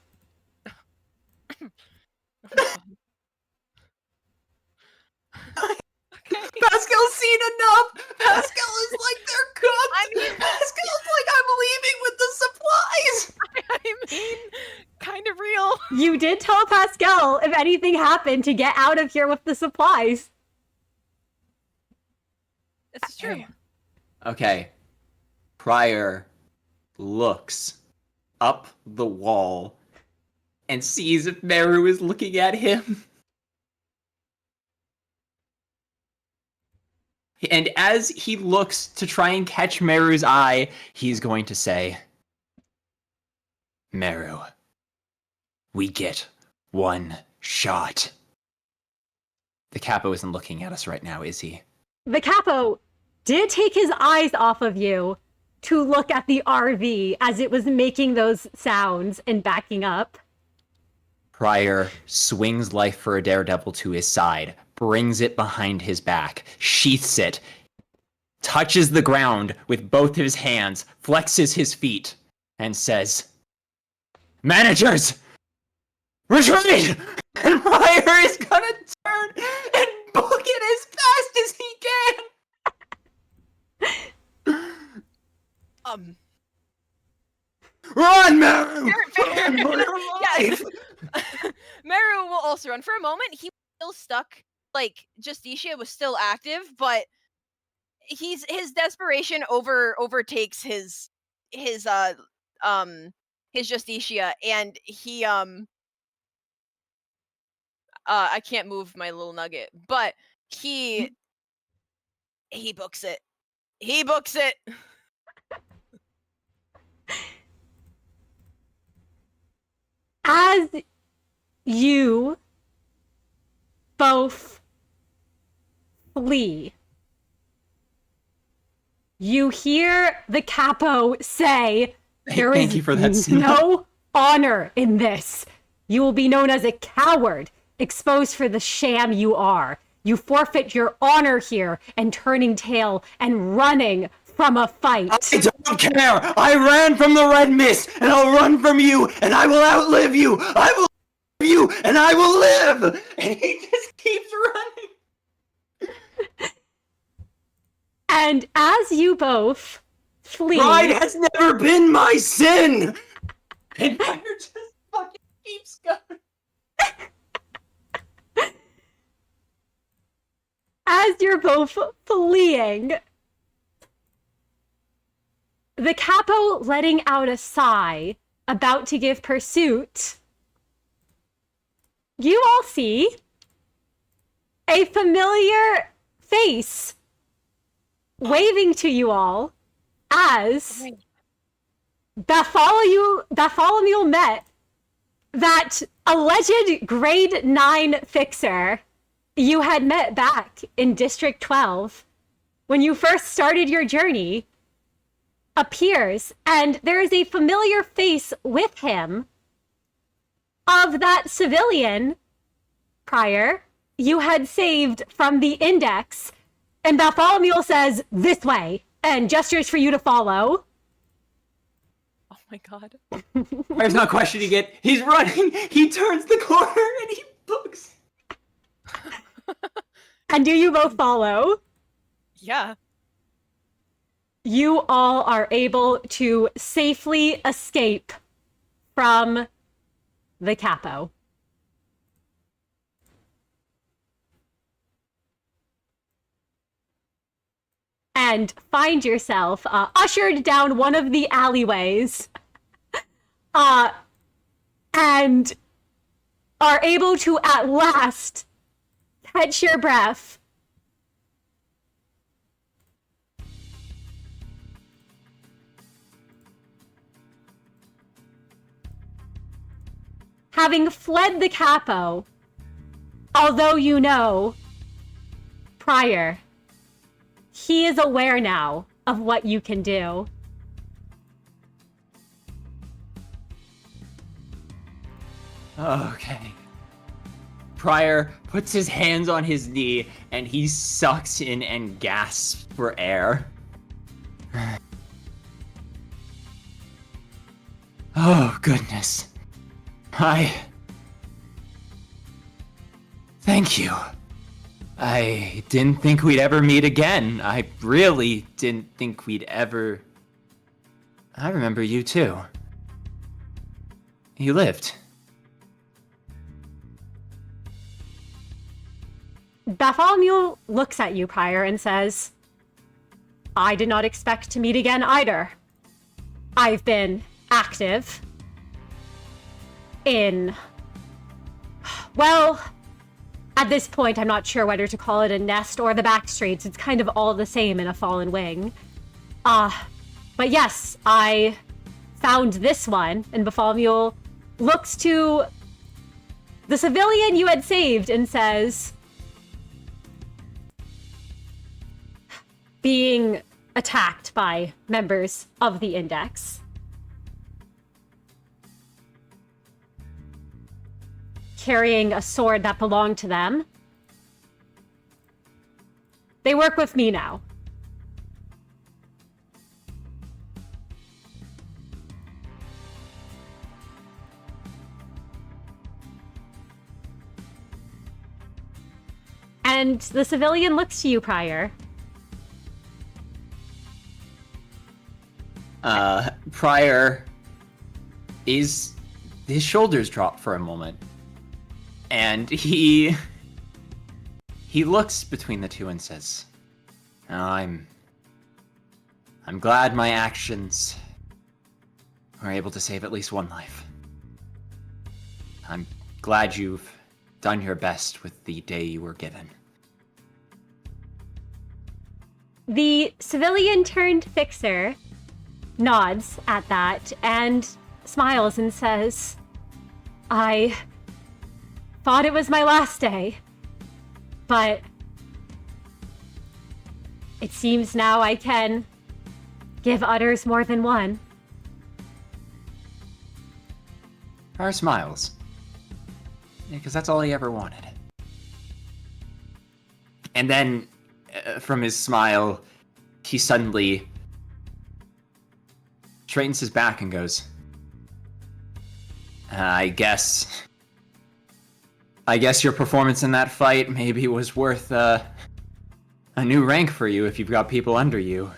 Pascal's seen enough! Pascal is like, they're cooked! I mean, Pascal's like, I'm leaving with the supplies! I mean, kind of real. You did tell Pascal if anything happened to get out of here with the supplies. This is true. Okay. Prior looks up the wall and sees if Merru is looking at him. And as he looks to try and catch Merru's eye, he's going to say, Merru, we get one shot. The Capo isn't looking at us right now, is he? The Capo did take his eyes off of you to look at the RV as it was making those sounds and backing up. Prior swings life for a daredevil to his side, brings it behind his back, sheaths it, touches the ground with both his hands, flexes his feet, and says, Managers! Retreat! And Prior is gonna turn and book it as fast as he can! Run, Merru! Fair. Run for your life! Merru will also run. For a moment, he was still stuck. Like, Justicia was still active, but his desperation overtakes his Justicia, and he I can't move my little nugget, but he books it. He books it. As you both flee, you hear the Capo say, there Thank is you for that, no honor in this. You will be known as a coward, exposed for the sham you are. You forfeit your honor here and turning tail and running from a fight. I don't care! I ran from the red mist, and I'll run from you, and I will outlive you! I will outlive you, and I will live! And he just keeps running. And as you both flee. Pride has never been my sin! And Fire just fucking keeps going. As you're both fleeing, the Capo letting out a sigh, about to give pursuit, you all see a familiar face waving to you all as Bartholomew met that alleged grade 9 fixer you had met back in District 12 when you first started your journey appears, and there is a familiar face with him of that civilian prior you had saved from the index, and Bartholomew says, "This way," and gestures for you to follow. Oh my god. Fire's not questioning it. He's running. He turns the corner and he books. And do you both follow? Yeah. You all are able to safely escape from the Capo. And find yourself ushered down one of the alleyways and are able to at last catch your breath. Having fled the Capo, although you know prior, he is aware now of what you can do. Okay. Prior puts his hands on his knee and he sucks in and gasps for air. Oh, goodness. Thank you. I didn't think we'd ever meet again. I really didn't think we'd ever... I remember you too. You lived. Bartholomew looks at you, Prior, and says, "I did not expect to meet again either. I've been active in... well, at this point, I'm not sure whether to call it a nest or the back streets. It's kind of all the same in a fallen wing. But yes, I found this one," and Bartholomew looks to the civilian you had saved and says, "Being attacked by members of the Index. Carrying a sword that belonged to them. They work with me now." And the civilian looks to you, Prior. Prior his shoulders drop for a moment. And he looks between the two and says, I'm glad my actions were able to save at least one life. I'm glad you've done your best with the day you were given." The civilian turned fixer nods at that and smiles and says, "I thought it was my last day, but it seems now I can give others more than one." Prior smiles. Because that's all he ever wanted. And then, from his smile, he suddenly straightens his back and goes, I guess your performance in that fight maybe was worth a new rank for you if you've got people under you.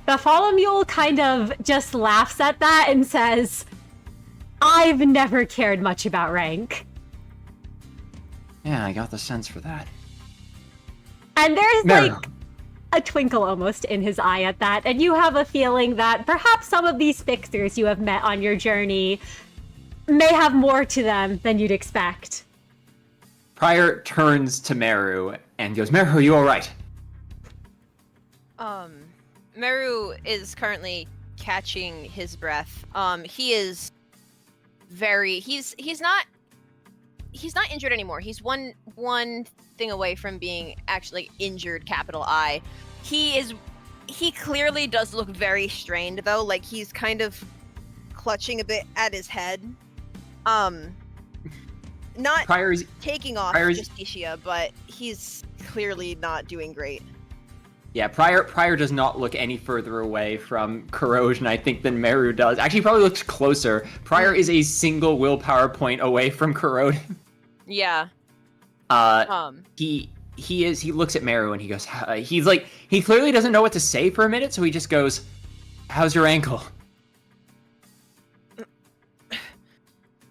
Bartholomew kind of just laughs at that and says, I've never cared much about rank. Yeah, I got the sense for that. And there's Merru. like a twinkle almost in his eye at that, and you have a feeling that perhaps some of these fixers you have met on your journey may have more to them than you'd expect. Prior turns to Merru and goes, Merru, are you alright? Merru is currently catching his breath. He is very he's not injured anymore. He's one thing away from being actually injured, capital I. He clearly does look very strained though, like he's kind of clutching a bit at his head. Not Prior's taking off Justicia, but he's clearly not doing great. Yeah, Prior does not look any further away from corrosion, I think, than Merru does. Actually, he probably looks closer. Prior is a single willpower point away from corroding. Yeah. He looks at Merru and he goes, he clearly doesn't know what to say for a minute, so he just goes, how's your ankle?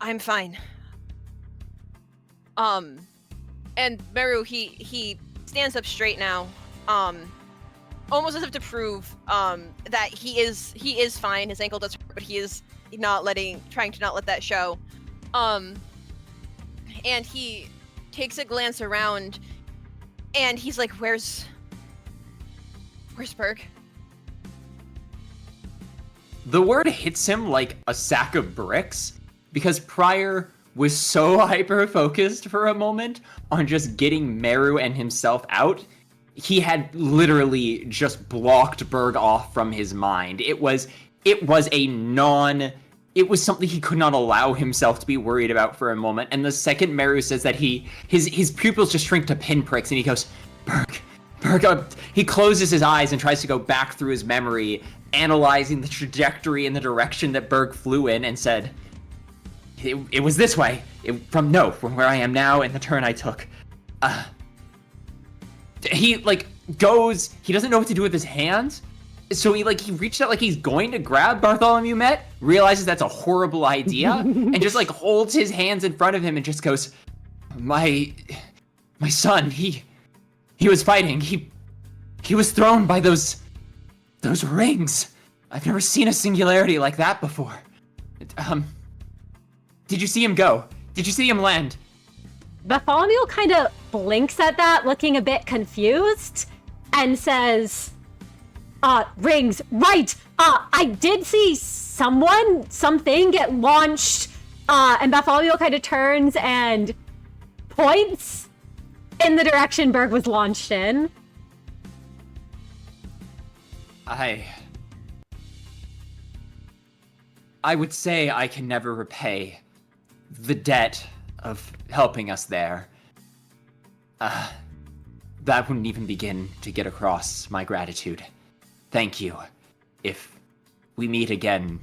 I'm fine. And Merru, he stands up straight now. Almost as if to prove that he is fine. His ankle does hurt, but he is trying to not let that show. And he takes a glance around, and he's like, "Where's Berg?" The word hits him like a sack of bricks because Prior was so hyper-focused for a moment on just getting Merru and himself out. He had literally just blocked Berg off from his mind. It was something he could not allow himself to be worried about for a moment. And the second Merru says that his pupils just shrink to pinpricks and he goes, Berg. He closes his eyes and tries to go back through his memory, analyzing the trajectory and the direction that Berg flew in, and said, it was this way, from where I am now and the turn I took. He doesn't know what to do with his hands, so he reached out like he's going to grab Bartholomew Met, realizes that's a horrible idea, and just holds his hands in front of him and just goes, my son, he was fighting, he was thrown by those rings. I've never seen a singularity like that before. Did you see him go? Did you see him land? Bartholomew kind of blinks at that, looking a bit confused, and says, rings, right! I did see something get launched, and Bartholomew kind of turns and points in the direction Berg was launched in. I would say I can never repay the debt of helping us there. That wouldn't even begin to get across my gratitude. Thank you. If we meet again,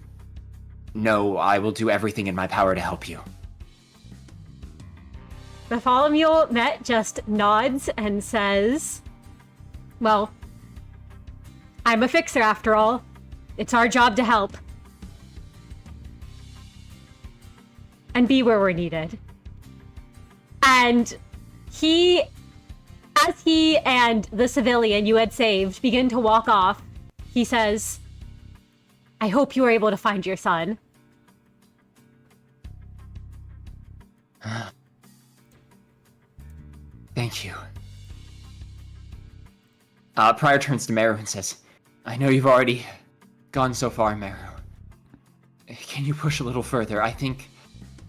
know I will do everything in my power to help you. Bartholomew Met just nods and says, well, I'm a fixer after all. It's our job to help. And be where we're needed. And as he and the civilian you had saved begin to walk off, he says, I hope you were able to find your son. Thank you. Prior turns to Merru and says, I know you've already gone so far, Merru. Can you push a little further? I think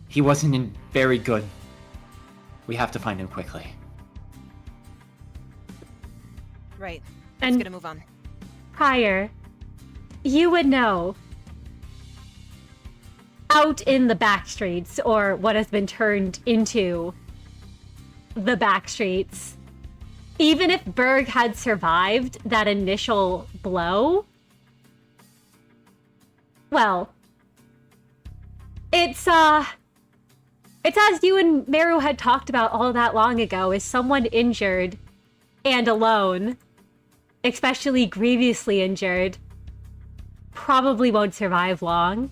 he wasn't in very good. We have to find him quickly. Right. And Let's get a move on. Prior, you would know. Out in the back streets, or what has been turned into the back streets, even if Berg had survived that initial blow, well, it's as you and Merru had talked about all that long ago, is someone injured and alone, especially grievously injured, probably won't survive long.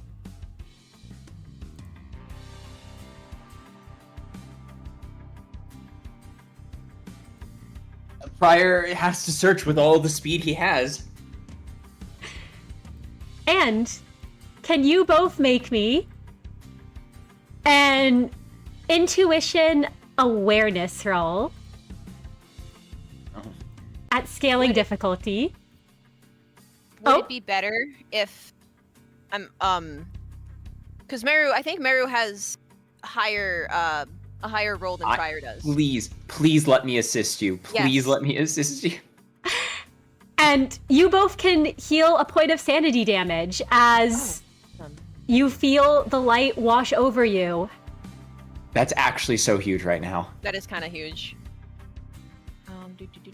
Prior has to search with all the speed he has. And can you both make me an intuition awareness roll at scaling difficulty? Would it be better if I'm because I think Merru has a higher roll than Prior does. Please let me assist you. Please Yes. let me assist you. And you both can heal a point of sanity damage as you feel the light wash over you. That's actually so huge right now. That is kind of huge.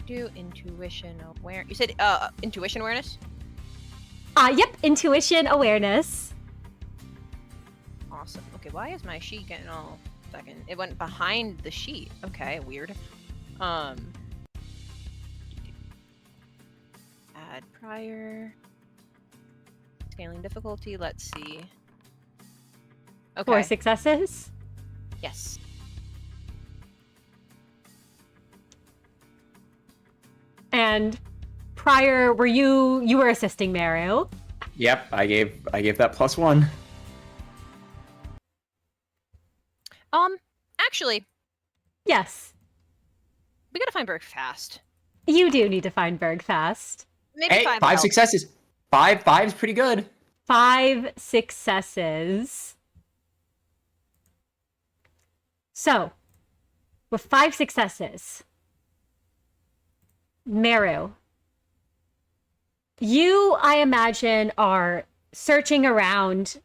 Intuition awareness. You said intuition awareness? Yep, intuition awareness. Awesome. Okay, why is my sheet getting all second? It went behind the sheet. Okay, weird. Add prior. Scaling difficulty, let's see. Okay. 4 successes. Yes. And Prior, you were assisting Merru. Yep, I gave that +1. Actually, Yes. we gotta find Berg fast. You do need to find Berg fast. Maybe Hey, 5 5 helps. successes. Five's pretty good. 5 successes. So, with 5 successes, Merru, you, I imagine, are searching around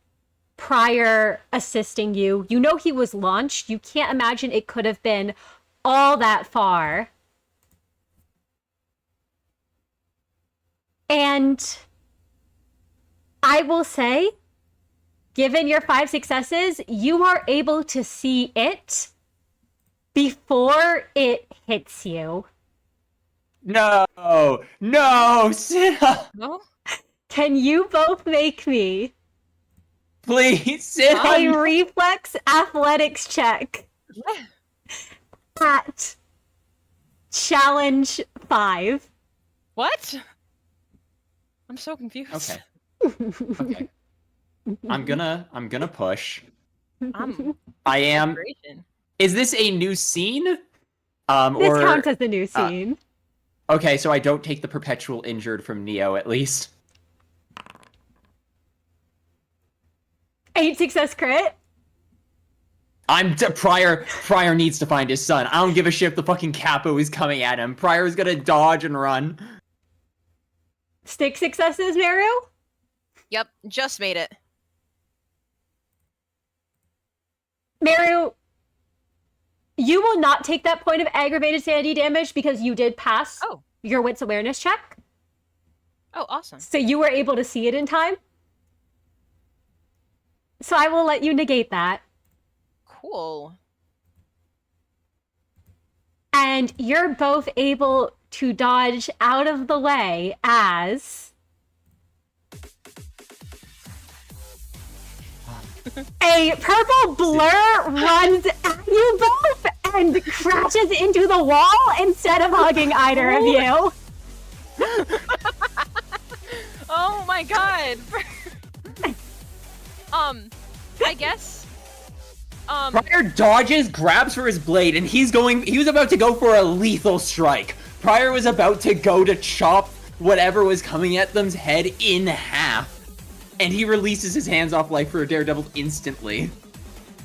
Prior assisting you. You know he was launched. You can't imagine it could have been all that far. And I will say, given your 5 successes, you are able to see it before it hits you. No, Sinha, No? Can you both make me please, a Sinha. reflex athletics check Yeah. at challenge 5? What? I'm so confused. Okay. I'm gonna push. I'm I am. desperation. Is this a new scene? This Or counts as the new scene. okay, so I don't take the perpetual injured from Neo at least. 8 success crit. Prior needs to find his son. I don't give a shit if the fucking Capo is coming at him. Prior is gonna dodge and run. 6 successes, Merru. Yep, just made it. Merru, you will not take that point of aggravated sanity damage because you did pass Oh. your wits awareness check. Oh, awesome. So you were able to see it in time. So I will let you negate that. Cool. And you're both able to dodge out of the way as a purple blur runs at you both and crashes into the wall instead of hugging either of you. Oh my god. I guess. Prior dodges, grabs for his blade, and he was about to go for a lethal strike. Prior was about to go to chop whatever was coming at them's head in half. And he releases his hands off like for a daredevil instantly.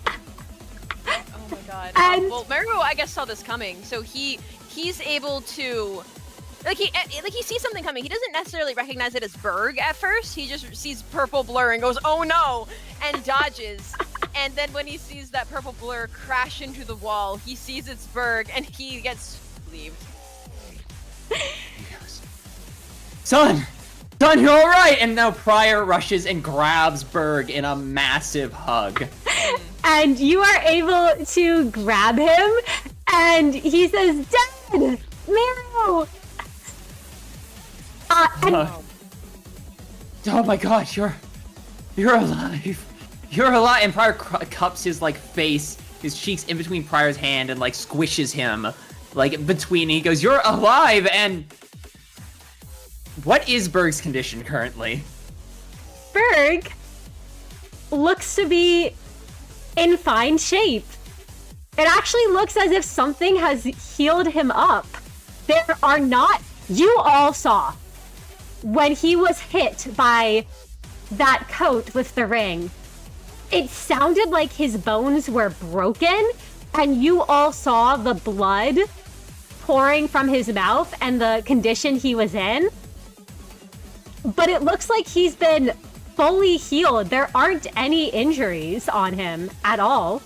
Oh my god. And- Well, Merru, I guess, saw this coming, so he's able to he sees something coming. He doesn't necessarily recognize it as Berg at first. He just sees purple blur and goes, "Oh no!" and dodges. And then when he sees that purple blur crash into the wall, he sees it's Berg and he gets relieved. Son, you're all right. And now Prior rushes and grabs Berg in a massive hug. And you are able to grab him, and he says, "Dead! Merru!" And Oh my god, you're alive. You're alive. And Pryor cups his, like, face, his cheeks in between Pryor's hand and, like, squishes him, like, between. And he goes, you're alive. And what is Berg's condition currently? Berg looks to be in fine shape. It actually looks as if something has healed him up. There are not... You all saw when he was hit by that coat with the ring. It sounded like his bones were broken, and you all saw the blood pouring from his mouth and the condition he was in. But it looks like he's been fully healed. There aren't any injuries on him at all.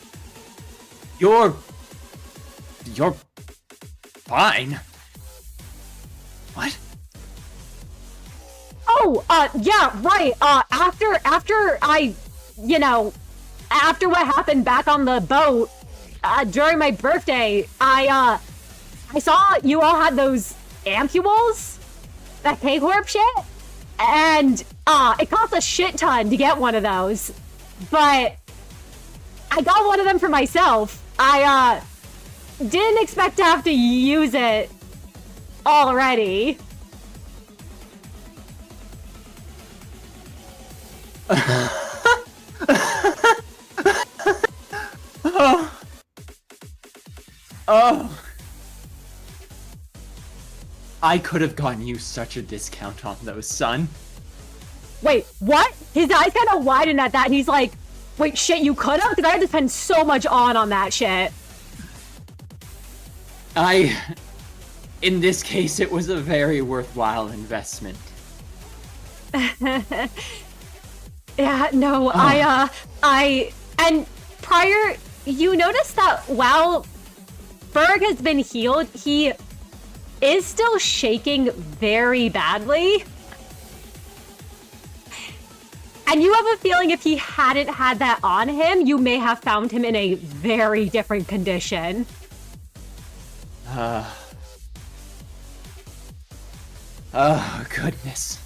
You're fine. What? Oh, yeah, right. After I, after what happened back on the boat, during my birthday, I saw you all had those ampules, that L Corp shit, and, it cost a shit ton to get one of those, but I got one of them for myself. I, didn't expect to have to use it already. Oh. I could have gotten you such a discount on those, son. Wait, what? His eyes kind of widen at that, and he's like, wait, shit, you could have? Because I had to spend so much on that shit. In this case, it was a very worthwhile investment. Yeah, no, and Pryor, you notice that while Berg has been healed, he is still shaking very badly. And you have a feeling if he hadn't had that on him, you may have found him in a very different condition. Oh, goodness.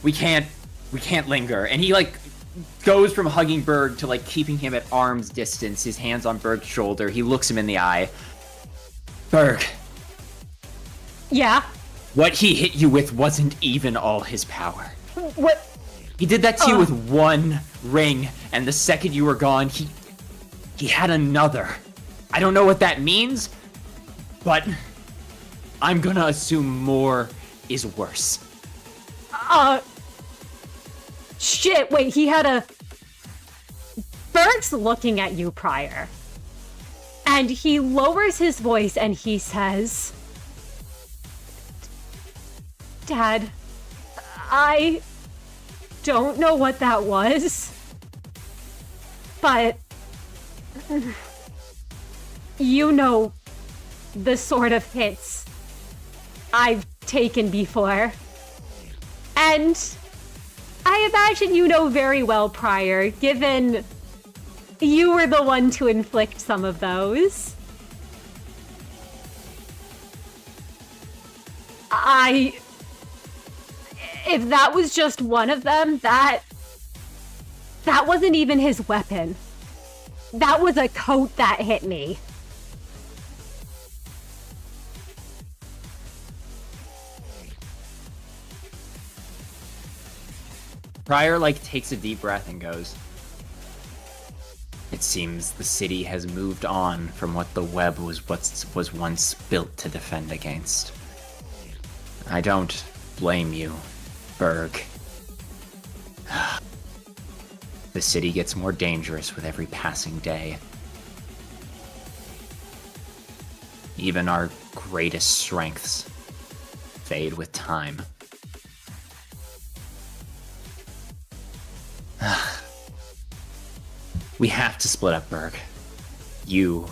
We can't linger. And he, like, goes from hugging Berg to, like, keeping him at arm's distance, his hands on Berg's shoulder. He looks him in the eye. Berg. Yeah? What he hit you with wasn't even all his power. What? He did that to you with one ring, and the second you were gone, he had another. I don't know what that means, but I'm gonna assume more is worse. Shit, wait, he had a... Berg's looking at you, Pryor. And he lowers his voice and he says... Dad, I don't know what that was, but you know the sort of hits I've taken before. And I imagine you know very well, Pryor, given you were the one to inflict some of those. If that was just one of them, that wasn't even his weapon. That was a coat that hit me. Pryor, like, takes a deep breath and goes, "It seems the city has moved on from what the web was once built to defend against. I don't blame you, Berg. The city gets more dangerous with every passing day. Even our greatest strengths fade with time. We have to split up, Berg. You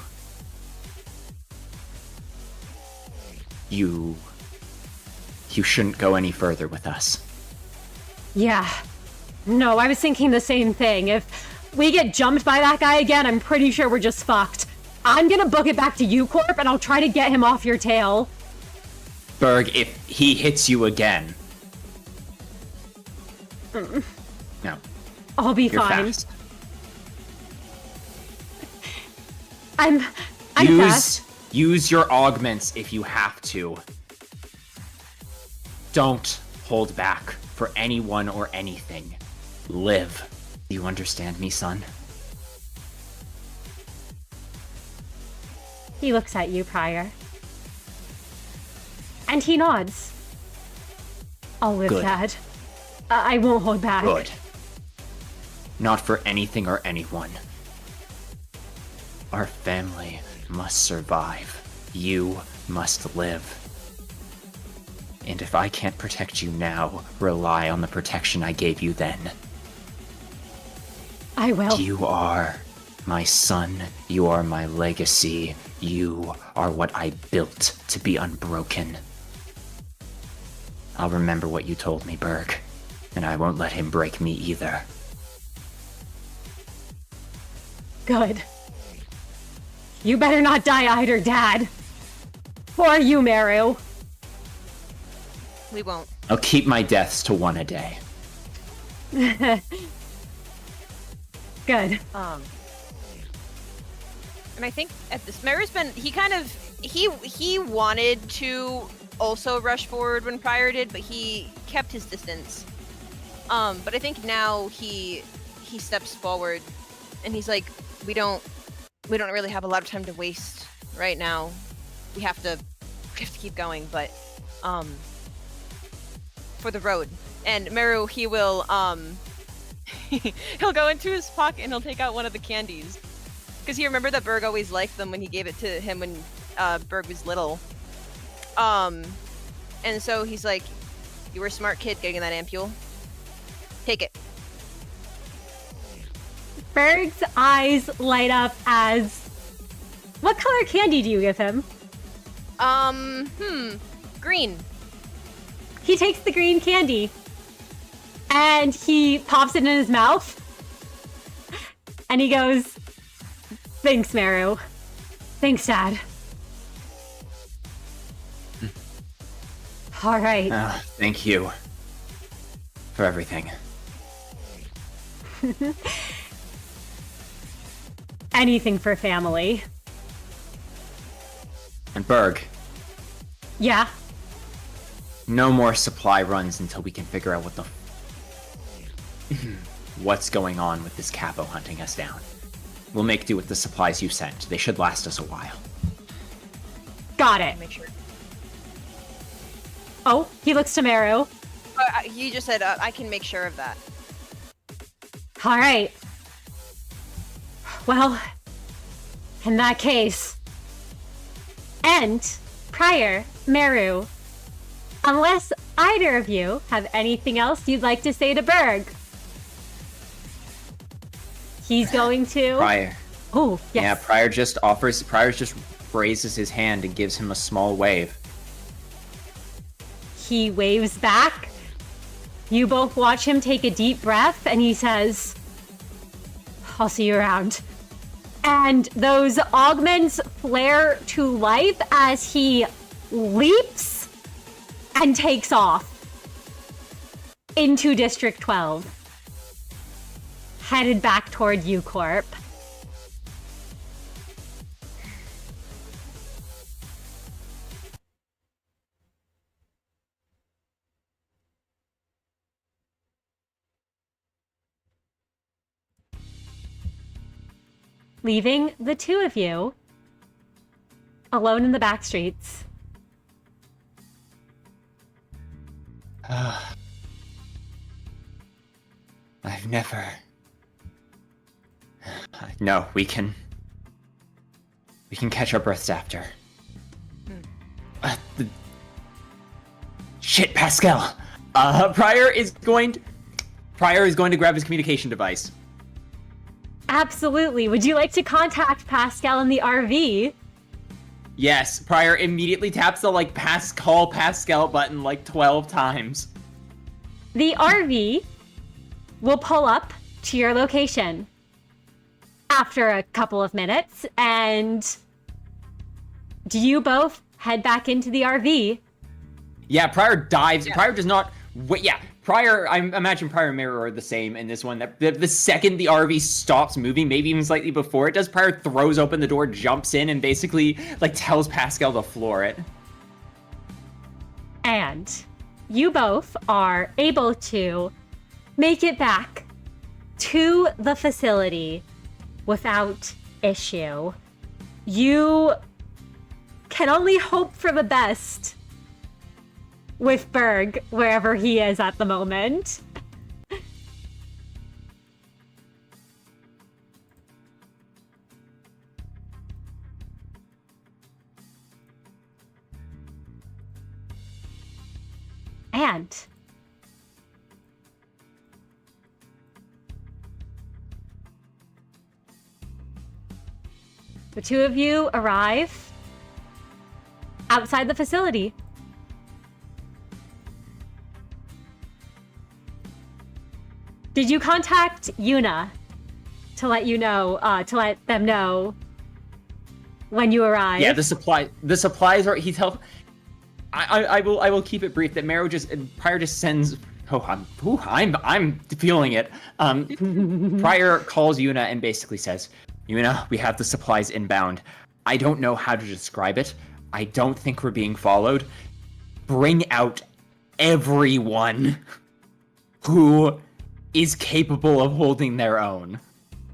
shouldn't go any further with us." Yeah. No, I was thinking the same thing. If we get jumped by that guy again, I'm pretty sure we're just fucked. I'm gonna book it back to L Corp and I'll try to get him off your tail. Berg, if he hits you again, No. I'll be You're fine. fast. I'm fast. Use your augments if you have to. Don't hold back for anyone or anything. Live. Do you understand me, son? He looks at you, Prior. And he nods. I'll live, Good. Dad. I won't hold back. Good. Not for anything or anyone. Our family must survive. You must live. And if I can't protect you now, rely on the protection I gave you then. I will. You are my son. You are my legacy. You are what I built to be unbroken. I'll remember what you told me, Berg. And I won't let him break me either. Good. You better not die either, Dad. Or you, Merru. We won't. I'll keep my deaths to one a day. Good. And I think at this, Merru's been, he wanted to also rush forward when Prior did, but he kept his distance. But I think now he steps forward and he's like, we don't really have a lot of time to waste right now. We have to keep going, but for the road. And Merru, he will he'll go into his pocket and he'll take out one of the candies. Because he remembered that Berg always liked them when he gave it to him when Berg was little. And so he's like, you were a smart kid getting that ampule. Take it. Berg's eyes light up as... What color candy do you give him? Green. He takes the green candy and he pops it in his mouth and he goes, thanks, Merru. Thanks, Dad. All right. Thank you for everything. Anything for family. And Berg, Yeah. no more supply runs until we can figure out what's going on with this Capo hunting us down. We'll make do with the supplies you sent. They should last us a while. Got it. Make sure. Oh, he looks to Merru. You just said I can make sure of that. All right. Well, in that case, and Prior, Merru, unless either of you have anything else you'd like to say to Berg, he's going to... Prior. Oh, yes. Yeah, Prior just raises his hand and gives him a small wave. He waves back. You both watch him take a deep breath, and he says, I'll see you around. And those augments flare to life as he leaps and takes off into District 12, headed back toward U Corp. Leaving the two of you alone in the back streets. I've never... No, we can catch our breaths after. Shit, Pascal! Prior is going to grab his communication device. Absolutely. Would you like to contact Pascal in the RV? Yes, Prior immediately taps the call Pascal button 12 times. The RV will pull up to your location after a couple of minutes, and do you both head back into the RV? Yeah, Prior dives. Prior does not wait. Yeah, I imagine Prior and Merru are the same in this one. That the second the RV stops moving, maybe even slightly before it does, Prior throws open the door, jumps in, and basically like tells Pascal to floor it. And you both are able to make it back to the facility without issue. You can only hope for the best with Berg, wherever he is at the moment. And the two of you arrive outside the facility. Did you contact Yuna to let them know when you arrive? Yeah, the supplies are. I will keep it brief. That Prior just sends. I'm feeling it. Prior calls Yuna and basically says, Yuna, we have the supplies inbound. I don't know how to describe it. I don't think we're being followed. Bring out everyone who is capable of holding their own.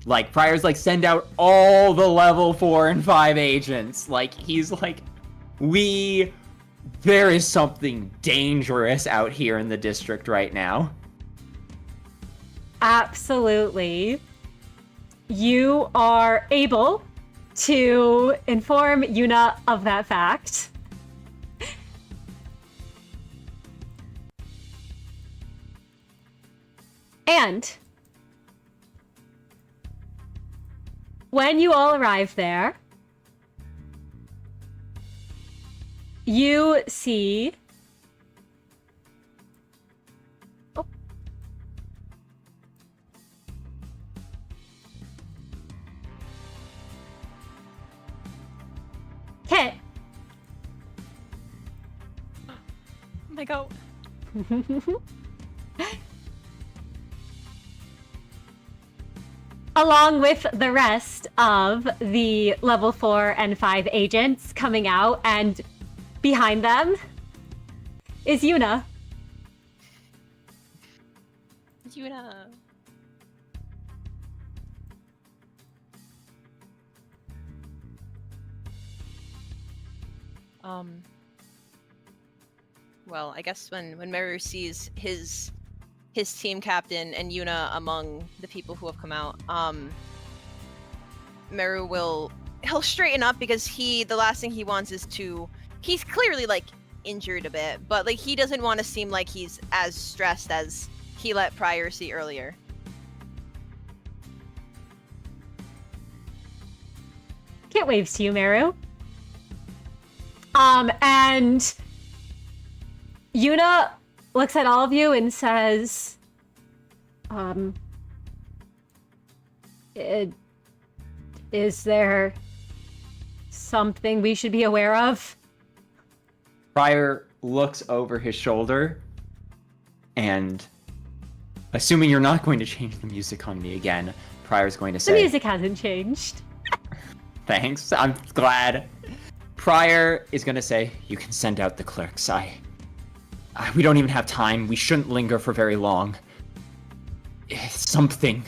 Like, Prior's like, send out all the level 4 and 5 agents. Like, he's like, there is something dangerous out here in the district right now. Absolutely. You are able to inform Yuna of that fact. And when you all arrive there, you see... Oh. Kit. Oh my god. Along with the rest of the level 4 and 5 agents coming out, and behind them is Yuna. Yuna. Well, I guess when Merru sees his team captain and Yuna among the people who have come out, Merru he'll straighten up, because the last thing he wants is he's clearly like injured a bit, but like he doesn't want to seem like he's as stressed as he let Prior see earlier. Kit waves to you, Merru. And Yuna looks at all of you and says, is there something we should be aware of? Prior looks over his shoulder, and assuming you're not going to change the music on me again, Prior's going to say... The music hasn't changed. Thanks, I'm glad. Prior is going to say, you can send out the clerks. We don't even have time. We shouldn't linger for very long. Something.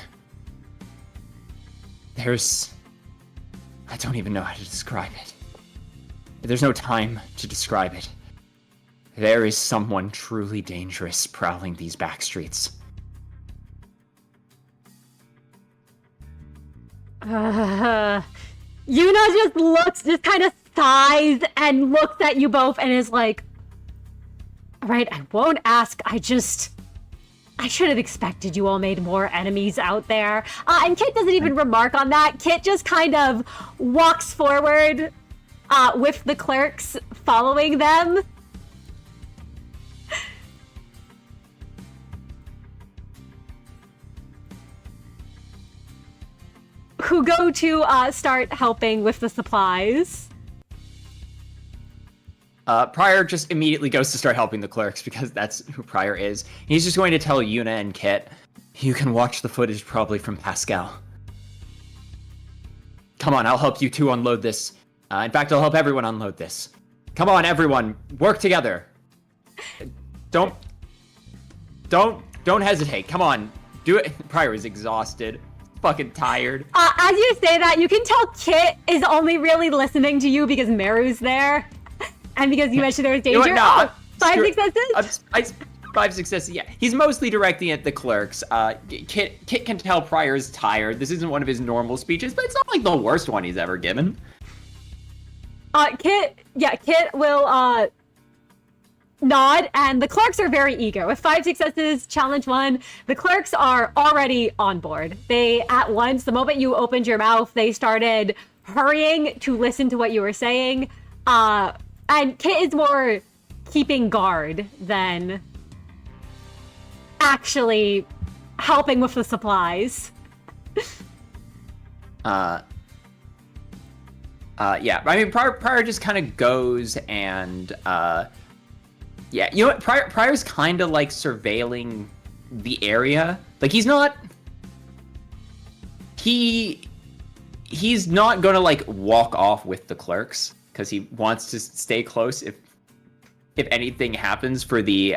I don't even know how to describe it. There's no time to describe it. There is someone truly dangerous prowling these back streets. Yuna just kind of sighs and looks at you both and is like, all right, I won't ask. I should have expected you all made more enemies out there. And Kit doesn't even remark on that. Kit just kind of walks forward with the clerks following them. Who go to start helping with the supplies. Pryor just immediately goes to start helping the clerks because that's who Pryor is. He's just going to tell Yuna and Kit, you can watch the footage probably from Pascal. Come on, I'll help you two unload this. In fact, I'll help everyone unload this. Come on, everyone, work together. Don't hesitate. Come on, do it. Pryor is exhausted, fucking tired. As you say that, you can tell Kit is only really listening to you because Merru's there, and because you mentioned there was danger. You know what? No, 5 successes. 5 successes. Yeah, he's mostly directing at the clerks. Kit can tell Pryor's tired. This isn't one of his normal speeches, but it's not like the worst one he's ever given. Kit will nod, and the clerks are very eager. With 5 successes, challenge 1, the clerks are already on board. They, at once, the moment you opened your mouth, they started hurrying to listen to what you were saying. And Kit is more keeping guard than actually helping with the supplies. Yeah, I mean, Pryor just kind of goes and, yeah, you know what, Pryor's kind of, like, surveilling the area. Like, he's not gonna, like, walk off with the clerks, because he wants to stay close if anything happens for the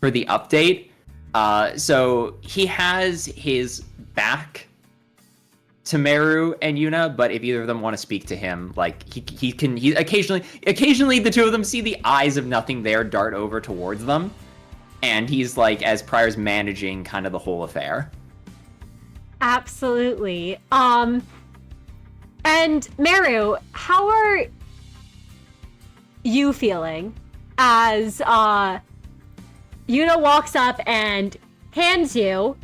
update. So he has his back to Merru and Yuna, but if either of them want to speak to him, like he occasionally the two of them see the eyes of nothing there dart over towards them, and he's like, as Pryor's managing kind of the whole affair. Absolutely. And Merru, how are you feeling as Yuna walks up and hands you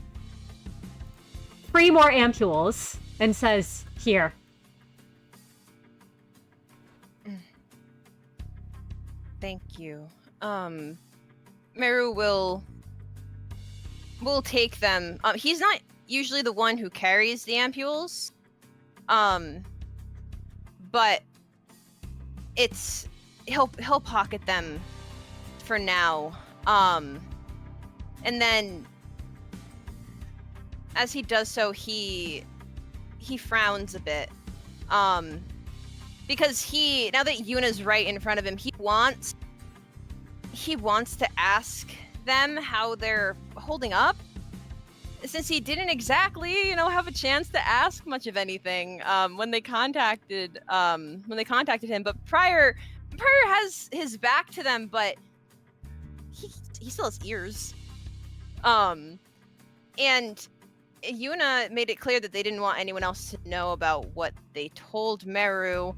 3 more ampules and says, "Here." Thank you. Merru will take them. He's not usually the one who carries the ampules. But he'll pocket them for now. And then as he does so, he frowns a bit. Because now that Yuna's right in front of him, he wants to ask them how they're holding up, since he didn't exactly, have a chance to ask much of anything when they contacted him. But Pryor has his back to them, but he still has ears. And Yuna made it clear that they didn't want anyone else to know about what they told Merru.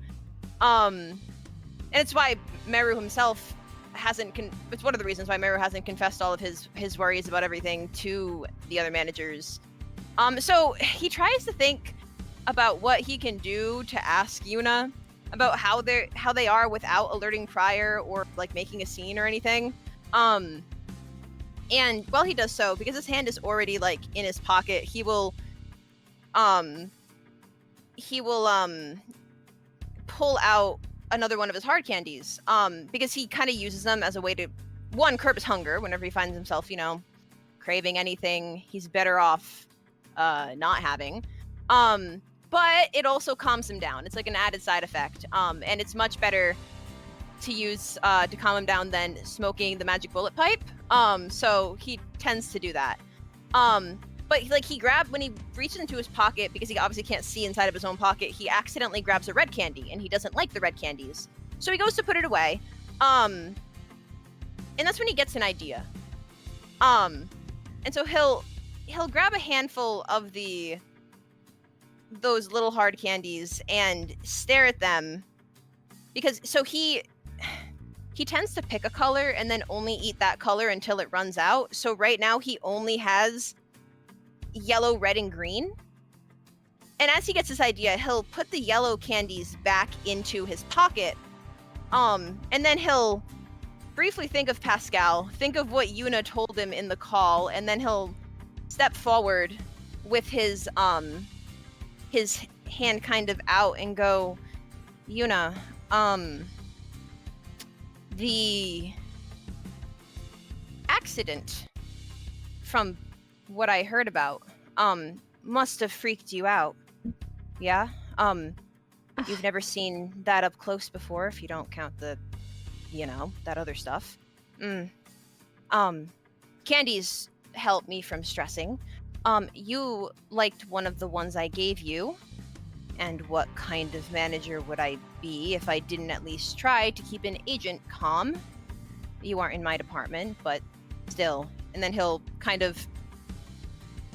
And it's why Merru himself it's one of the reasons why Merru hasn't confessed all of his worries about everything to the other managers. So he tries to think about what he can do to ask Yuna about how they are without alerting Pryor or like making a scene or anything. And while he does so, because his hand is already like in his pocket, he will pull out another one of his hard candies, because he kind of uses them as a way to, one, curb his hunger whenever he finds himself, craving anything he's better off not having. But it also calms him down. It's like an added side effect. And it's much better to use to calm him down than smoking the magic bullet pipe. So he tends to do that. But when he reaches into his pocket, because he obviously can't see inside of his own pocket, he accidentally grabs a red candy, and he doesn't like the red candies. So he goes to put it away. And that's when he gets an idea. And so he'll grab a handful of those little hard candies and stare at them, because he tends to pick a color and then only eat that color until it runs out. So right now he only has yellow, red, and green. And as he gets this idea, he'll put the yellow candies back into his pocket. And then he'll briefly think of Pascal, think of what Yuna told him in the call, and then he'll step forward with his hand kind of out and go, "Yuna, The accident, from what I heard about, must have freaked you out. Yeah? You've never seen that up close before, if you don't count the, that other stuff. Candies help me from stressing. You liked one of the ones I gave you. And what kind of manager would I be if I didn't at least try to keep an agent calm? You aren't in my department, but still. And then he'll kind of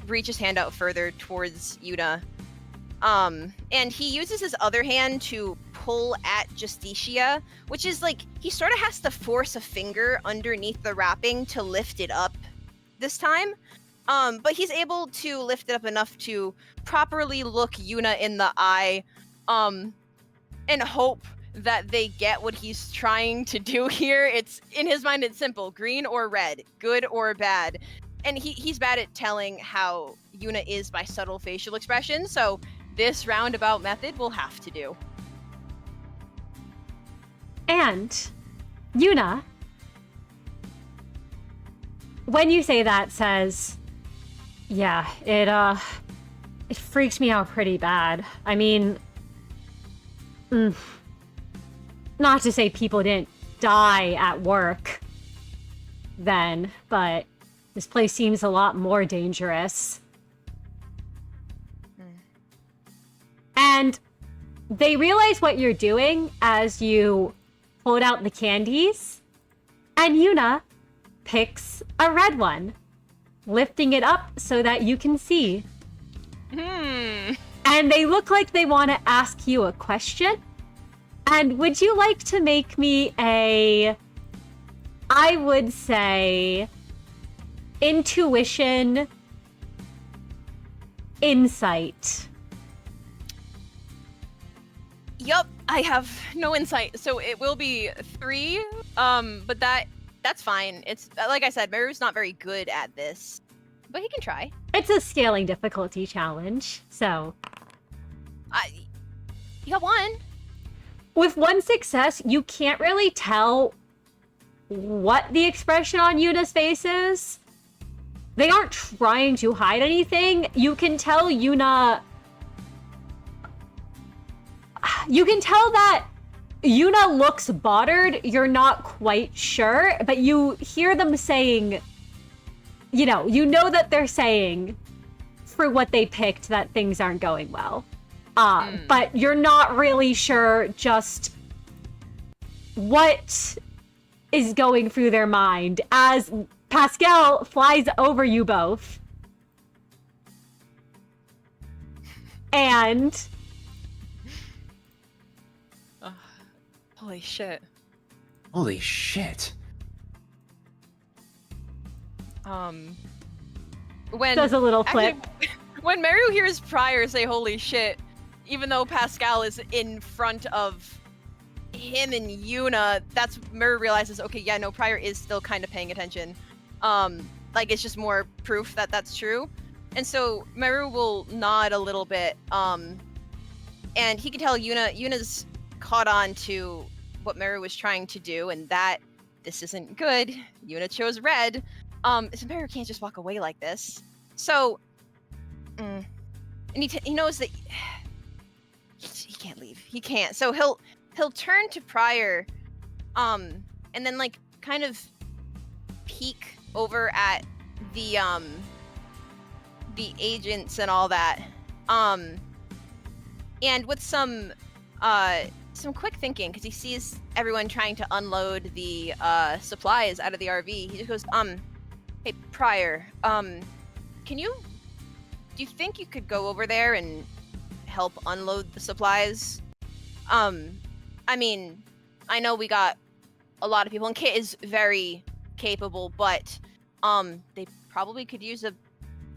reach his hand out further towards Yuna. And he uses his other hand to pull at Justicia, which is like, he sort of has to force a finger underneath the wrapping to lift it up this time. But he's able to lift it up enough to properly look Yuna in the eye, and hope that they get what he's trying to do here. It's, in his mind, it's simple: green or red, good or bad. And he's bad at telling how Yuna is by subtle facial expressions, so this roundabout method will have to do. And Yuna, when you say that, says, yeah, it freaks me out pretty bad. I mean, not to say people didn't die at work then, but this place seems a lot more dangerous. And they realize what you're doing as you hold out the candies, and Yuna picks a red one, lifting it up so that you can see. And they look like they want to ask you a question. And would you like to make me I would say, intuition, insight? Yup, I have no insight, so it will be 3. But that's fine. It's, like I said, Merru's not very good at this, but he can try. It's a scaling difficulty challenge, so. You got 1. With 1 success, you can't really tell what the expression on Yuna's face is. They aren't trying to hide anything. You can tell Yuna... You can tell that Yuna looks bothered. You're not quite sure, but you hear them saying... You know that they're saying, for what they picked, that things aren't going well. But you're not really sure just what is going through their mind as Pascal flies over you both. And... Holy shit. Holy shit. When does a little flip. Actually, when Merru hears Prior say holy shit, even though Pascal is in front of him and Yuna, that's Merru realizes, okay, yeah, no, Prior is still kind of paying attention. Like, it's just more proof that that's true. And so Merru will nod a little bit, and he can tell Yuna's caught on to what Merru was trying to do, and that this isn't good. Yuna chose red. So Merru can't just walk away like this. So, and he knows that he can't leave. He can't. So he'll turn to Prior, and then like kind of peek over at the agents and all that. And with some quick thinking, because he sees everyone trying to unload the supplies out of the RV, he just goes, hey, Prior, do you think you could go over there and help unload the supplies? I mean, I know we got a lot of people, and Kit is very capable, but they probably could use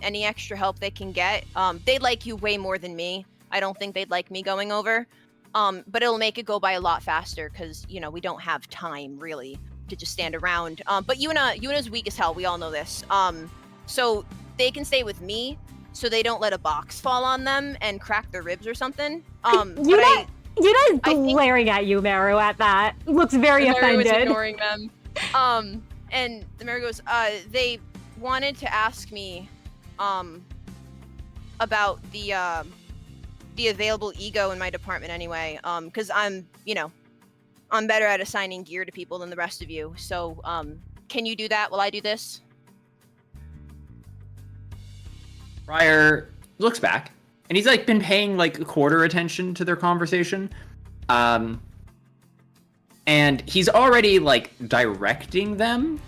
any extra help they can get. They like you way more than me. I don't think they'd like me going over. But it'll make it go by a lot faster, because, we don't have time, really, to just stand around. But Yuna's weak as hell, we all know this. So they can stay with me, so they don't let a box fall on them and crack their ribs or something. Yuna's glaring at you, Merru, at that. Looks very offended. Merru is ignoring them. And the Merru goes, they wanted to ask me, about the available ego in my department anyway. Because I'm better at assigning gear to people than the rest of you. So, can you do that while I do this? Prior looks back, and he's like been paying like a quarter attention to their conversation. And he's already like directing them.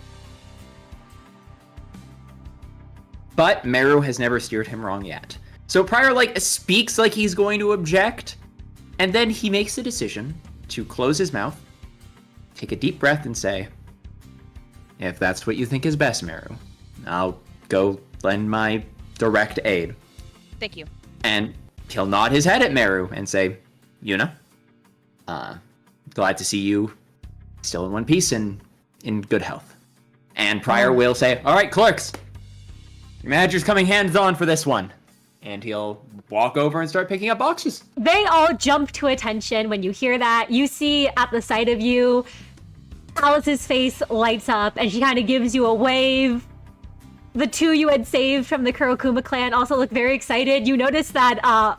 But Merru has never steered him wrong yet. So Prior like speaks like he's going to object, and then he makes a decision to close his mouth, take a deep breath, and say, "If that's what you think is best, Merru, I'll go lend my direct aid." Thank you. And he'll nod his head at Merru and say, "Yuna, glad to see you still in one piece and in good health." And Prior will say, "All right, clerks, your manager's coming hands-on for this one." And he'll walk over and start picking up boxes. They all jump to attention when you hear that. You see at the sight of you, Alice's face lights up and she kind of gives you a wave. The two you had saved from the Kurokuma clan also look very excited. You notice that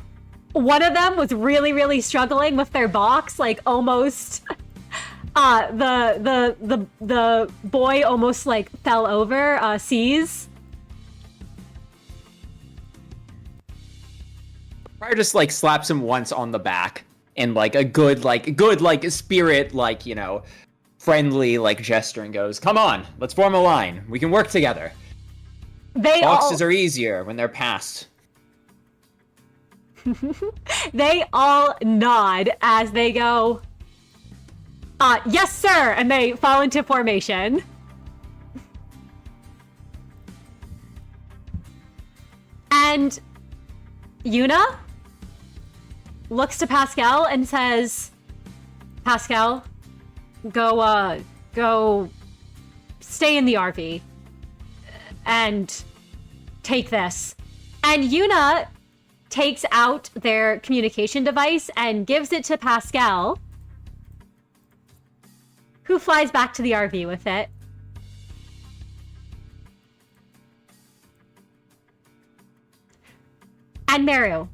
one of them was really, really struggling with their box, like almost the boy almost like fell over, C's. Prior just like slaps him once on the back in like a good spirit, like, friendly like gesture, and goes, "Come on, let's form a line. We can work together. Boxes are easier when they're passed." They all nod as they go, "Yes, sir," and they fall into formation. And Yuna looks to Pascal and says, "Pascal, go stay in the RV and take this." And Yuna takes out their communication device and gives it to Pascal, who flies back to the RV with it. And Merru.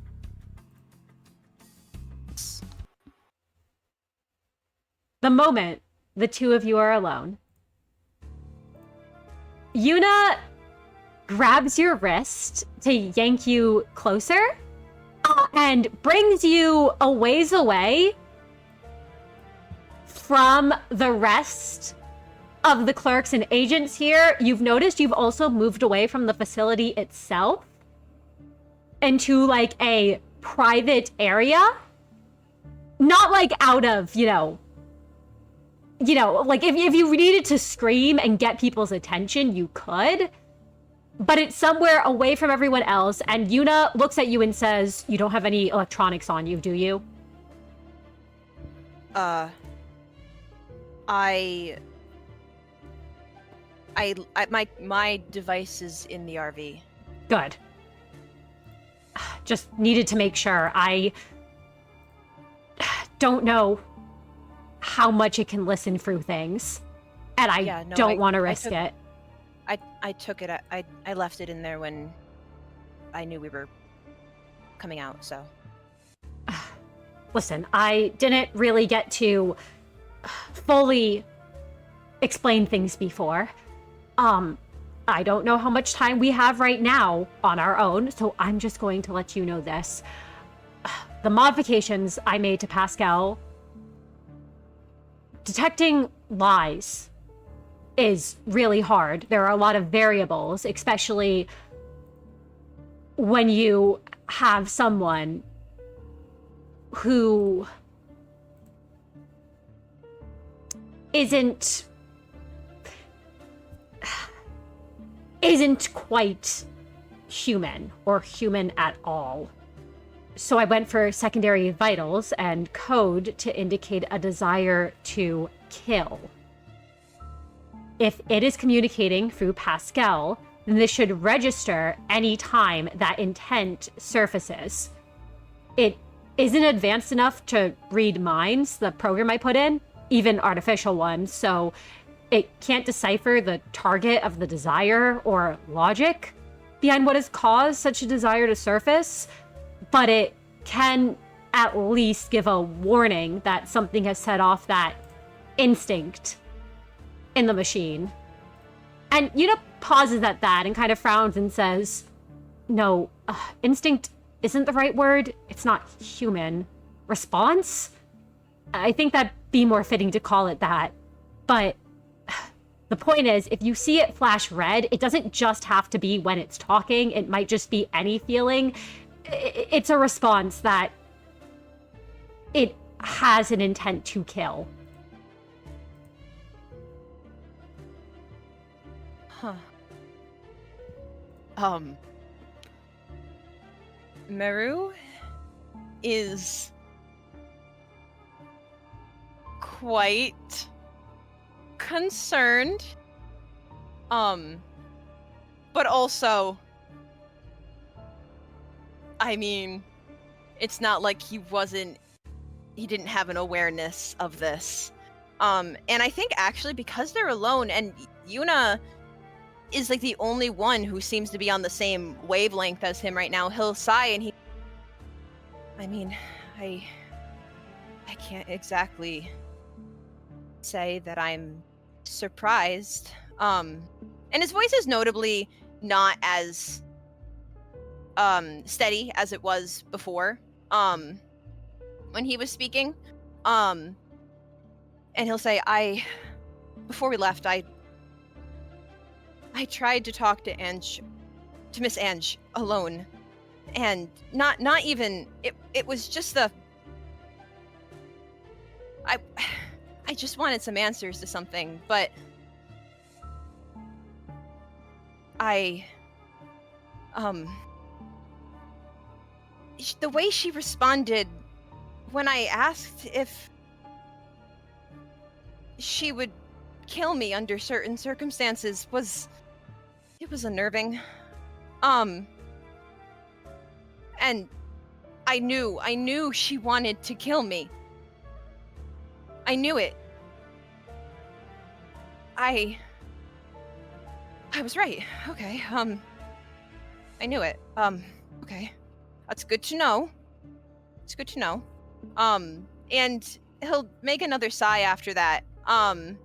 The moment the two of you are alone, Yuna grabs your wrist to yank you closer and brings you a ways away from the rest of the clerks and agents here. You've noticed you've also moved away from the facility itself into like a private area. Not like out of, like if you needed to scream and get people's attention, you could. But it's somewhere away from everyone else. And Yuna looks at you and says, "You don't have any electronics on you, do you?" My device is in the RV. Good. Just needed to make sure. I don't know how much it can listen through things, and I don't want to risk it. I took it. I left it in there when I knew we were coming out, so. Listen, I didn't really get to fully explain things before. I don't know how much time we have right now on our own, so I'm just going to let you know this. The modifications I made to Pascal, detecting lies is really hard. There are a lot of variables, especially when you have someone who isn't quite human or human at all. So I went for secondary vitals and code to indicate a desire to kill. If it is communicating through Pascal, then this should register any time that intent surfaces. It isn't advanced enough to read minds, the program I put in, even artificial ones, so it can't decipher the target of the desire or logic behind what has caused such a desire to surface, but it can at least give a warning that something has set off that instinct in the machine. And Yuna pauses at that and kind of frowns and says, no, instinct isn't the right word. It's not human. Response? I think that'd be more fitting to call it that. But the point is, if you see it flash red, it doesn't just have to be when it's talking. It might just be any feeling. It's a response that it has an intent to kill. Huh. Merru is quite concerned. But also, I mean, it's not like he didn't have an awareness of this. And I think actually because they're alone and Yuna is like the only one who seems to be on the same wavelength as him right now, he'll sigh and I can't exactly say that I'm surprised. And his voice is notably not as steady as it was before when he was speaking. And he'll say, before we left, I tried to talk to Miss Ange alone, and not even it was just I just wanted some answers to something, but the way she responded when I asked if she would kill me under certain circumstances was unnerving. And I knew she wanted to kill me. I knew it. I was right. Okay. I knew it. Okay. That's good to know. It's good to know. And he'll make another sigh after that. And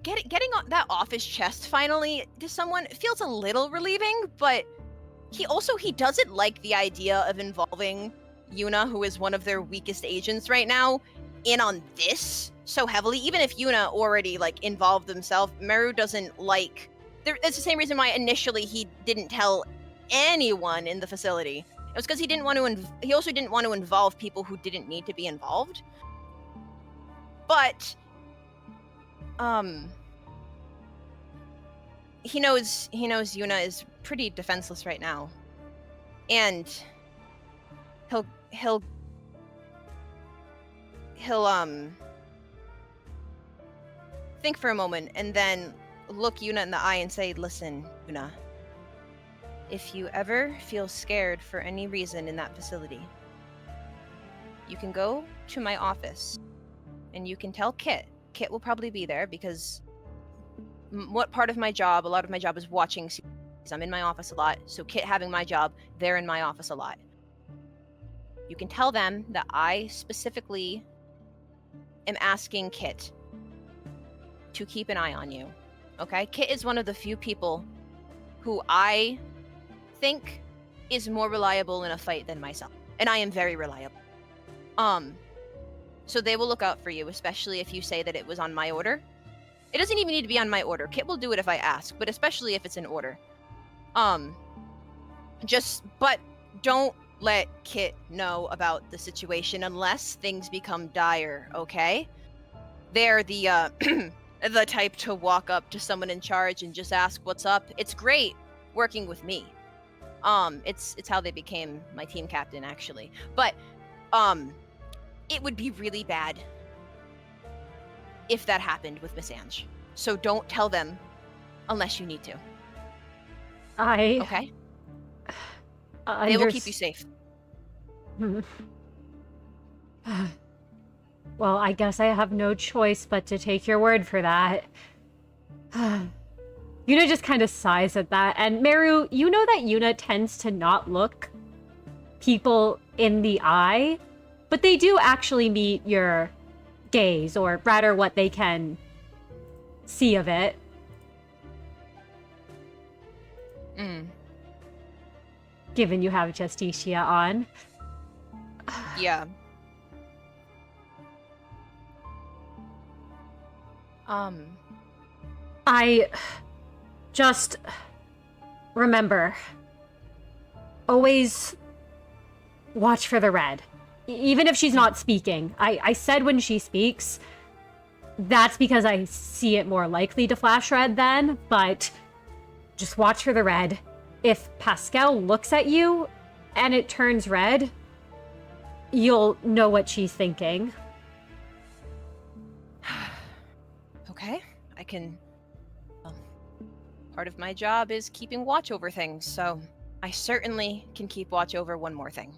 getting that off his chest finally to someone feels a little relieving, but he doesn't like the idea of involving Yuna, who is one of their weakest agents right now, in on this so heavily. Even if Yuna already involved himself, Merru doesn't like. It's the same reason why initially he didn't tell anyone in the facility. It was because he didn't want to. He also didn't want to involve people who didn't need to be involved. But he knows Yuna is pretty defenseless right now, and he'll think for a moment and then look Yuna in the eye and say, "Listen, Yuna, if you ever feel scared for any reason in that facility, you can go to my office and you can tell Kit. Kit will probably be there because a lot of my job is watching series. I'm in my office a lot, so Kit having my job, they're in my office a lot. You can tell them that I specifically am asking Kit to keep an eye on you, okay? Kit is one of the few people who I think is more reliable in a fight than myself, and I am very reliable. So they will look out for you, especially if you say that it was on my order. It doesn't even need to be on my order. Kit will do it if I ask, but especially if it's in order. But don't let Kit know about the situation unless things become dire, okay? They're the the type to walk up to someone in charge and just ask what's up. It's great working with me. It's how they became my team captain, actually. But it would be really bad if that happened with Miss Ange. So don't tell them unless you need to. Okay. They will keep you safe. Well, I guess I have no choice but to take your word for that. Yuna just kind of sighs at that. And Merru, you know that Yuna tends to not look people in the eye, but they do actually meet your gaze, or rather what they can see of it. Given you have Justicia on. Yeah. I just remember, always watch for the red. Even if she's not speaking. I said when she speaks, that's because I see it more likely to flash red then, but just watch for the red. If Pascal looks at you and it turns red, you'll know what she's thinking. Okay, I can... Well, part of my job is keeping watch over things, so I certainly can keep watch over one more thing.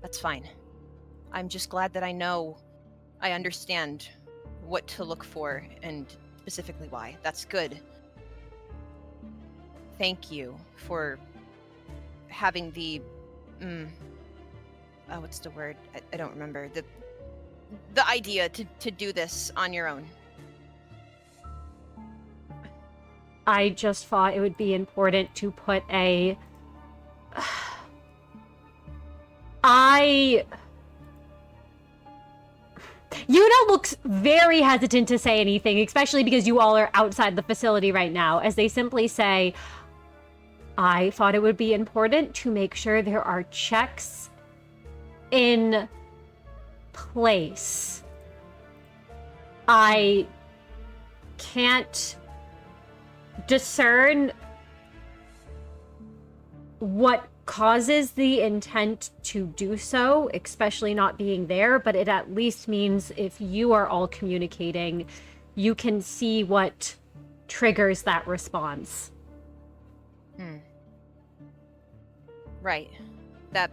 That's fine. I'm just glad that I understand what to look for and specifically why. That's good. Thank you for having the... what's the word? I don't remember. The idea to do this on your own. I just thought it would be important to put a... Yuna looks very hesitant to say anything, especially because you all are outside the facility right now, as they simply say, I thought it would be important to make sure there are checks in place. I can't discern what causes the intent to do so, especially not being there, but it at least means if you are all communicating, you can see what triggers that response. Right. That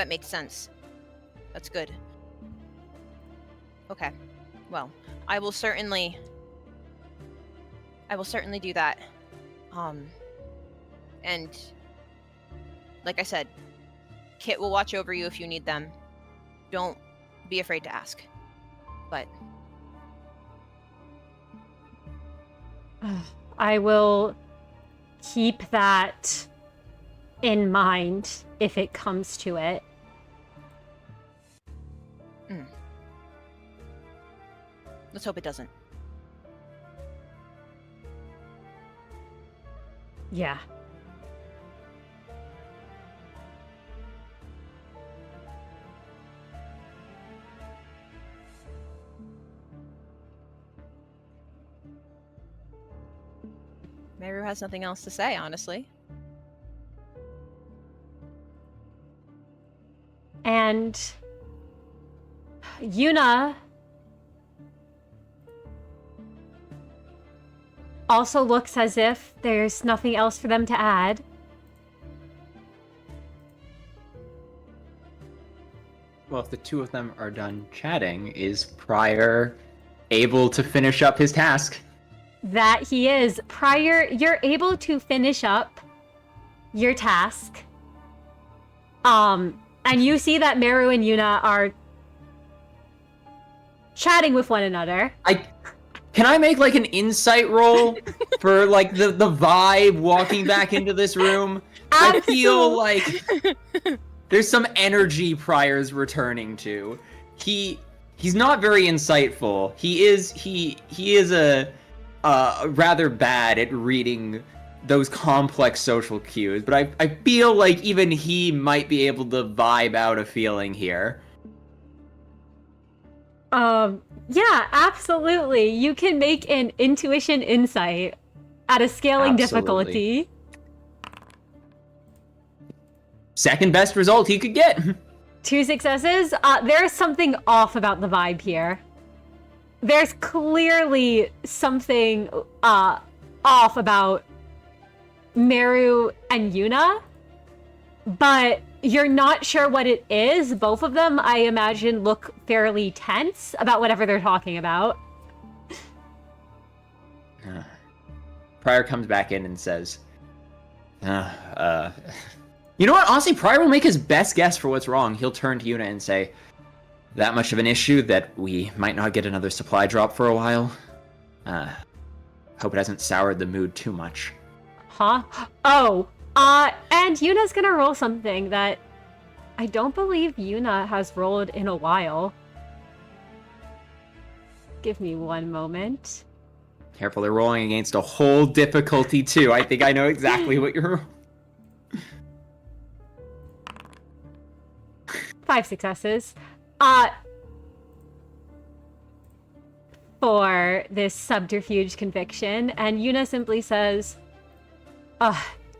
makes sense. That's good. Okay. Well, I will certainly do that. And like I said, Kit will watch over you if you need them. Don't be afraid to ask. But I will keep that in mind if it comes to it. Let's hope it doesn't. Yeah. Merru has nothing else to say, honestly. And Yuna also looks as if there's nothing else for them to add. Well, if the two of them are done chatting, is Prior able to finish up his task? That he is. Prior, you're able to finish up your task. And you see that Merru and Yuna are chatting with one another. Can I make like an insight roll for like the vibe walking back into this room? I feel like there's some energy Prior's returning to. He's not very insightful. He is a rather bad at reading those complex social cues, but I feel like even he might be able to vibe out a feeling here. Yeah, absolutely. You can make an intuition insight at a scaling difficulty. Second best result he could get. 2 successes. There's something off about the vibe here. There's clearly something off about Merru and Yuna, but you're not sure what it is. Both of them, I imagine, look fairly tense about whatever they're talking about. Pryor comes back in and says, you know what? Honestly, Pryor will make his best guess for what's wrong. He'll turn to Yuna and say, that much of an issue that we might not get another supply drop for a while? Hope it hasn't soured the mood too much. Huh? Oh, and Yuna's gonna roll something that I don't believe Yuna has rolled in a while. Give me one moment. Careful, they're rolling against a whole difficulty too. I think I know exactly what you're... 5 successes. For this subterfuge conviction, and Yuna simply says,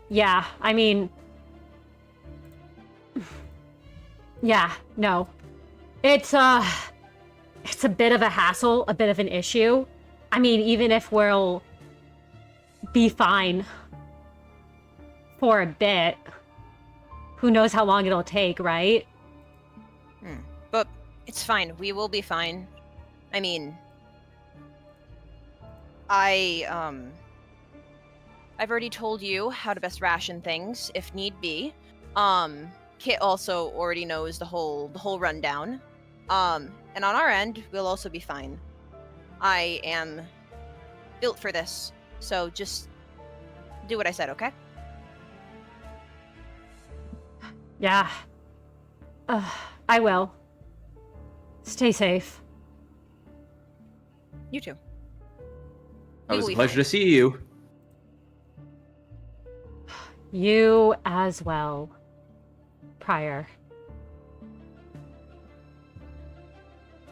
yeah, I mean... Yeah, no. It's a bit of a hassle, a bit of an issue. I mean, even if we'll be fine for a bit, who knows how long it'll take, right? But it's fine. We will be fine. I mean, I've already told you how to best ration things if need be. Kit also already knows the whole rundown. And on our end, we'll also be fine. I am built for this, so just do what I said, okay? Yeah. I will. Stay safe. You too. It was a pleasure to see you. You as well, Pryor.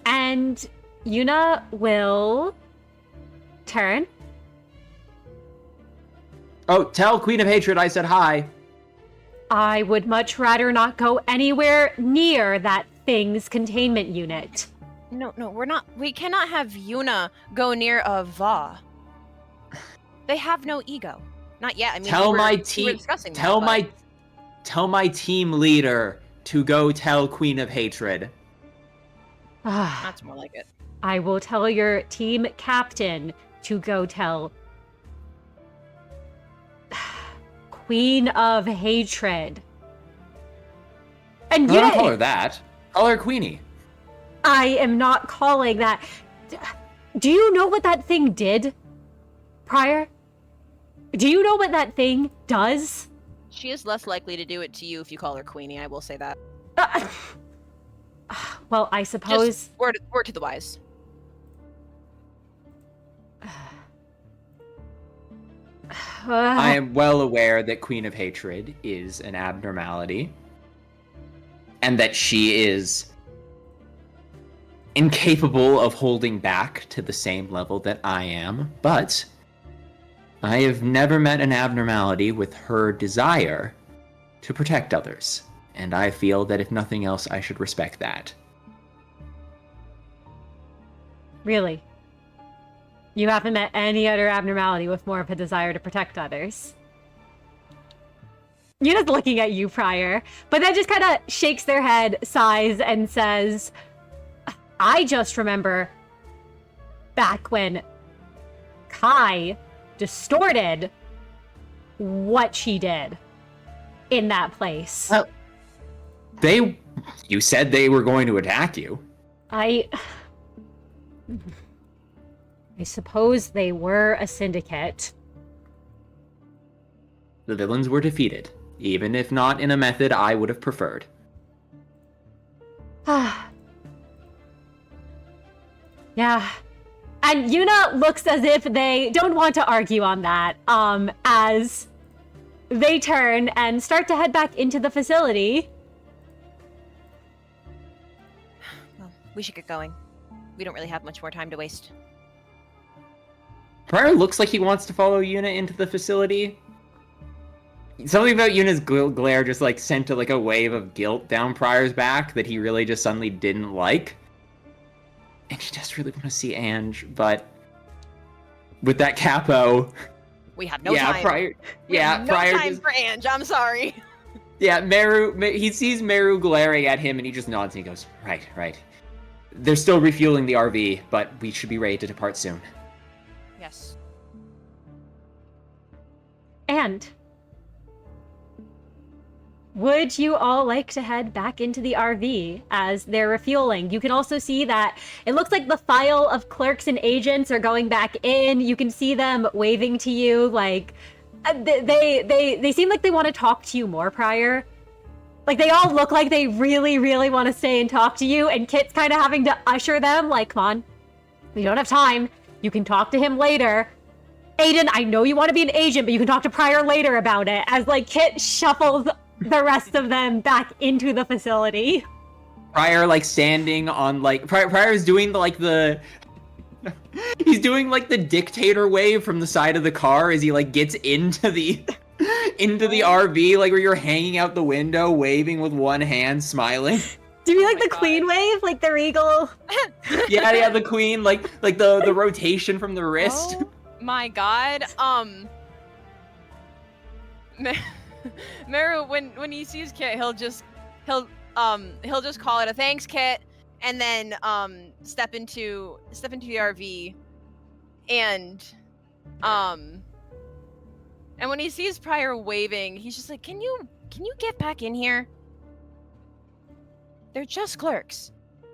And Yuna will turn. Oh, tell Queen of Hatred I said hi. I would much rather not go anywhere near that thing's containment unit. No, we're not. We cannot have Yuna go near a Va. They have no ego. Not yet. I mean, Tell we were my team. discussing Tell that, my. Tell my team leader to go tell Queen of Hatred. That's more like it. I will tell your team captain to go tell Queen of Hatred. And No, don't call her that. Call her Queenie. I am not calling that. Do you know what that thing did, Pryor? Do you know what that thing does? She is less likely to do it to you if you call her Queenie, I will say that. Well, I suppose... Just word to the wise. I am well aware that Queen of Hatred is an abnormality. And that she is incapable of holding back to the same level that I am. But I have never met an abnormality with her desire to protect others. And I feel that if nothing else, I should respect that. Really? You haven't met any other abnormality with more of a desire to protect others? Yuna's looking at you, Pryor, but then just kind of shakes their head, sighs, and says, I just remember back when Kai distorted what she did in that place. Well, you said they were going to attack you. I suppose they were a syndicate. The villains were defeated, even if not in a method I would have preferred. Yeah. And Yuna looks as if they don't want to argue on that, as they turn and start to head back into the facility. Well, we should get going. We don't really have much more time to waste. Pryor looks like he wants to follow Yuna into the facility. Something about Yuna's glare just sent a wave of guilt down Pryor's back that he really just suddenly didn't like. And he does really want to see Ange, but with that Capo We have no yeah, time. Prior. We Yeah, have no Prior. time for Ange. I'm sorry. Yeah, Merru. He sees Merru glaring at him, and he just nods and he goes, "Right, right. They're still refueling the RV, but we should be ready to depart soon." Yes. And would you all like to head back into the RV as they're refueling? You can also see that it looks like the file of clerks and agents are going back in. You can see them waving to you, like they seem like they want to talk to you more, Prior. Like they all look like they really, really want to stay and talk to you, and Kit's kind of having to usher them, like, come on, we don't have time. You can talk to him later. Aiden, I know you want to be an agent, but you can talk to Prior later about it, as like Kit shuffles the rest of them back into the facility. Prior, like, standing on, like, Prior is doing he's doing like the dictator wave from the side of the car as he like gets into the RV, like where you're hanging out the window, waving with one hand, smiling. Do you mean like my the God. Queen wave, like the Regal? Yeah, the Queen, like the rotation from the wrist. Oh my God. Merru, when he sees Kit, he'll just call it a thanks, Kit, and then step into the RV, and when he sees Prior waving, he's just like, can you get back in here? They're just clerks.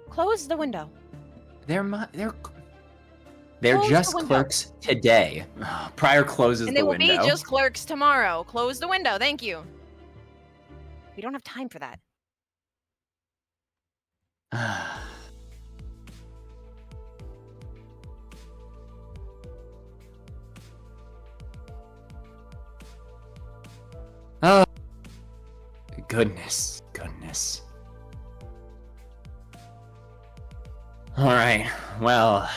Close the window. They're Close just the window. clerks today. Prior closes And the they will window. be just clerks tomorrow. Close the window. Thank you. We don't have time for that. Oh, goodness. All right, well,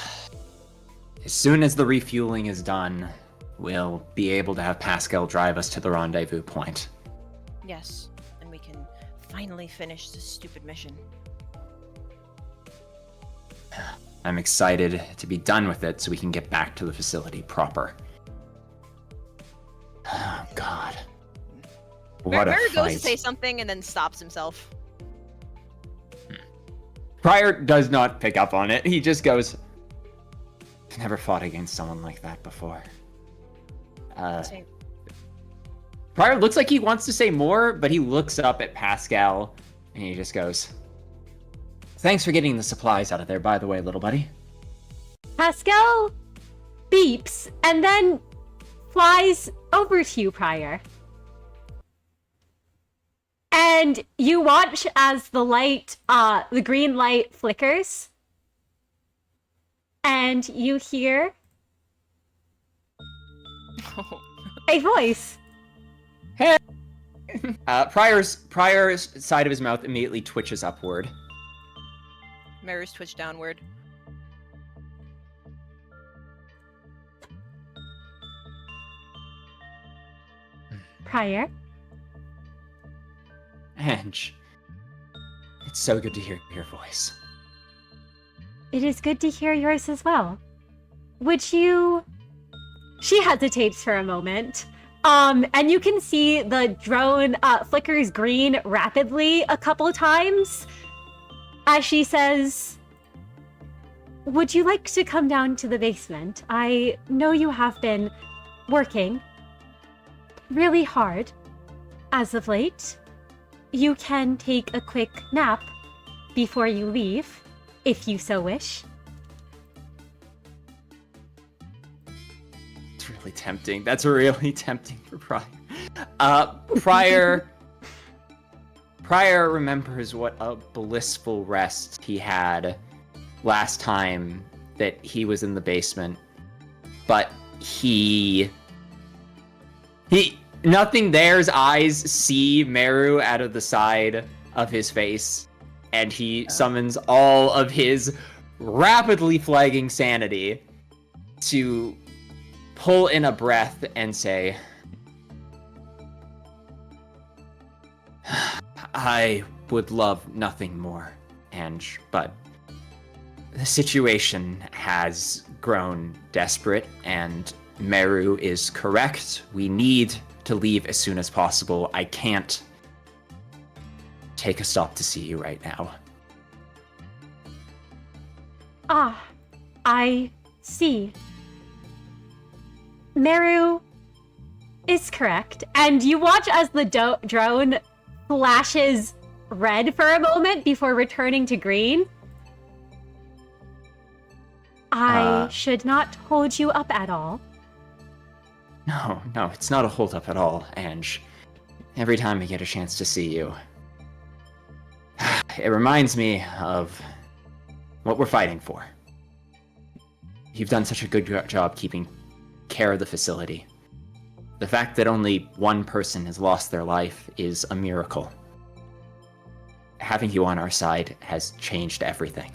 as soon as the refueling is done, we'll be able to have Pascal drive us to the rendezvous point. Yes, and we can finally finish this stupid mission. I'm excited to be done with it so we can get back to the facility proper. Oh, God. What a Merru goes fight. to say something and then stops himself. Prior does not pick up on it. He just goes, I've never fought against someone like that before. Same. Prior looks like he wants to say more, but he looks up at Pascal and he just goes, thanks for getting the supplies out of there, by the way, little buddy. Pascal beeps and then flies over to you, Prior. And you watch as the light, the green light flickers. And you hear a voice. Hey! Prior's side of his mouth immediately twitches upward. Merru's twitch downward. Prior. Ange, it's so good to hear your voice. It is good to hear yours as well. Would you... She hesitates for a moment. And you can see the drone flickers green rapidly a couple times as she says, would you like to come down to the basement? I know you have been working really hard as of late. You can take a quick nap before you leave, if you so wish. It's really tempting. That's really tempting for Prior. Prior remembers what a blissful rest he had last time that he was in the basement. But nothing there's eyes see Merru out of the side of his face, and he summons all of his rapidly flagging sanity to pull in a breath and say, I would love nothing more, Ange, but the situation has grown desperate, and Merru is correct. We need to leave as soon as possible. I can't take a stop to see you right now. Ah, I see. Merru is correct. And you watch as the drone flashes red for a moment before returning to green. I should not hold you up at all. No, it's not a holdup at all, Ange. Every time I get a chance to see you, it reminds me of what we're fighting for. You've done such a good job keeping care of the facility. The fact that only one person has lost their life is a miracle. Having you on our side has changed everything.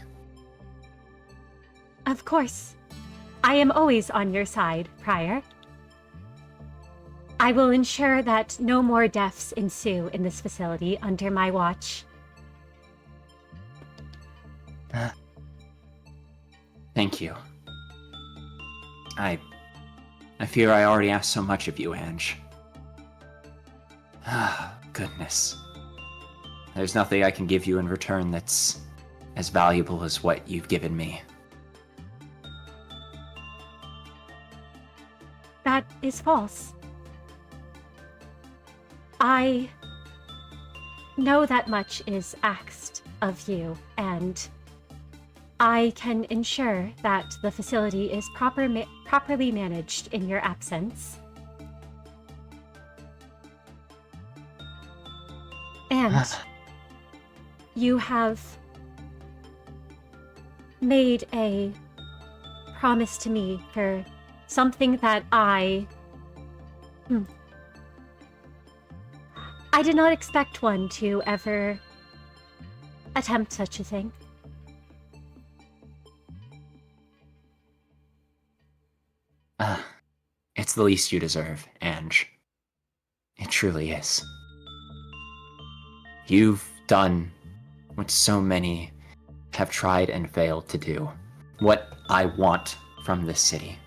Of course. I am always on your side, Prior. I will ensure that no more deaths ensue in this facility under my watch. Thank you. I fear I already asked so much of you, Ange. Goodness. There's nothing I can give you in return that's as valuable as what you've given me. That is false. I know that much is asked of you, and I can ensure that the facility is properly managed in your absence. And you have made a promise to me for something that I did not expect one to ever attempt such a thing. It's the least you deserve, Ange. It truly is. You've done what so many have tried and failed to do. What I want from this city.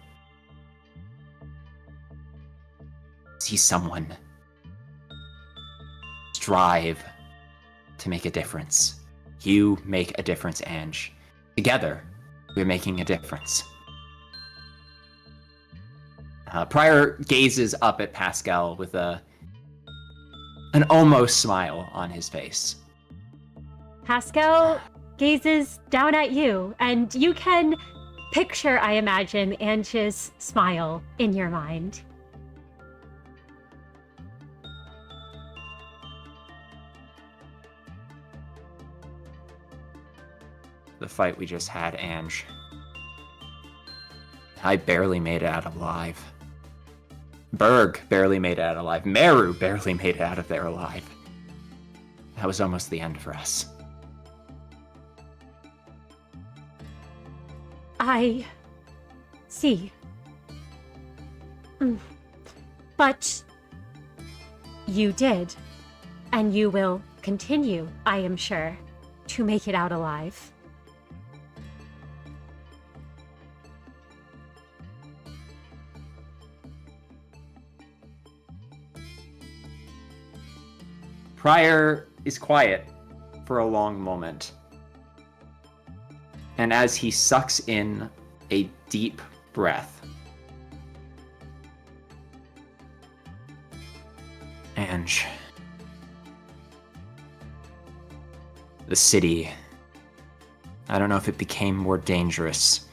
See someone strive to make a difference. You make a difference, Ange. Together, we're making a difference. Prior gazes up at Pascal with an almost smile on his face. Pascal gazes down at you, and you can picture, I imagine, Ange's smile in your mind. The fight we just had, Ange. I barely made it out alive. Berg barely made it out alive. Merru barely made it out of there alive. That was almost the end for us. I see. But you did, and you will continue, I am sure, to make it out alive. Prior is quiet for a long moment. And as he sucks in a deep breath, Ange, the city, I don't know if it became more dangerous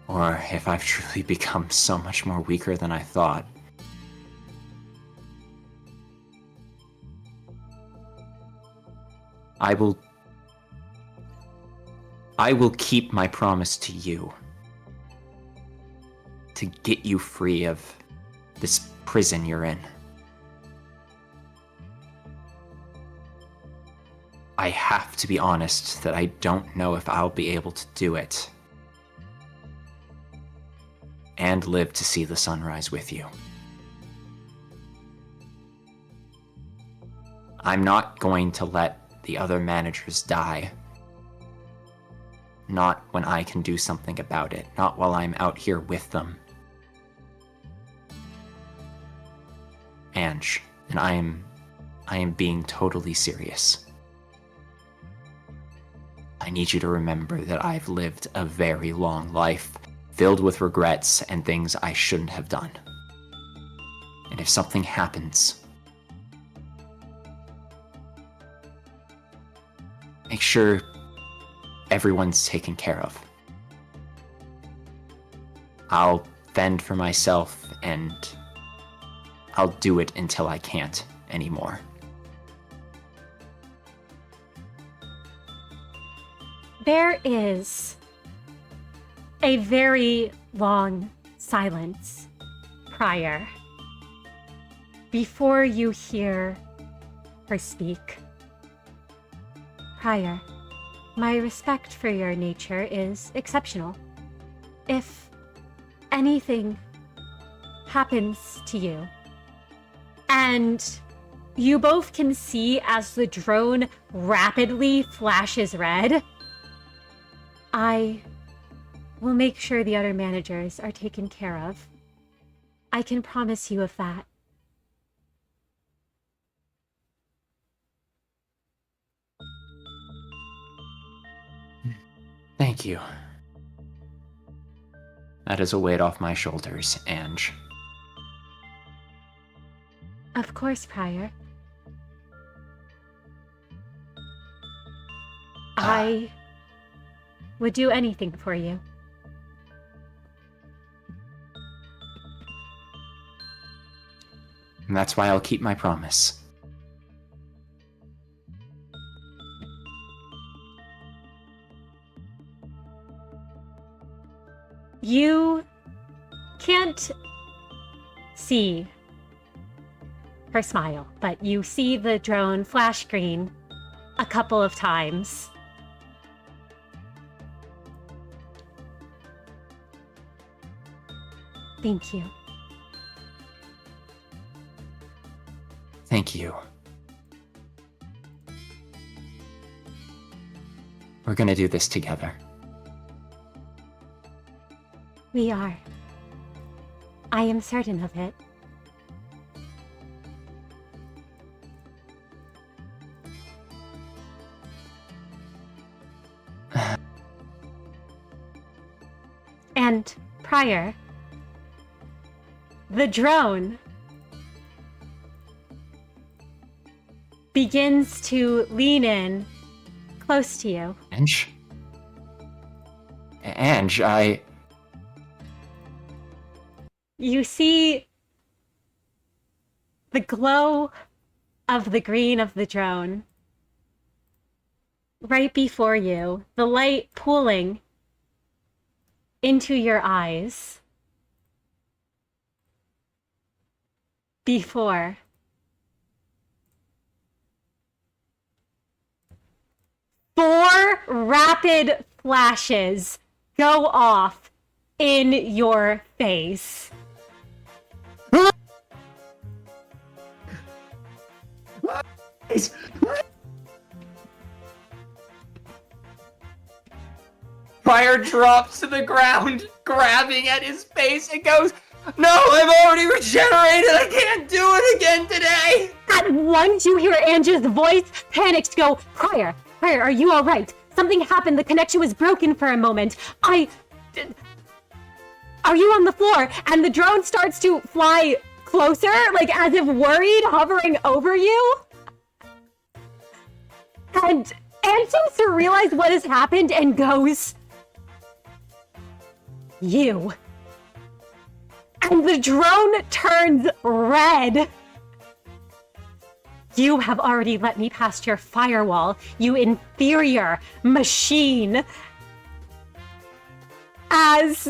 or if I've truly become so much more weaker than I thought. I will keep my promise to you. To get you free of this prison you're in. I have to be honest that I don't know if I'll be able to do it. And live to see the sunrise with you. I'm not going to let the other managers die. Not when I can do something about it. Not while I'm out here with them, Ange, and I am being totally serious. I need you to remember that I've lived a very long life, filled with regrets and things I shouldn't have done. And if something happens, make sure everyone's taken care of. I'll fend for myself, and I'll do it until I can't anymore. There is a very long silence prior before you hear her speak. Prior, my respect for your nature is exceptional. If anything happens to you, and you both can see as the drone rapidly flashes red, I will make sure the other managers are taken care of. I can promise you of that. Thank you. That is a weight off my shoulders, Ange. Of course, Prior. I would do anything for you. And that's why I'll keep my promise. You can't see her smile, but you see the drone flash green a couple of times. Thank you. Thank you. We're gonna do this together. We are. I am certain of it. And Prior, the drone begins to lean in close to you. Ange? Ange, You see the glow of the green of the drone right before you, the light pooling into your eyes before four rapid flashes go off in your face. Fire drops to the ground, grabbing at his face, and goes, "No, I've already regenerated! I can't do it again today!" At once you hear Ange's voice, panicked, go, Prior, are you all right? Something happened, the connection was broken for a moment. Are you on the floor? And the drone starts to fly closer, like as if worried, hovering over you. And Ange seems to realize what has happened and goes, "You." And the drone turns red. "You have already let me past your firewall, you inferior machine." As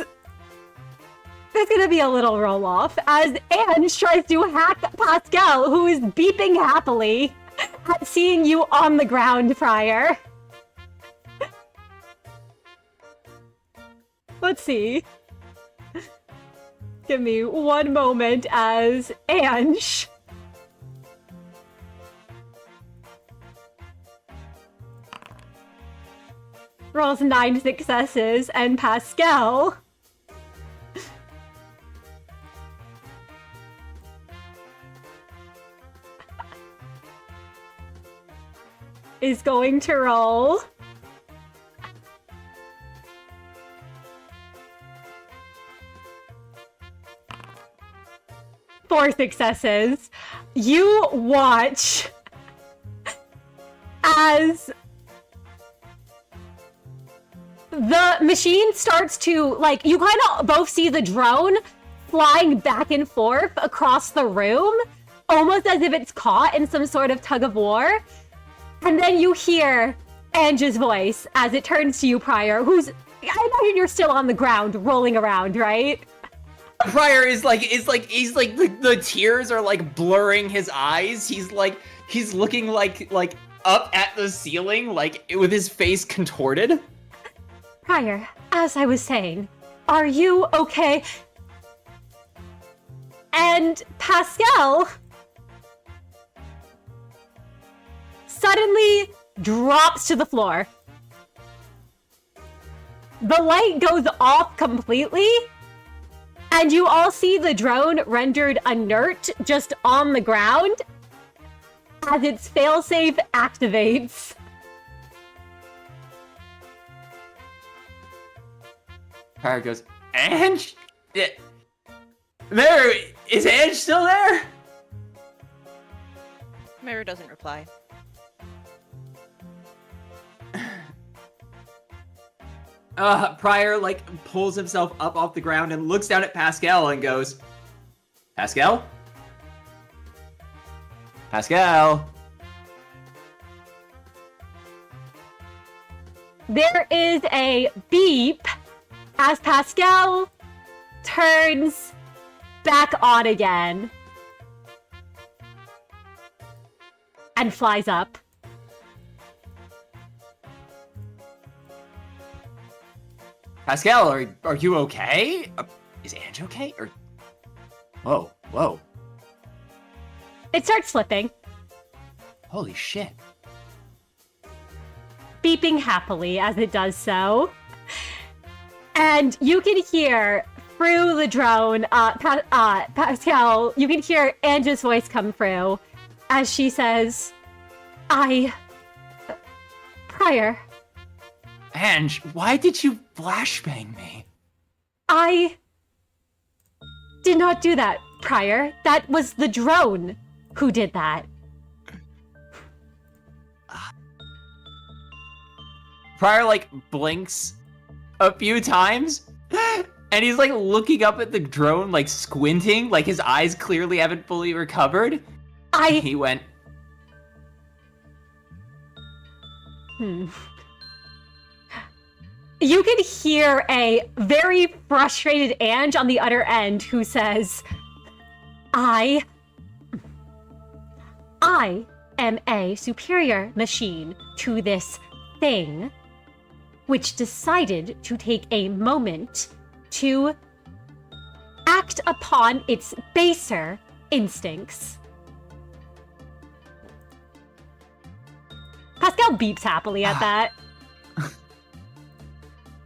there's gonna be a little roll off as Ange tries to hack Pascal, who is beeping happily at seeing you on the ground, Prior. Let's see. Give me one moment as Ange rolls 9 successes and Pascal is going to roll. Four successes. You watch as the machine starts to, like, you kind of both see the drone flying back and forth across the room, almost as if it's caught in some sort of tug of war. And then you hear Ange's voice as it turns to you, Prior, who's, I imagine you're still on the ground rolling around, right? Prior is like the tears are like blurring his eyes. He's looking like up at the ceiling, like with his face contorted. Prior, as I was saying, are you okay? And Pascal suddenly drops to the floor. The light goes off completely, and you all see the drone rendered inert just on the ground as its failsafe activates. Prior goes, Ange? There, is Ange still there? Merru doesn't reply. Prior, like, pulls himself up off the ground and looks down at Pascal and goes, Pascal? Pascal? There is a beep as Pascal turns back on again and flies up. Pascal, are you okay? Is Ange okay? Or whoa. It starts slipping, Holy shit. beeping happily as it does so. And you can hear through the drone, Pascal, you can hear Ange's voice come through as she says, Prior, Ange, why did you flashbang me? I did not do that, Prior. That was the drone who did that. Prior, like, blinks a few times, and he's, like, looking up at the drone, like, squinting, like his eyes clearly haven't fully recovered. He went, You can hear a very frustrated Ange on the other end who says, I am a superior machine to this thing, which decided to take a moment to act upon its baser instincts. Pascal beeps happily at that.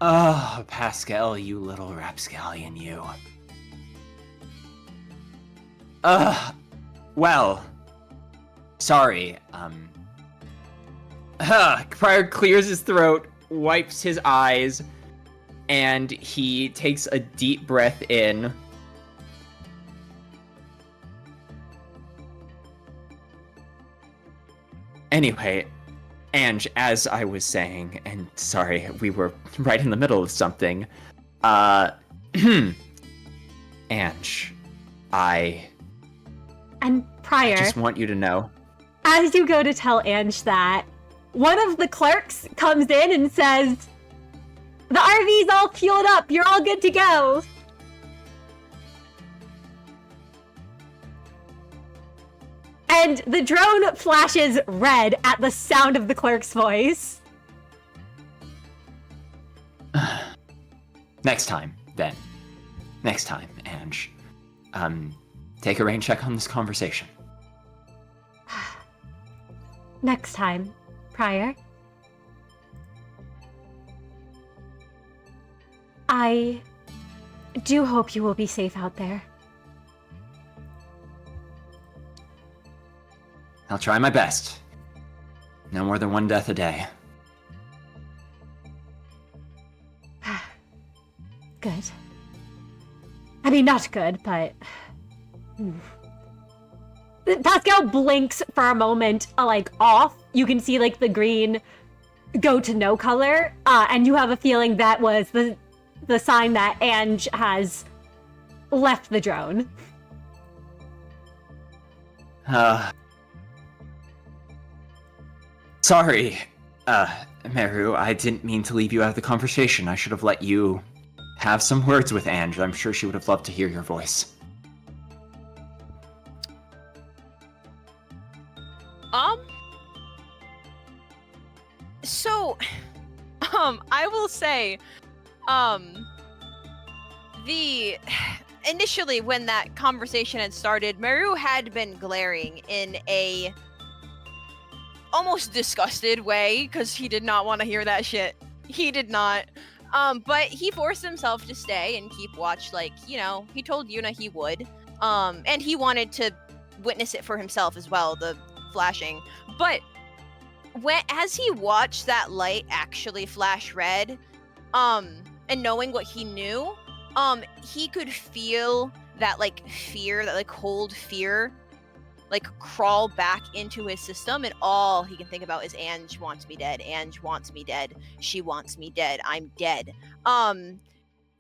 Oh, Pascal, you little rapscallion, you. Well, sorry, Prior clears his throat, wipes his eyes, and he takes a deep breath in. Anyway, Ange, as I was saying, and sorry, we were right in the middle of something. Ange, And Prior, I just want you to know. as you go to tell Ange that, one of the clerks comes in and says, the RV's all fueled up, you're all good to go. And the drone flashes red at the sound of the clerk's voice. Next time, then. Next time, Ange. Take a rain check on this conversation. Next time, Prior. I do hope you will be safe out there. I'll try my best. No more than one death a day. Good. I mean, not good, but... Pascal blinks for a moment, like, off. You can see, like, the green go to no color, and you have a feeling that was the sign that Ange has left the drone. Sorry, Merru, I didn't mean to leave you out of the conversation. I should have let you have some words with Ange. I'm sure she would have loved to hear your voice. So, I will say, initially when that conversation had started, Merru had been glaring in a almost disgusted way because he did not want to hear that shit. He did not. But he forced himself to stay and keep watch, like, you know, he told Yuna he would. And he wanted to witness it for himself as well, the flashing. But as he watched that light actually flash red, and knowing what he knew, he could feel that, like, fear, that, like, cold fear, like, crawl back into his system, and all he can think about is Ange wants me dead. Ange wants me dead. She wants me dead. I'm dead. And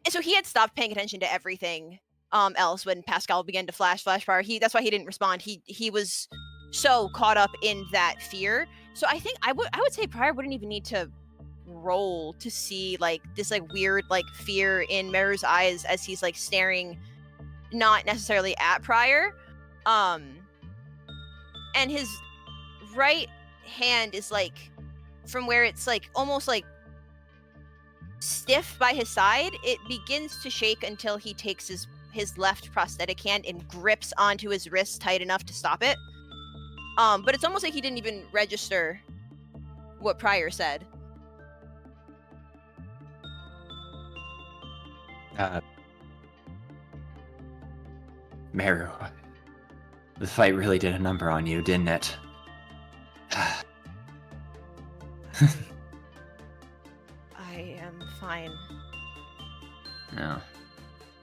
so he had stopped paying attention to everything else when Pascal began to flash fire. That's why he didn't respond. He was so caught up in that fear. So I think I would say Prior wouldn't even need to roll to see, like, this, like, weird, like, fear in Merru's eyes as he's, like, staring not necessarily at Prior. And his right hand is, like, from where it's, like, almost, like, stiff by his side, it begins to shake until he takes his left prosthetic hand and grips onto his wrist tight enough to stop it. But it's almost like he didn't even register what Prior said. Merru, the fight really did a number on you, didn't it? I am fine. No.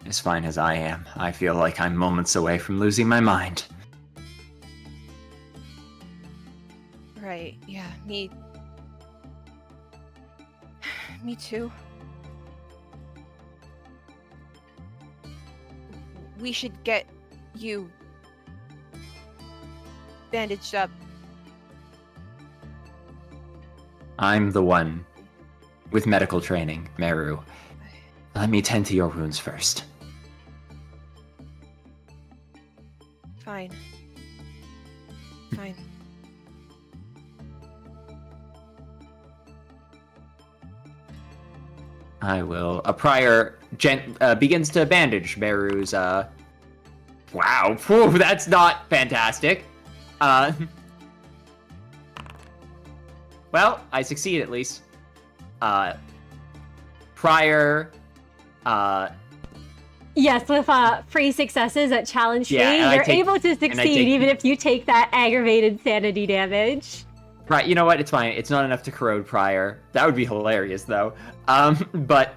As fine as I am, I feel like I'm moments away from losing my mind. Right, yeah, me too. We should get you bandaged up. I'm the one with medical training, Merru. Let me tend to your wounds first. Fine. Fine. I will. Prior begins to bandage Merru's, Wow, whew, that's not fantastic. Well, I succeed at least. Prior, Yes, with free successes at challenge free, Yeah, you're able to succeed even if you take that aggravated sanity damage. Right, you know what? It's fine. It's not enough to corrode Prior. That would be hilarious, though. But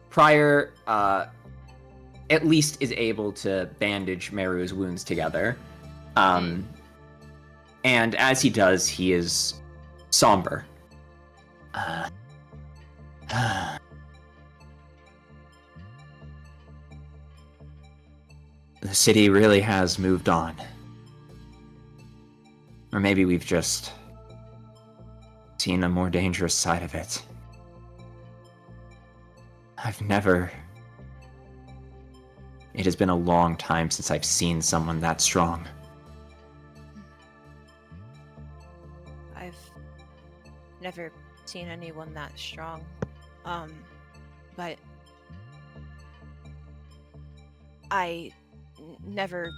Prior, at least is able to bandage Merru's wounds together. And as he does, he is somber. The city really has moved on. Or maybe we've just seen a more dangerous side of it. It has been a long time since I've seen someone that strong. I've never seen anyone that strong. But I never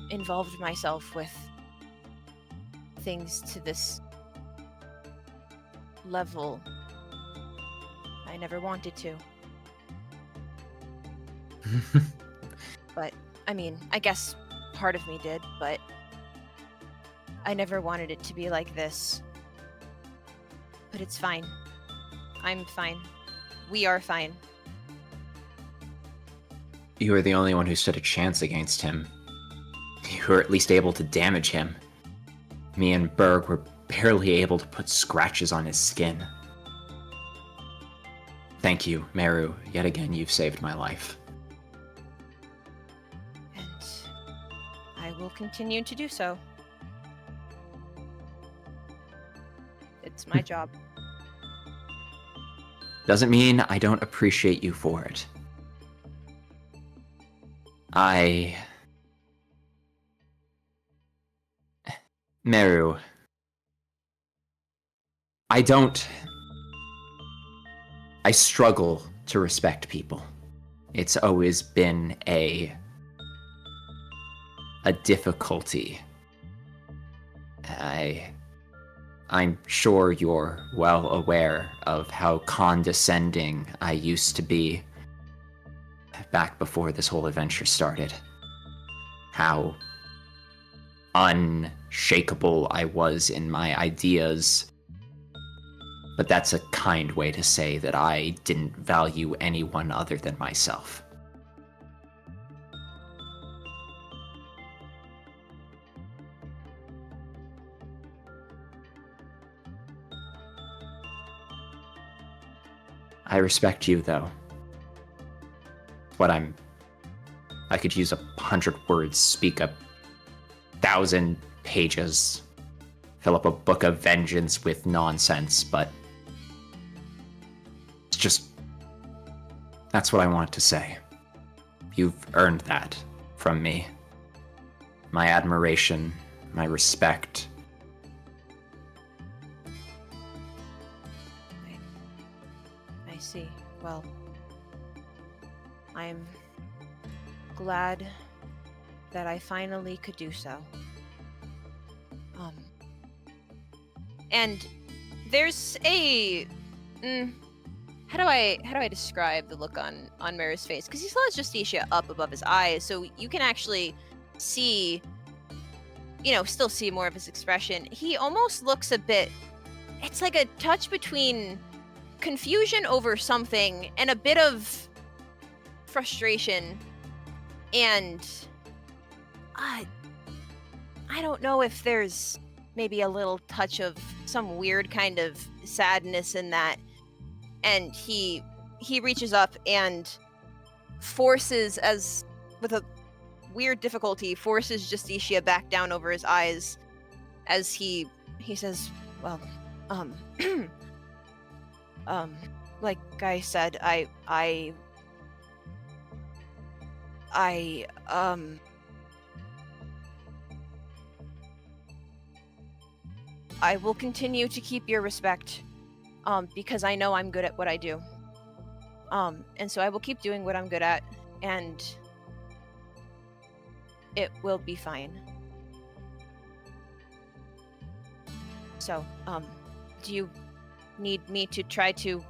involved myself with things to this level. I never wanted to. But, I mean, I guess part of me did, but I never wanted it to be like this. But it's fine. I'm fine. We are fine. You were the only one who stood a chance against him. You were at least able to damage him. Me and Berg were barely able to put scratches on his skin. Thank you, Merru. Yet again, you've saved my life. And I will continue to do so. It's my job. Doesn't mean I don't appreciate you for it. Merru. I struggle to respect people. It's always been a difficulty. I'm sure you're well aware of how condescending I used to be back before this whole adventure started. How unshakable I was in my ideas. But that's a kind way to say that I didn't value anyone other than myself. I respect you, though. But I could use 100 words, speak 1,000 pages, fill up a book of vengeance with nonsense, but it's just, that's what I want to say. You've earned that from me. My admiration, my respect. I see. Well, I'm glad that I finally could do so. And there's a how do I describe the look on Merru's face? Because he still has Justicia up above his eyes, so you can actually see, still see more of his expression. He almost looks a bit. It's like a touch between confusion over something and a bit of frustration, and I don't know if there's maybe a little touch of some weird kind of sadness in that. And he reaches up and forces, as with a weird difficulty, forces Justicia back down over his eyes as he says, well, like I said, I will continue to keep your respect, because I know I'm good at what I do. And so I will keep doing what I'm good at, and it will be fine. So, do you need me to try to,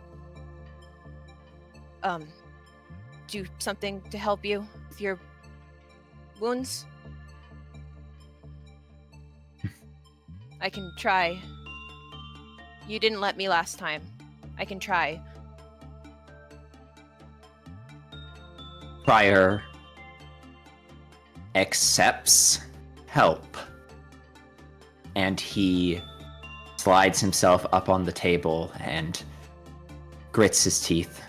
do something to help you with your wounds? I can try. You didn't let me last time. I can try. Prior accepts help, and he slides himself up on the table and grits his teeth.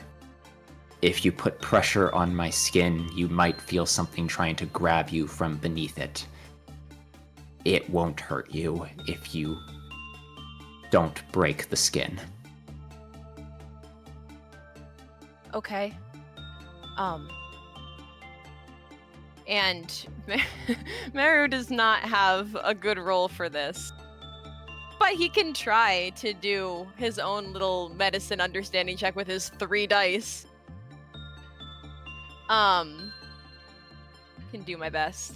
If you put pressure on my skin, you might feel something trying to grab you from beneath it. It won't hurt you if you don't break the skin. Okay. And Merru does not have a good roll for this. But he can try to do his own little medicine understanding check with his 3 dice. Can do my best.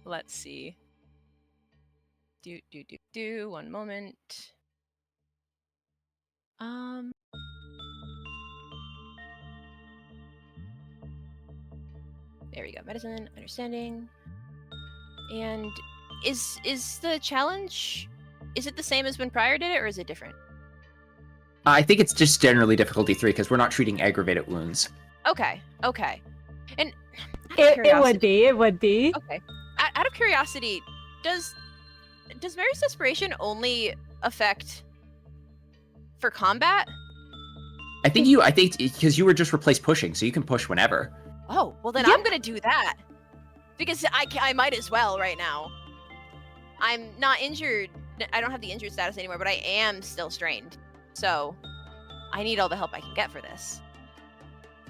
Let's see. One moment. There we go. Medicine, understanding. And is the challenge Is it the same as when Prior did it, or is it different? I think it's just generally difficulty 3 because we're not treating aggravated wounds. Okay. And It would be. Okay. Out of curiosity, does Merru's desperation only affect for combat? I think because you were just replaced pushing, so you can push whenever. Oh, well then Yep. I'm gonna do that. Because I might as well right now. I'm not injured. I don't have the injured status anymore, but I am still strained. So I need all the help I can get for this.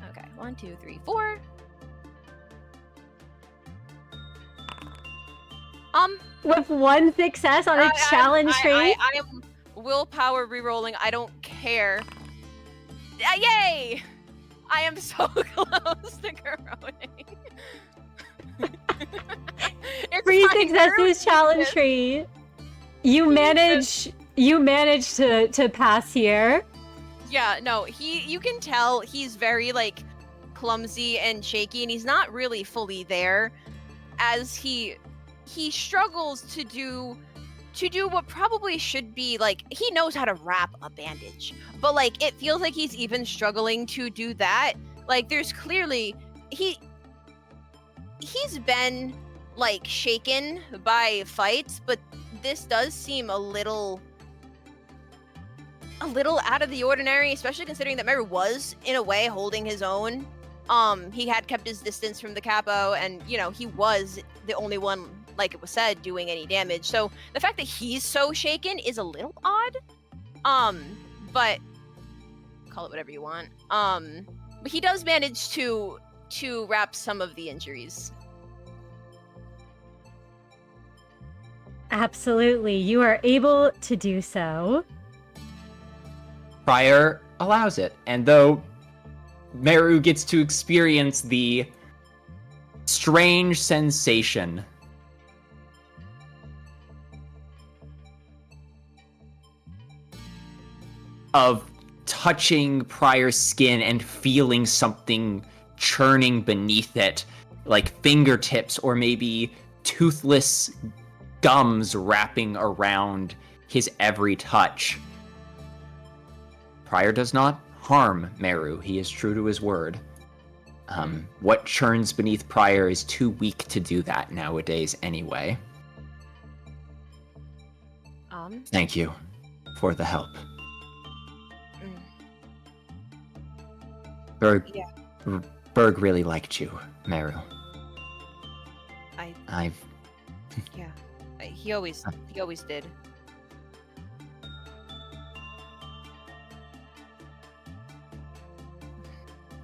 Okay, 1, 2, 3, 4. With one success on a challenge tree. I am willpower rerolling. I don't care. Yay! I am so close to corroding. It's 3 fine, successes Merru. challenge tree. You manage to pass here. Yeah, no, you can tell he's very like clumsy and shaky, and he's not really fully there as he struggles to do what probably should be like, he knows how to wrap a bandage, but like it feels like he's even struggling to do that. Like there's clearly he's been like shaken by fights, but this does seem a little out of the ordinary, especially considering that Merru was in a way holding his own. He had kept his distance from the Capo, and he was the only one, like it was said, doing any damage. So the fact that he's so shaken is a little odd. But call it whatever you want. But he does manage to wrap some of the injuries. Absolutely. You are able to do so. Prior allows it, and though Merru gets to experience the strange sensation of touching Prior's skin and feeling something churning beneath it, like fingertips or maybe toothless gums wrapping around his every touch. Prior does not harm Merru. He is true to his word. What churns beneath Prior is too weak to do that nowadays anyway. Thank you for the help. Berg really liked you, Merru. He always did.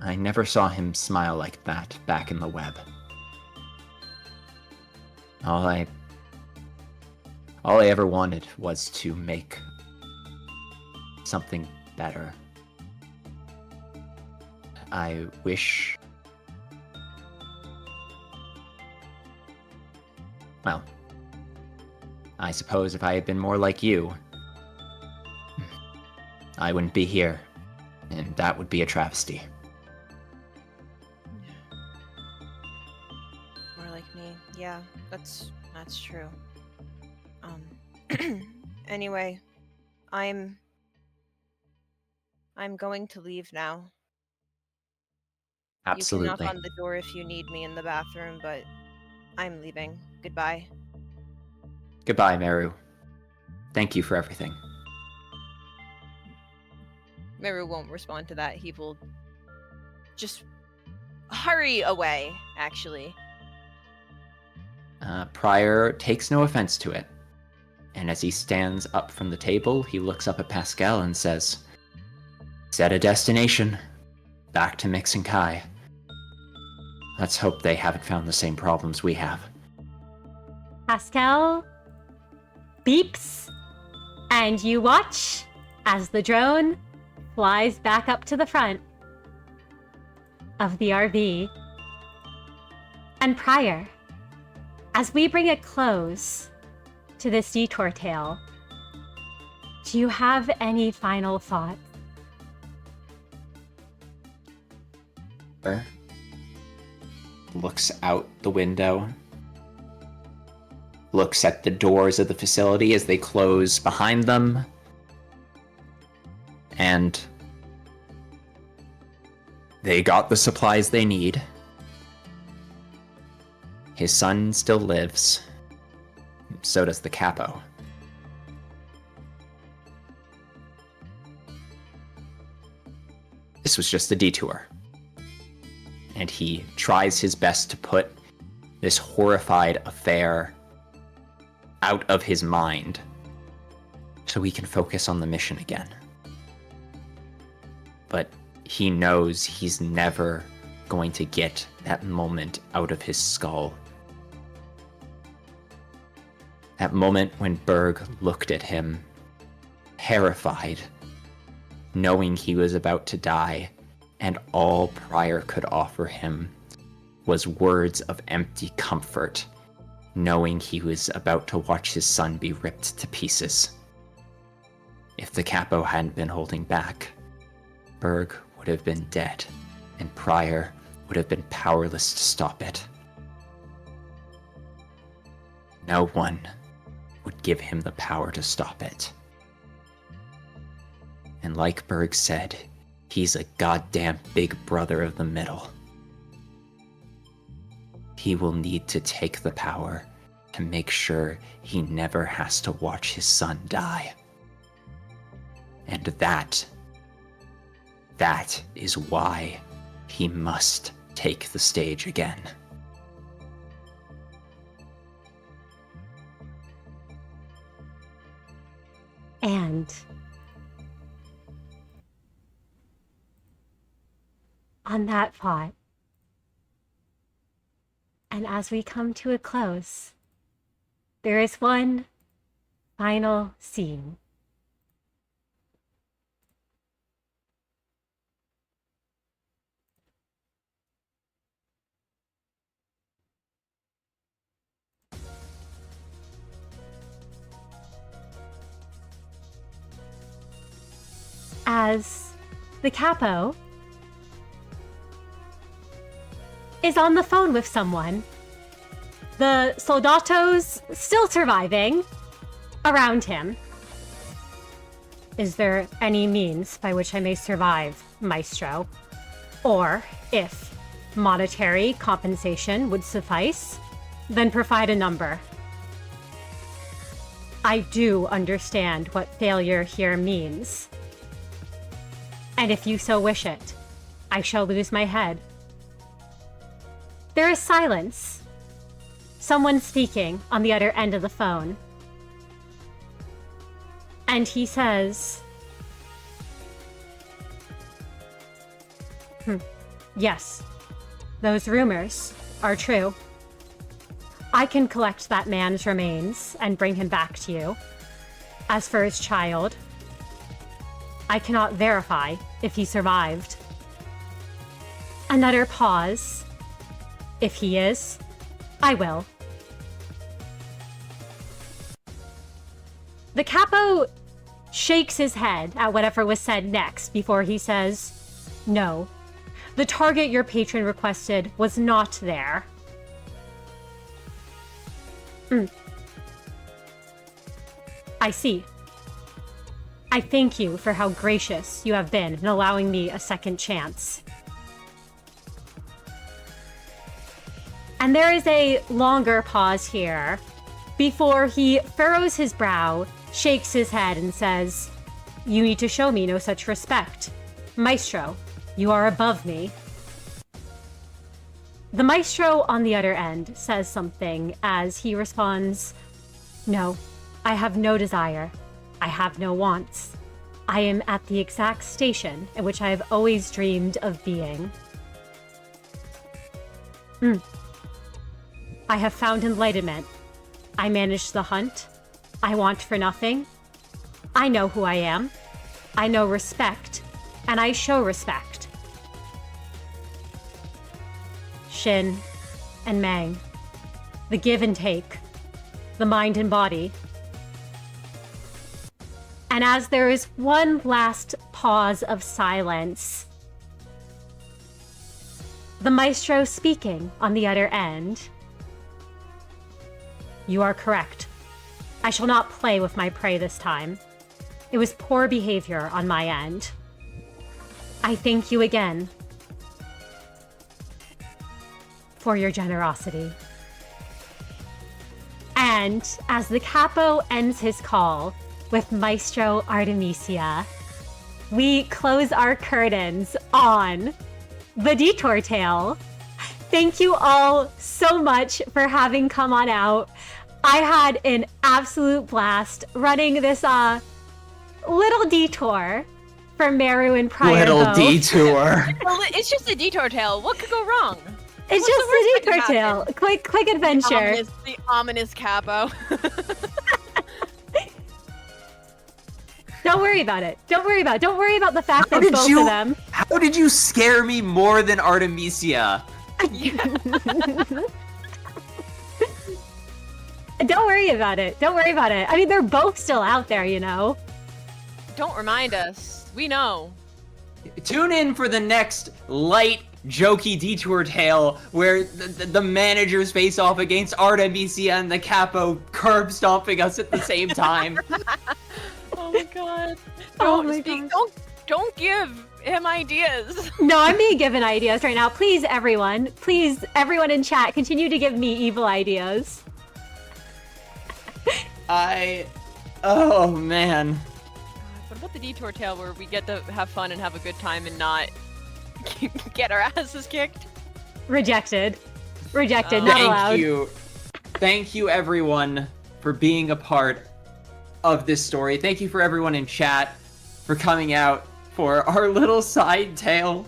I never saw him smile like that back in the web. All I ever wanted was to make something better. I wish... Well, I suppose if I had been more like you, I wouldn't be here, and that would be a travesty. More like me. Yeah, that's true. Anyway, I'm going to leave now. Absolutely. You can knock on the door if you need me in the bathroom, but I'm leaving. Goodbye. Goodbye, Merru. Thank you for everything. Merru won't respond to that. He will just hurry away, actually. Prior takes no offense to it. And as he stands up from the table, he looks up at Pascal and says, "Set a destination. Back to Mix and Kai. Let's hope they haven't found the same problems we have." Pascal beeps, and you watch as the drone flies back up to the front of the RV. And Prior, as we bring a close to this detour tale, do you have any final thoughts? Looks out the window looks at the doors of the facility as they close behind them, and they got the supplies they need. His son still lives. So does the Capo. This was just a detour. And he tries his best to put this horrified affair out of his mind so he can focus on the mission again. But he knows he's never going to get that moment out of his skull. That moment when Berg looked at him, terrified, knowing he was about to die, and all Pryor could offer him was words of empty comfort, knowing he was about to watch his son be ripped to pieces. If the Capo hadn't been holding back, Berg would have been dead, and Pryor would have been powerless to stop it. No one would give him the power to stop it. And like Berg said, he's a goddamn big brother of the middle. He will need to take the power to make sure he never has to watch his son die. And that is why he must take the stage again. And on that thought, and as we come to a close, there is one final scene. As the Capo is on the phone with someone, the Soldatos still surviving around him. Is there any means by which I may survive, Maestro? Or, if monetary compensation would suffice, then provide a number. I do understand what failure here means. And if you so wish it, I shall lose my head. There is silence. Someone speaking on the other end of the phone. And he says, yes, those rumors are true. I can collect that man's remains and bring him back to you. As for his child, I cannot verify if he survived. Another pause. If he is, I will. The Capo shakes his head at whatever was said next before he says, no, the target your patron requested was not there. I see. I thank you for how gracious you have been in allowing me a second chance. And there is a longer pause here before he furrows his brow, shakes his head, and says, you need to show me no such respect. Maestro, you are above me. The Maestro on the other end says something as he responds, no, I have no desire. I have no wants. I am at the exact station at which I have always dreamed of being. I have found enlightenment. I manage the hunt. I want for nothing. I know who I am. I know respect, and I show respect. Shin and Mang. The give and take. The mind and body. And as there is one last pause of silence, the Maestro speaking on the other end, You are correct. I shall not play with my prey this time. It was poor behavior on my end. I thank you again for your generosity. And as the Capo ends his call with Maestro Artemisia, we close our curtains on the Detour tale. Thank you all so much for having come on out. I had an absolute blast running this little detour for Merru and Pryor. Little both. detour. Well, it's just a detour tale. What could go wrong? It's What's just the worst a that could detour tale. happen? Quick adventure. The ominous Capo. Don't worry about it. Don't worry about the fact that both of them. How did you scare me more than Artemisia? Don't worry about it. Don't worry about it. I mean, they're both still out there, you know? Don't remind us. We know. Tune in for the next light, jokey detour tale where the managers face off against Artemisia and the Capo curb stomping us at the same time. Oh my god. Oh my gosh. Don't give him ideas. No, I'm being given ideas right now. Please, everyone in chat, continue to give me evil ideas. Oh man. What about the detour tale where we get to have fun and have a good time and not get our asses kicked? Rejected. Not Thank allowed. Thank you everyone for being a part of this story. Thank you for everyone in chat for coming out for our little side tale